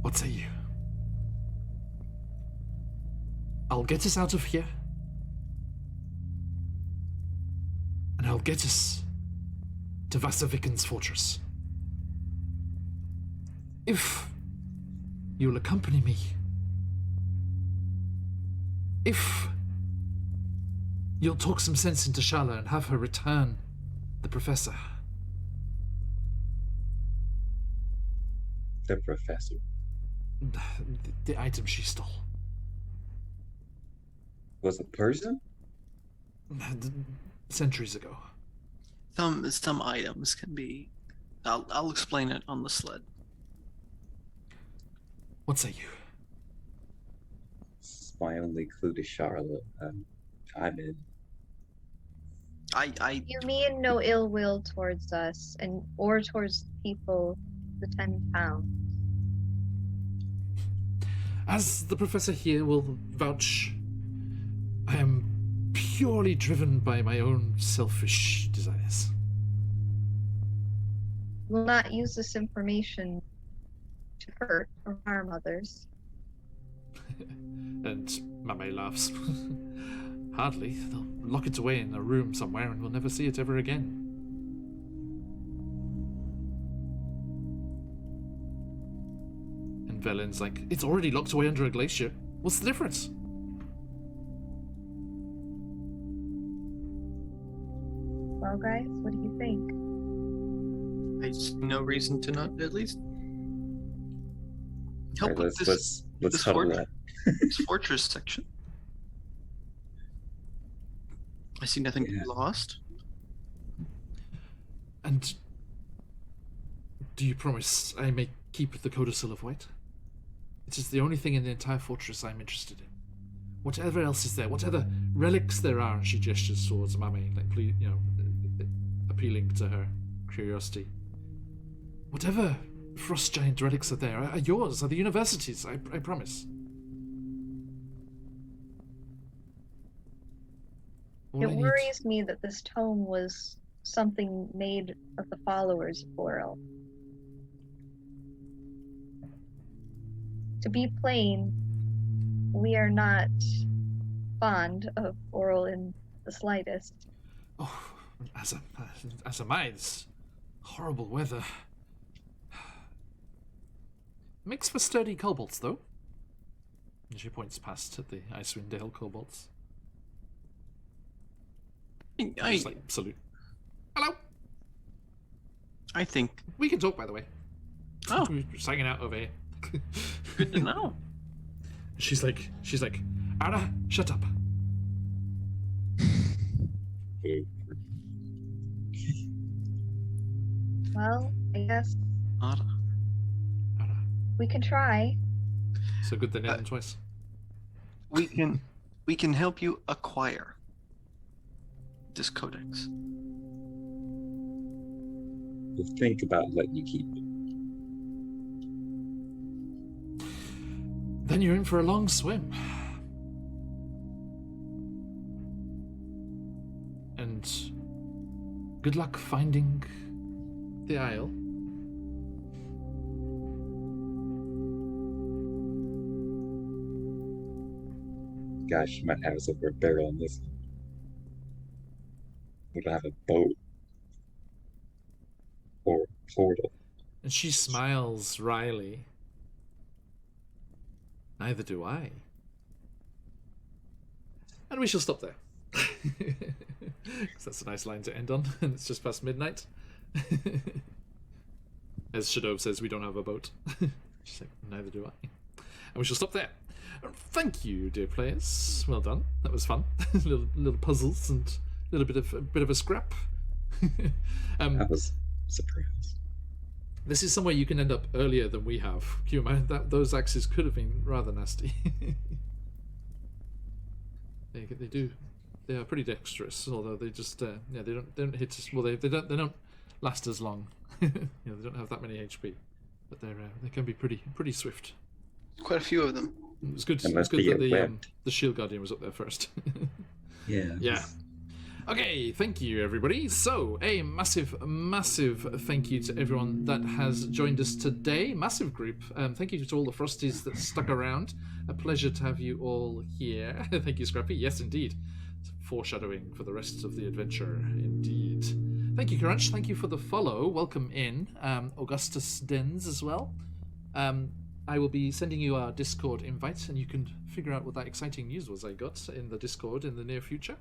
Speaker 1: What say you? I'll get us out of here. And I'll get us to Vasaviken's fortress. If you'll accompany me. If you'll talk some sense into Shala and have her return the professor.
Speaker 2: The professor.
Speaker 1: The item she stole.
Speaker 2: Was a person?
Speaker 1: Centuries ago.
Speaker 4: Some items can be. I'll explain it on the sled.
Speaker 1: What say you?
Speaker 2: It's my only clue to Charlotte. I'm in.
Speaker 3: You mean no ill will towards us or towards the people, the 10 pounds.
Speaker 1: As the professor here will vouch, I am purely driven by my own selfish desires.
Speaker 3: Will not use this information to hurt or harm others.
Speaker 1: And Mame laughs. Hardly. They'll lock it away in a room somewhere and we'll never see it ever again. And Velen's like, it's already locked away under a glacier. What's the difference?
Speaker 3: Well, guys, what do you think?
Speaker 4: I see no reason to not at least help
Speaker 2: Alright,
Speaker 4: with
Speaker 2: let's
Speaker 4: this
Speaker 2: huddle up.
Speaker 4: this fortress section. I see nothing to be lost.
Speaker 1: And do you promise I may keep the codicil of white? It is the only thing in the entire fortress I'm interested in. Whatever else is there, what other relics there are, and she gestures towards Mame, like, you know, appealing to her curiosity. Whatever frost giant relics are there are yours, are the university's, I promise. All I
Speaker 3: It
Speaker 1: need-
Speaker 3: worries me that this tome was something made of the followers of Oral. To be plain, we are not fond of Oral in the slightest.
Speaker 1: Oh, as am I. This horrible weather. Makes for sturdy kobolds, though. And she points past at the Icewind Dale kobolds. Just like, salute. Hello!
Speaker 4: I think.
Speaker 1: We can talk, by the way.
Speaker 4: Oh.
Speaker 1: We're just hanging out over here.
Speaker 4: Good to know.
Speaker 1: She's like, Ara, shut up.
Speaker 3: Well, I guess
Speaker 4: Ara.
Speaker 1: Ara.
Speaker 3: we can try.
Speaker 1: So good they named them twice.
Speaker 4: We can help you acquire this codex.
Speaker 2: We'll think about letting you keep it.
Speaker 1: Then you're in for a long swim. And good luck finding the Isle.
Speaker 2: Gosh, you might have us over a barrel on this one. We don't have a boat. Or a portal.
Speaker 1: And she smiles wryly. Neither do I. And we shall stop there. 'Cause that's a nice line to end on, and it's just past midnight. As Shadow says, we don't have a boat. She's like, neither do I. And we shall stop there. Thank you, dear players. Well done. That was fun. little puzzles and a bit of a scrap.
Speaker 2: That was a surprise.
Speaker 1: This is somewhere you can end up earlier than we have. Can you imagine that? Those axes could have been rather nasty. They do. They are pretty dexterous, although they just they don't hit us. Well, they don't last as long. They don't have that many HP, but they can be pretty swift.
Speaker 4: Quite a few of them.
Speaker 1: It was good.
Speaker 2: Unless
Speaker 1: It's good
Speaker 2: they
Speaker 1: that
Speaker 2: get
Speaker 1: the Shield Guardian was up there first.
Speaker 2: Yeah.
Speaker 1: Yeah. Okay, thank you, everybody. So, a massive thank you to everyone that has joined us today. Massive group. Thank you to all the Frosties that stuck around. A pleasure to have you all here. Thank you, Scrappy. Yes, indeed. Foreshadowing for the rest of the adventure, indeed. Thank you, Crunch. Thank you for the follow. Welcome in. Augustus Dens as well. I will be sending you our Discord invite, and you can figure out what that exciting news was I got in the Discord in the near future,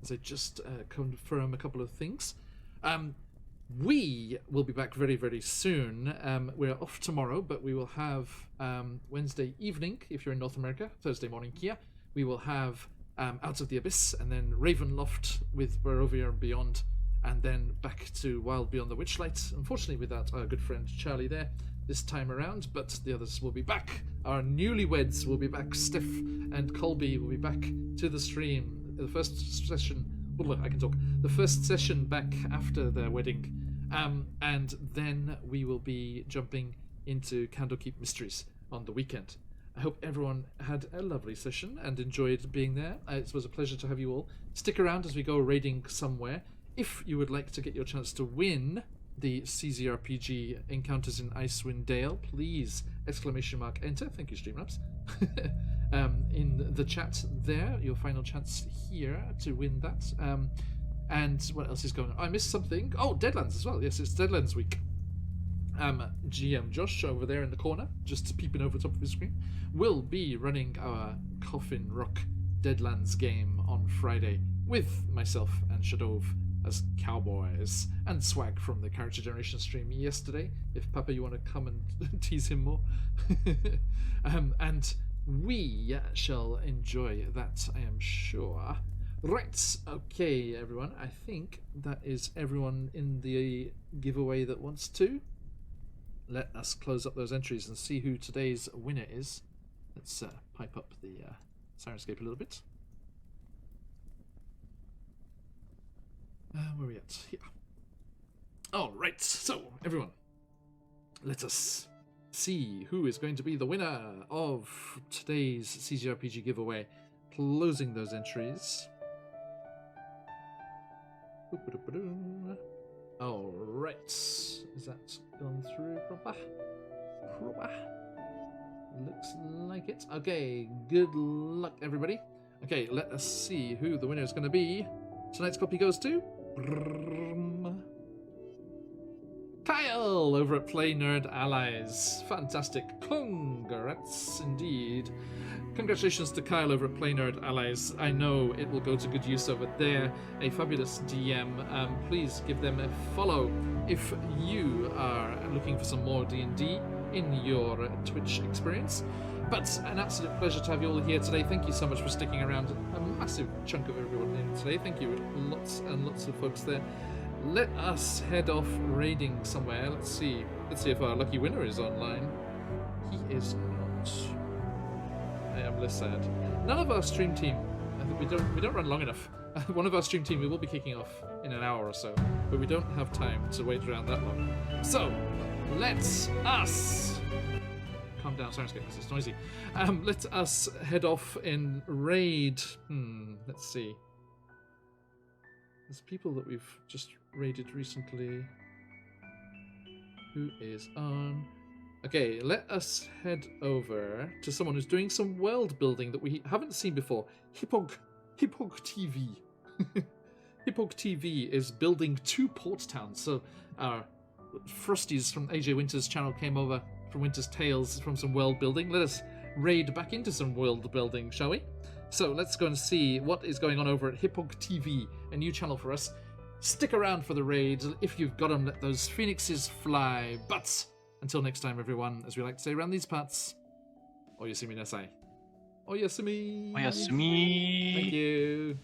Speaker 1: as I just confirm a couple of things. We will be back very, very soon. We're off tomorrow, but we will have Wednesday evening, if you're in North America, Thursday morning here. We will have Out of the Abyss, and then Ravenloft with Barovia and Beyond, and then back to Wild Beyond the Witchlight. Unfortunately, without our good friend Charlie there, this time around, but the others will be back. Our newlyweds will be back. Steph and Colby will be back to the stream. The first session, I can talk. The first session back after their wedding. And then we will be jumping into Candlekeep Mysteries on the weekend. I hope everyone had a lovely session and enjoyed being there. It was a pleasure to have you all. Stick around as we go raiding somewhere. If you would like to get your chance to win the CZRPG Encounters in Icewind Dale, please !enter. Thank you, Streamlabs. In the chat there, your final chance here to win that. And what else is going on? I missed something. Oh, Deadlands as well. Yes, it's Deadlands week. GM Josh over there in the corner, just peeping over the top of his screen, will be running our Coffin Rock Deadlands game on Friday with myself and Shadov as cowboys, and Swag from the Character Generation stream yesterday, if Papa you want to come and tease him more. And we shall enjoy that, I am sure. Right, okay everyone, I think that is everyone in the giveaway that wants to. Let us close up those entries and see who today's winner is. Let's pipe up the Sirenscape a little bit. Where are we at? Here. Alright, so everyone, let us see who is going to be the winner of today's CGRPG giveaway. Closing those entries. Alright, is that gone through proper? Looks like it. Okay, good luck everybody. Okay, let us see who the winner is going to be. Tonight's copy goes to Kyle over at Play Nerd Allies. Fantastic. Congrats indeed. Congratulations to Kyle over at Play Nerd Allies. I know it will go to good use over there. A fabulous DM. Please give them a follow if you are looking for some more D&D in your Twitch experience. But an absolute pleasure to have you all here today. Thank you so much for sticking around. A massive chunk of everyone in today. Thank you. Lots and lots of folks there. Let us head off raiding somewhere. Let's see if our lucky winner is online. He is not. I am less sad. None of our stream team. I think we don't run long enough. One of our stream team we will be kicking off in an hour or so, but we don't have time to wait around that long. So let us calm down, Sirenscape, because it's noisy. Let us head off and raid. Let's see. There's people that we've just raided recently. Who is on? Okay, let us head over to someone who's doing some world building that we haven't seen before. Hippog TV. Hippog TV is building 2 port towns. So our Frosties from AJ Winter's channel came over from Winter's Tales from some world building. Let us raid back into some world building, shall we? So let's go and see what is going on over at Hippog TV, a new channel for us. Stick around for the raid. If you've got them, let those phoenixes fly. But until next time, everyone, as we like to say around these parts, Oyasumi Nasai. Oyasumi.
Speaker 4: Oyasumi.
Speaker 1: Thank you.